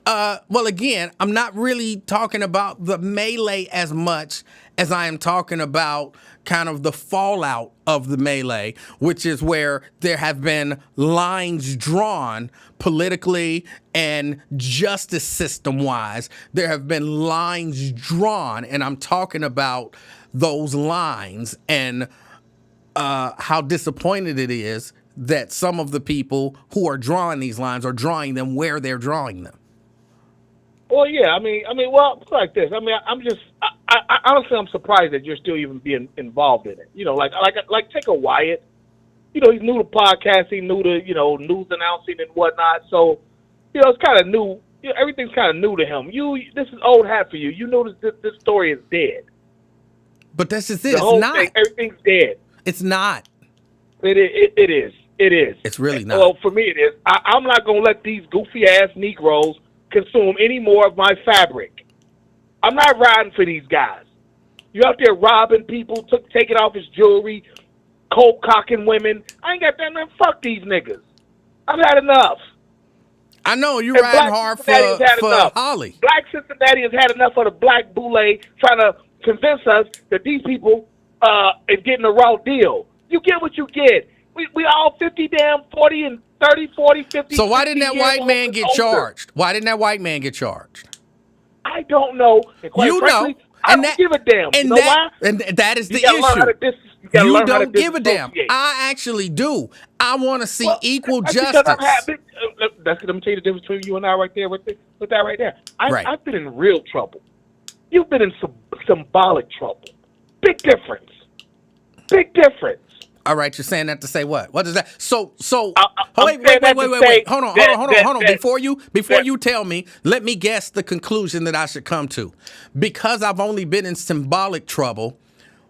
Well, again, I'm not really talking about the melee as much as I am talking about kind of the fallout of the melee, which is where there have been lines drawn politically and justice system wise. There have been lines drawn, and I'm talking about those lines and how disappointed it is that some of the people who are drawing these lines are drawing them where they're drawing them. Well, yeah, I mean, well, it's like this. I mean, I honestly, I'm surprised that you're still even being involved in it. Like take a Wyatt. He's new to podcasting, new to news announcing and whatnot. So, it's kind of new. Everything's kind of new to him. This is old hat for you. You know this story is dead. But this is it. The whole it's not. Thing, everything's dead. It's not. It is. It is. It's really not. Well, for me, it is. I'm not gonna let these goofy ass Negroes consume any more of my fabric. I'm not riding for these guys. You out there robbing people, taking off his jewelry, cold cocking women. I ain't got that, man. Fuck these niggas. I've had enough. I know you're riding hard for Holly. Black Cincinnati has had enough of the black boule trying to convince us that these people is getting a raw deal. You get what you get. We all 50 damn 40 and 30, 40, 50. So why didn't that white man get charged? Why didn't that white man get charged? I don't know. You know. I don't give a damn. And you know why? And that is the issue. You don't give a damn. I actually do. I want to see equal justice. Let me tell you the difference between you and I right there. With that right there. I've been in real trouble. You've been in some symbolic trouble. Big difference. Big difference. All right, you're saying that to say what? What is that? So wait. Hold on. Before you tell me, let me guess the conclusion that I should come to. Because I've only been in symbolic trouble,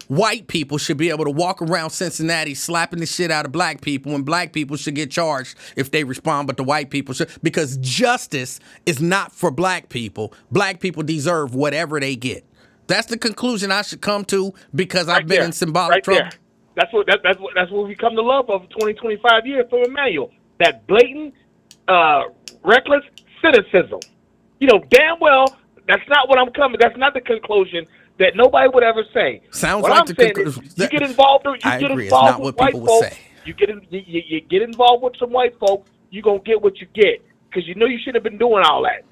white people should be able to walk around Cincinnati slapping the shit out of black people, and black people should get charged if they respond, but the white people should, because justice is not for black people. Black people deserve whatever they get. That's the conclusion I should come to because I've been in symbolic trouble. That's what we come to love of 20-25 years from Emanuel. That blatant, reckless cynicism. Damn well that's not what I'm coming. That's not the conclusion that nobody would ever say. Sounds what like I'm the conclusion. You get involved. I agree. It's not what people would say. You get involved with some white folks. You're gonna get what you get because you shouldn't have been doing all that.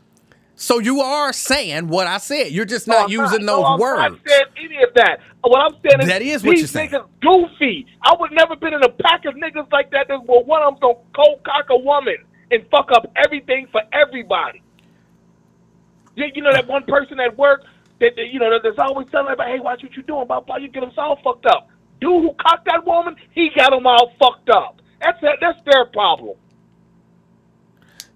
So you are saying what I said. You're just not using those words. I'm not saying any of that. What I'm saying is that is what you're these saying. Niggas goofy. I would never been in a pack of niggas like that. Well, one of them's gonna cold cock a woman and fuck up everything for everybody. That one person at work that's always telling everybody, hey, watch what you're doing, blah, blah, you get us all fucked up. Dude who cocked that woman, he got them all fucked up. That's their problem.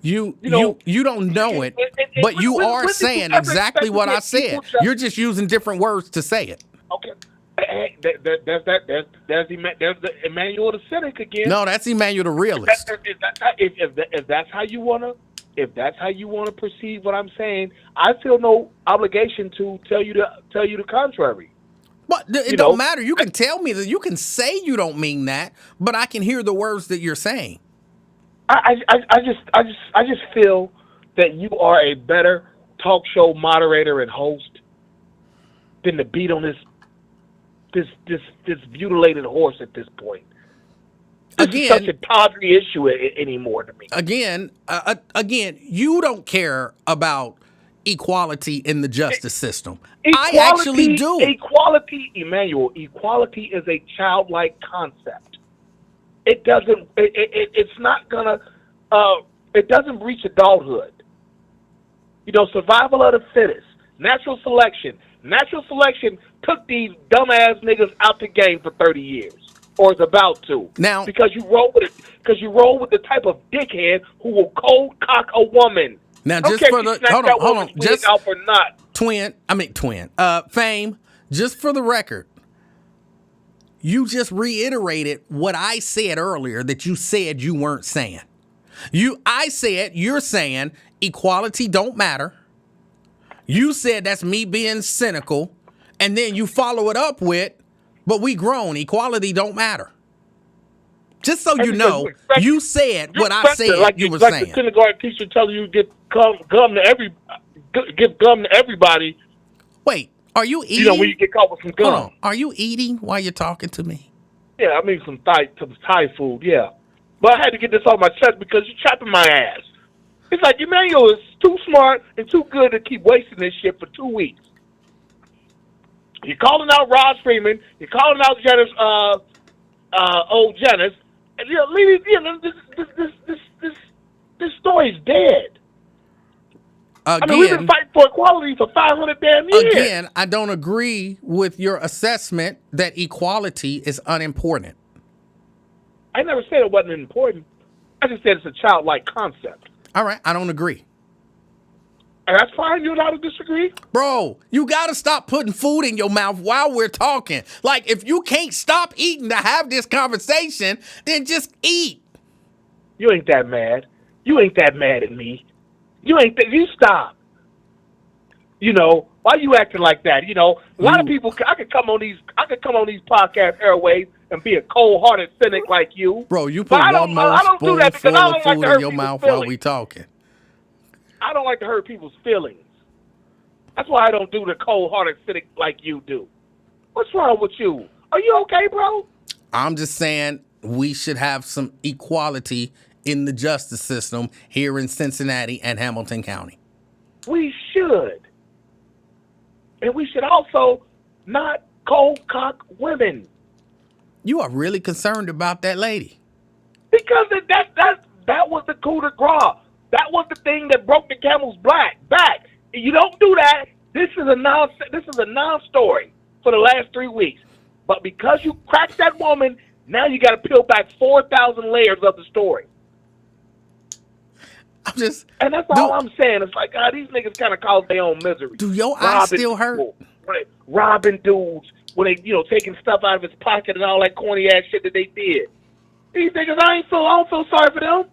You don't know it, but you are saying exactly what I said. You're just using different words to say it. Okay. Hey, there's the Emanuel the cynic again. No, that's Emanuel the realist. If that's how you wanna perceive what I'm saying, I feel no obligation to tell you the contrary. But it don't matter. You can tell me that. You can say you don't mean that, but I can hear the words that you're saying. I just feel that you are a better talk show moderator and host than to beat on this mutilated horse at this point. This is such a tawdry issue anymore to me. Again, you don't care about equality in the justice system. I actually do. Equality, Emanuel, equality is a childlike concept. It doesn't, it's not gonna, it doesn't reach adulthood. You know, survival of the fittest, natural selection. Natural selection took these dumbass niggas out the game for 30 years, or is about to. Now, because you roll with the type of dickhead who will cold cock a woman. Now, just for the hold on, just out for not. Fame. Just for the record, you just reiterated what I said earlier that you said you weren't saying. I said you're saying equality don't matter. You said that's me being cynical, and then you follow it up with, but we grown, equality don't matter. Just so you know, you said what I said you were saying. Like the kindergarten teacher telling you to give gum to everybody. Wait, are you eating? You know, when you get caught with some gum. Hold on. Are you eating while you're talking to me? Yeah, I mean some Thai food, yeah. But I had to get this off my chest because you're chopping my ass. It's like Emanuel is too smart and too good to keep wasting this shit for 2 weeks. You're calling out Ross Freeman. You're calling out Janice, old Janice. And this story's dead. Again, I mean, we've been fighting for equality for 500 damn years. Again, I don't agree with your assessment that equality is unimportant. I never said it wasn't important. I just said it's a childlike concept. All right, I don't agree. And that's fine. You're allowed to disagree. Bro, you got to stop putting food in your mouth while we're talking. Like, if you can't stop eating to have this conversation, then just eat. You ain't that mad. You ain't that mad at me. You stop. You know, why you acting like that? You know, a lot of people, I could come on these podcast airwaves and be a cold-hearted cynic like you. Bro, you put one more spoonful of food in your mouth while we talking. I don't like to hurt people's feelings. That's why I don't do the cold-hearted cynic like you do. What's wrong with you? Are you okay, bro? I'm just saying we should have some equality in the justice system here in Cincinnati and Hamilton County. We should. And we should also not cold cock women. You are really concerned about that lady. Because that was the coup de grace. That was the thing that broke the camel's back. You don't do that. This is a non-story for the last 3 weeks. But because you cracked that woman, now you got to peel back 4,000 layers of the story. And that's all I'm saying. It's like, these niggas kind of cause their own misery. Do your eyes still hurt? Robbing dudes when they, taking stuff out of his pocket and all that corny ass shit that they did. These niggas, I don't feel sorry for them.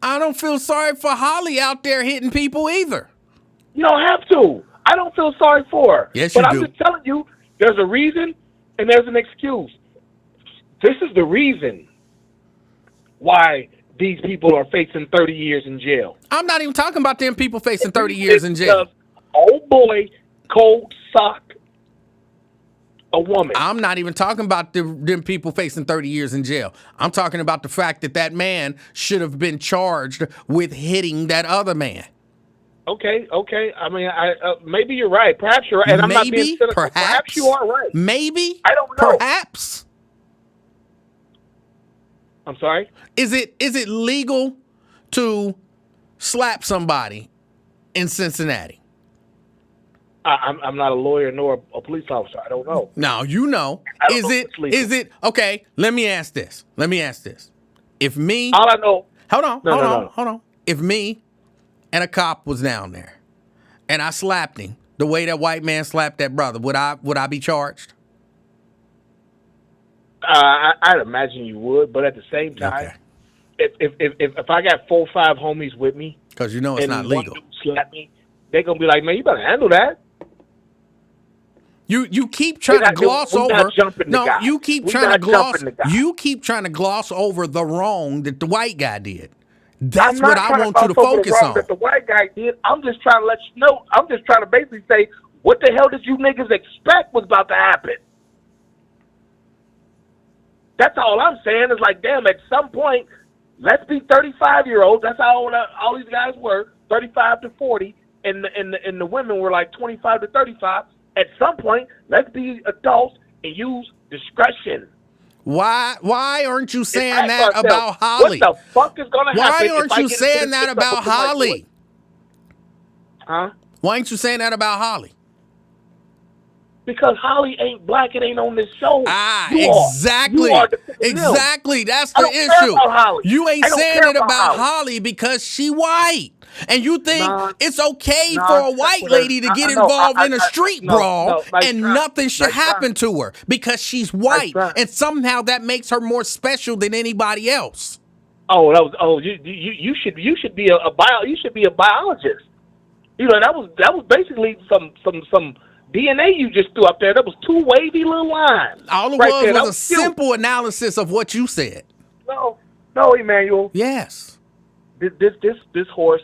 I don't feel sorry for Holly out there hitting people either. You don't have to. I don't feel sorry for her. Yes, you do. But I'm just telling you, there's a reason and there's an excuse. This is the reason why these people are facing 30 years in jail. I'm not even talking about them people facing 30 years in jail. Old boy cold sock a woman. I'm not even talking about them people facing 30 years in jail. I'm talking about the fact that man should have been charged with hitting that other man. Okay. I mean, maybe you're right. Perhaps you're right. And I'm not being cynical. Perhaps you are right. Maybe. I don't know. Perhaps. I'm sorry? Is it legal to slap somebody in Cincinnati? I'm not a lawyer nor a police officer. I don't know. Now, you know. Is it okay, let me ask this. If me All I know Hold on. If me and a cop was down there and I slapped him the way that white man slapped that brother, would I be charged? I'd imagine you would, but at the same time, if I got 4 or 5 homies with me, because you know it's not legal, one dude slap me, they're gonna be like, man, you better handle that. You keep trying to gloss over. No, you keep trying to gloss. You keep trying to gloss over the wrong that the white guy did. That's what I want you to focus on. That the white guy did. I'm just trying to let you know. I'm just trying to basically say, what the hell did you niggas expect was about to happen? That's all I'm saying. Is like, damn, at some point, let's be 35-year-olds. That's how old all these guys were. 35 to 40, and the women were like 25 to 35. At some point, let's be adults and use discretion. Why aren't you saying Ask that ourselves, about Holly? What the fuck is gonna happen? Why aren't you saying that about Holly? Huh? Why ain't you saying that about Holly? Because Holly ain't black and ain't on this show. Exactly. Exactly. That's the issue. You ain't saying it about Holly because she white. And you think it's okay for a white lady to get involved in a street brawl and nothing should happen to her because she's white. And somehow that makes her more special than anybody else. You should be a biologist. You know, that was basically some DNA you just threw up there. That was two wavy little lines. All it was a simple analysis of what you said. No, Emanuel. Yes. This horse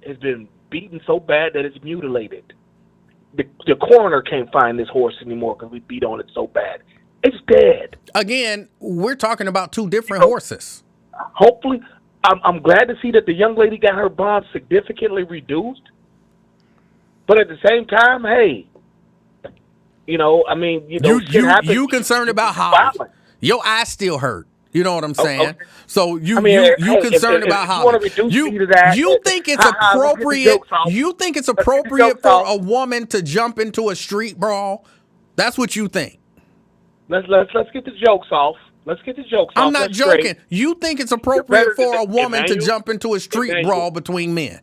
has been beaten so bad that it's mutilated. The coroner can't find this horse anymore because we beat on it so bad. It's dead. Again, we're talking about two different horses. Hopefully, I'm glad to see that the young lady got her bond significantly reduced. But at the same time, hey, you concerned about Holly. Your eyes still hurt. You know what I'm saying? Okay. So you concerned about Holly. You think it's appropriate? You think it's appropriate for a woman to jump into a street brawl? That's what you think. Let's get the jokes off. I'm not joking. You think it's appropriate for a woman to jump into a street brawl between men?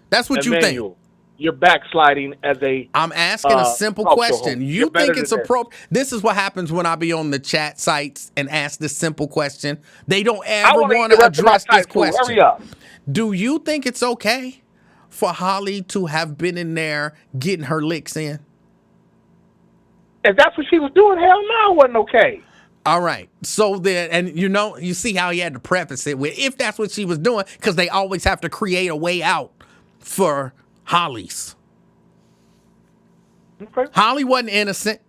That's what you think. You're backsliding as a. I'm asking a simple question. You think it's appropriate? This is what happens when I be on the chat sites and ask this simple question. They don't ever want to address this question. Hurry up. Do you think it's okay for Holly to have been in there getting her licks in? If that's what she was doing, hell no, it wasn't okay. All right. So then, and you see how he had to preface it with, if that's what she was doing, because they always have to create a way out for Holly's. Okay. Holly wasn't innocent.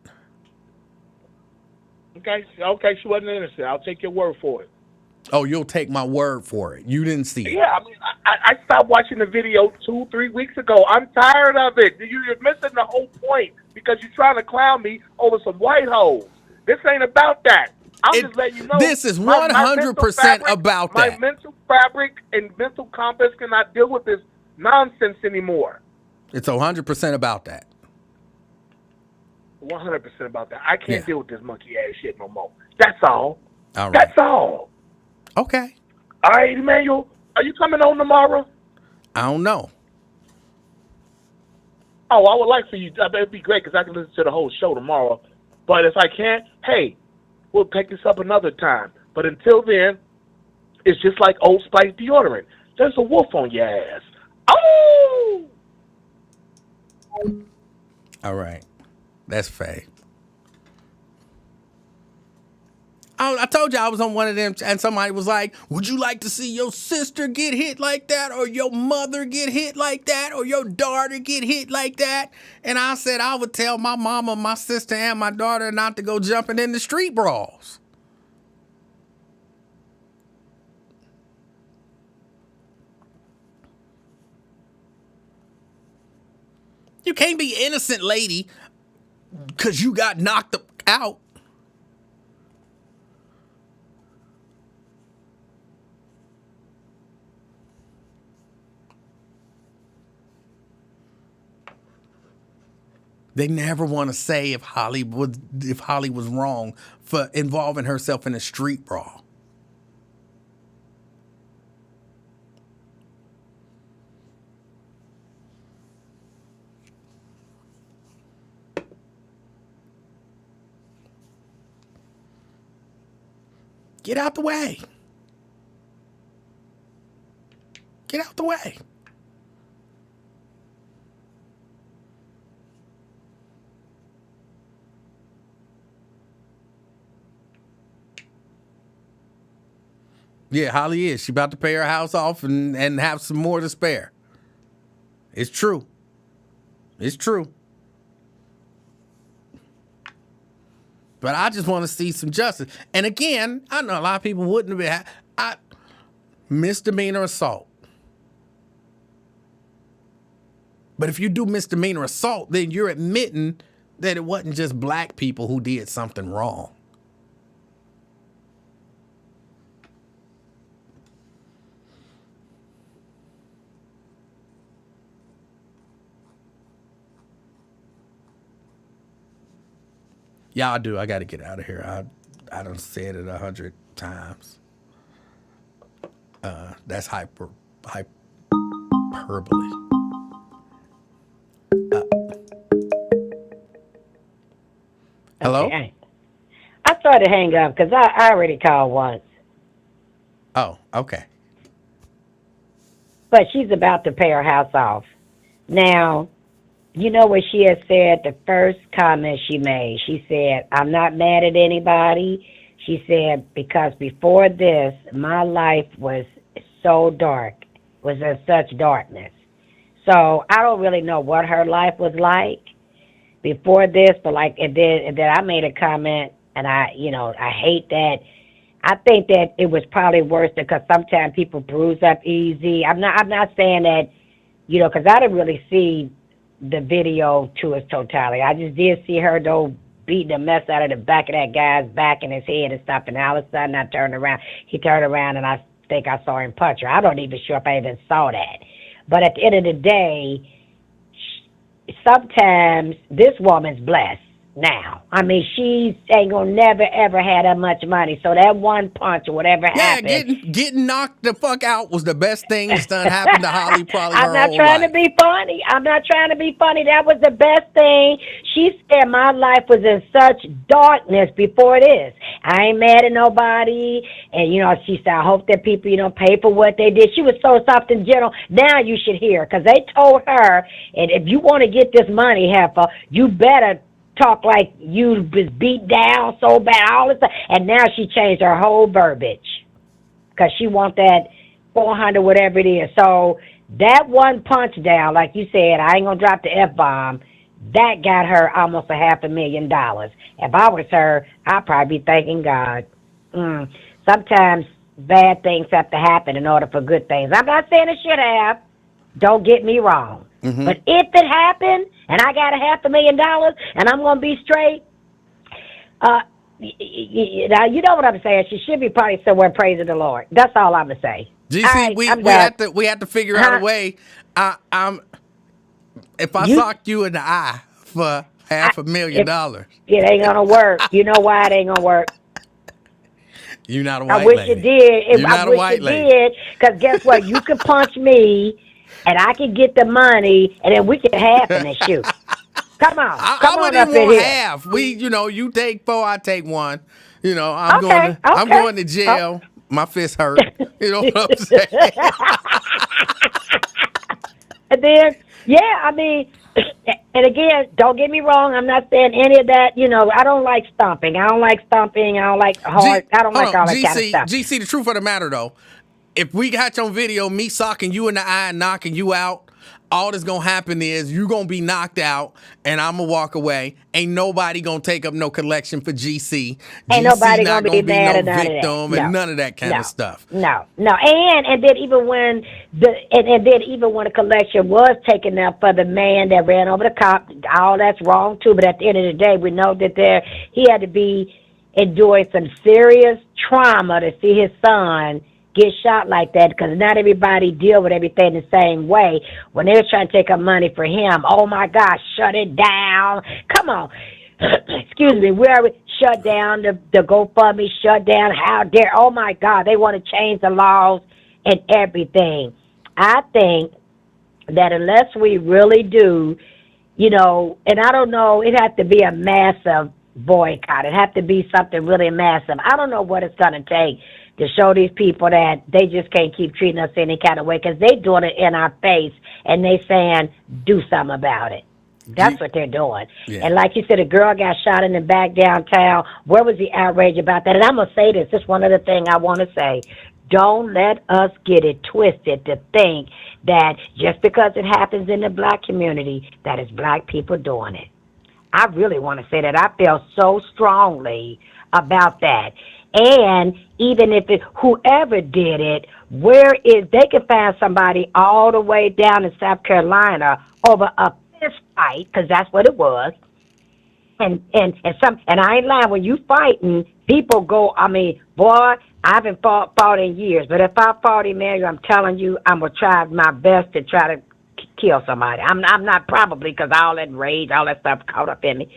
Okay, she wasn't innocent. I'll take your word for it. Oh, you'll take my word for it. You didn't see it. Yeah, I mean, I stopped watching the video 2-3 weeks ago. I'm tired of it. You're missing the whole point because you're trying to clown me over some white holes. This ain't about that. I'm just letting you know. This is 100% about that. My mental fabric and mental compass cannot deal with this nonsense anymore. It's 100% about that. 100% about that. I can't deal with this monkey ass shit no more. That's all. All right. That's all. Okay. All right, Emmanuel. Are you coming on tomorrow? I don't know. Oh, I would like for you. It'd be great because I can listen to the whole show tomorrow. But if I can't, hey, we'll pick this up another time. But until then, it's just like Old Spice deodorant. There's a wolf on your ass. Oh! All right. That's fake. I told you I was on one of them, and somebody was like, would you like to see your sister get hit like that, or your mother get hit like that, or your daughter get hit like that? And I said I would tell my mama, my sister, and my daughter not to go jumping in the street brawls. You can't be innocent, lady, because you got knocked out. They never want to say if Holly was wrong for involving herself in a street brawl. Get out the way. Get out the way. Yeah, Holly is. She about to pay her house off and have some more to spare. It's true. It's true. But I just want to see some justice. And again, I know a lot of people wouldn't have been misdemeanor assault. But if you do misdemeanor assault, then you're admitting that it wasn't just black people who did something wrong. Yeah, I do. I got to get out of here. I done said it 100 times. That's hyperbole. Hello? Okay. I tried to hang up because I already called once. Oh, okay. But she's about to pay her house off. Now, you know what she had said, the first comment she made? She said, I'm not mad at anybody. She said, because before this, my life was so dark, was in such darkness. So I don't really know what her life was like before this, but like, and then I made a comment, and I hate that. I think that it was probably worse because sometimes people bruise up easy. I'm not saying that, because I didn't really see the video to its totality. I just did see her though beating the mess out of the back of that guy's back and his head and stuff, and all of a sudden I turned around. He turned around and I think I saw him punch her. I don't even sure if I even saw that. But at the end of the day, sometimes this woman's blessed now. I mean, she ain't gonna never ever had that much money. So that one punch or whatever happened. Getting knocked the fuck out was the best thing that's done happened to Holly probably I'm her not whole trying life. to be funny. I'm not trying to be funny. That was the best thing. She said my life was in such darkness before this. I ain't mad at nobody. And, she said, I hope that people, pay for what they did. She was so soft and gentle. Now you should hear, because they told her, and if you want to get this money, heifer, you better talk like you was beat down so bad, all this stuff. And now she changed her whole verbiage because she want that 400, whatever it is. So that one punch down, like you said, I ain't gonna drop the F-bomb. That got her almost $500,000. If I was her, I'd probably be thanking God. Sometimes bad things have to happen in order for good things. I'm not saying it should have. Don't get me wrong. Mm-hmm. But if it happened and I got $500,000 and I'm going to be straight, you know what I'm saying? She should be probably somewhere praising the Lord. That's all I'm going to say. GC, right, we had to figure out a way. If I socked you in the eye for $500,000, it ain't going to work. You know why it ain't going to work? You're not a white lady. I wish you did. I wish you did. Because guess what? You can punch me, and I can get the money, and then we can half in and shoot. Come on. Come on up in here. Half. You take 4, I take 1. I'm going to jail. My fist hurt. You know what I'm saying? And then, and again, don't get me wrong. I'm not saying any of that. I don't like stomping. I don't like hard. I don't like all that kind of stuff. GC, the truth of the matter, though, if we got you on video, me socking you in the eye and knocking you out, all that's going to happen is you're going to be knocked out, and I'm going to walk away. Ain't nobody going to take up no collection for GC. Ain't nobody going to be mad at victim and none of that kind of stuff. No. And then even when the collection was taken up for the man that ran over the cop, all that's wrong too. But at the end of the day, we know that he had to be enduring some serious trauma to see his son get shot like that, because not everybody deal with everything the same way. When they were trying to take up money for him, oh my gosh, shut it down. Come on. Excuse me, we already shut down the GoFundMe, shut down, how dare, oh my God, they want to change the laws and everything. I think that unless we really do, and I don't know, it has to be a massive boycott. It has to be something really massive. I don't know what it's going to take to show these people that they just can't keep treating us any kind of way, because they doing it in our face and they saying, do something about it. That's what they're doing. Yeah. And like you said, a girl got shot in the back downtown. Where was the outrage about that? And I'm going to say this. This is one other thing I want to say. Don't let us get it twisted to think that just because it happens in the black community, that it's black people doing it. I really want to say that. I feel so strongly about that. And even if whoever did it, they could find somebody all the way down in South Carolina over a fist fight, because that's what it was. And I ain't lying, when you fighting, people go, I mean, boy, I haven't fought in years, but if I fought Emanuel, I'm telling you, I'm going to try my best to try to kill somebody. I'm not, probably, because all that rage, all that stuff caught up in me,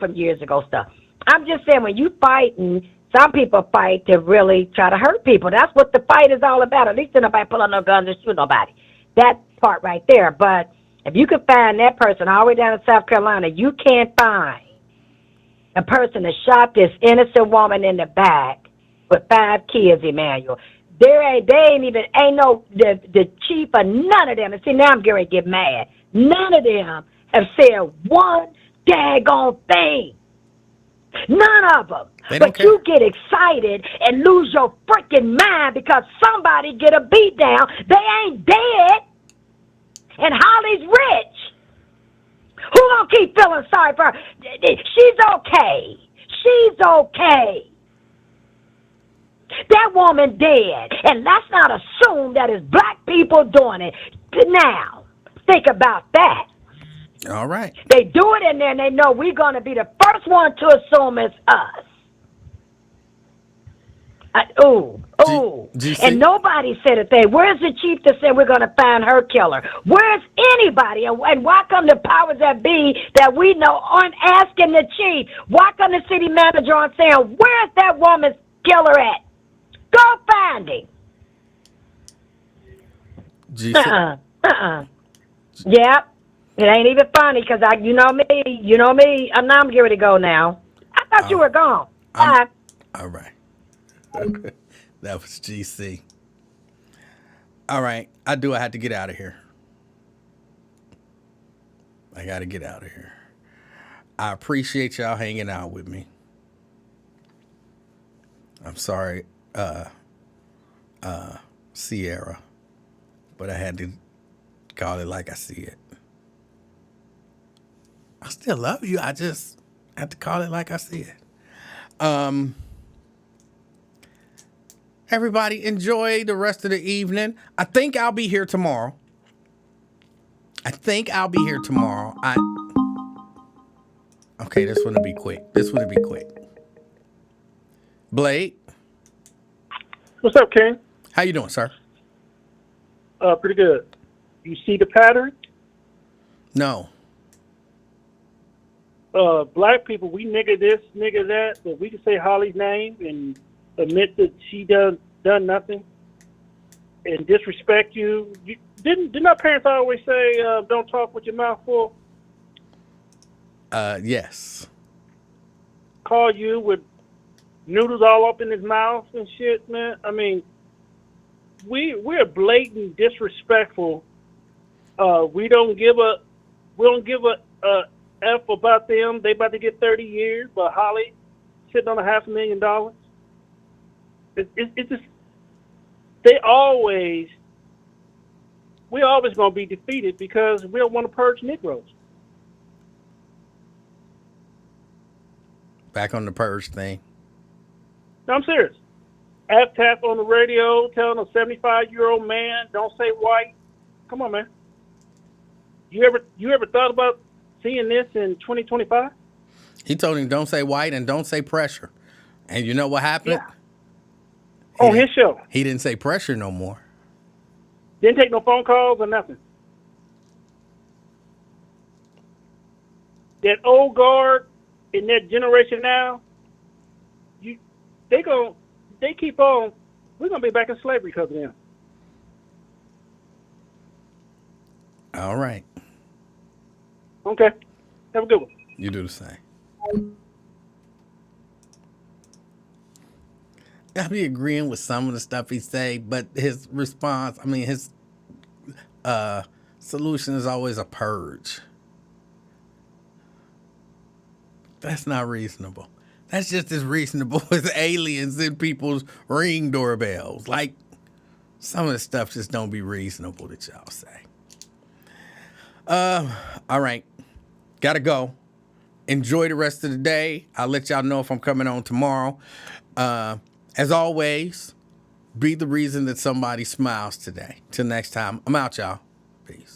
from years ago stuff. I'm just saying, when you fighting, some people fight to really try to hurt people. That's what the fight is all about. At least nobody pull out no guns and shoot nobody. That part right there. But if you can find that person all the way down in South Carolina, you can't find a person that shot this innocent woman in the back with 5 kids, Emanuel. Ain't no the chief of none of them. And see, now I'm getting to get mad. None of them have said one daggone thing. None of them. But you get excited and lose your freaking mind because somebody get a beat down. They ain't dead. And Holly's rich. Who gonna keep feeling sorry for her? She's okay. She's okay. That woman dead. And let's not assume that it's black people doing it. Now, think about that. All right. They do it in there and they know we're going to be the first one to assume it's us. And nobody said a thing. Where's the chief that said we're going to find her killer? Where's anybody? And why come the powers that be that we know aren't asking the chief? Why come the city manager aren't saying, where's that woman's killer at? Go find him. Yep. It ain't even funny because you know me. I'm getting ready to go now. I thought you were gone. Bye. All right. That was GC. All right. I had to get out of here. I got to get out of here. I appreciate y'all hanging out with me. I'm sorry, Sierra, but I had to call it like I see it. I still love you. I just have to call it like I see it. Everybody enjoy the rest of the evening. I think I'll be here tomorrow. Okay, this one will be quick. Blade. What's up, King? How you doing, sir? Pretty good. You see the pattern? No. Black people, we nigga this, nigga that, but we can say Holly's name and admit that she done nothing and disrespect you. Didn't our parents always say, don't talk with your mouth full? Yes. Call you with noodles all up in his mouth and shit, man. I mean, we're blatant disrespectful. We don't give a F about them. They about to get 30 years, but Holly sitting on $500,000. It's just we always gonna be defeated because we don't want to purge Negroes. Back on the purge thing. No, I'm serious. Tap on the radio telling a 75-year-old man, don't say white. Come on, man. You ever thought about seeing this in 2025? He told him, don't say white and don't say pressure. And you know what happened? Yeah. On his show. He didn't say pressure no more. Didn't take no phone calls or nothing. That old guard in that generation now, they keep on. We're gonna be back in slavery because of them. All right. Okay. Have a good one. You do the same. I be agreeing with some of the stuff he say, but his response, his solution is always a purge. That's not reasonable. That's just as reasonable as aliens in people's Ring doorbells. Like, some of the stuff just don't be reasonable that y'all say. All right. Gotta go. Enjoy the rest of the day. I'll let y'all know if I'm coming on tomorrow. As always, be the reason that somebody smiles today. Till next time, I'm out, y'all. Peace.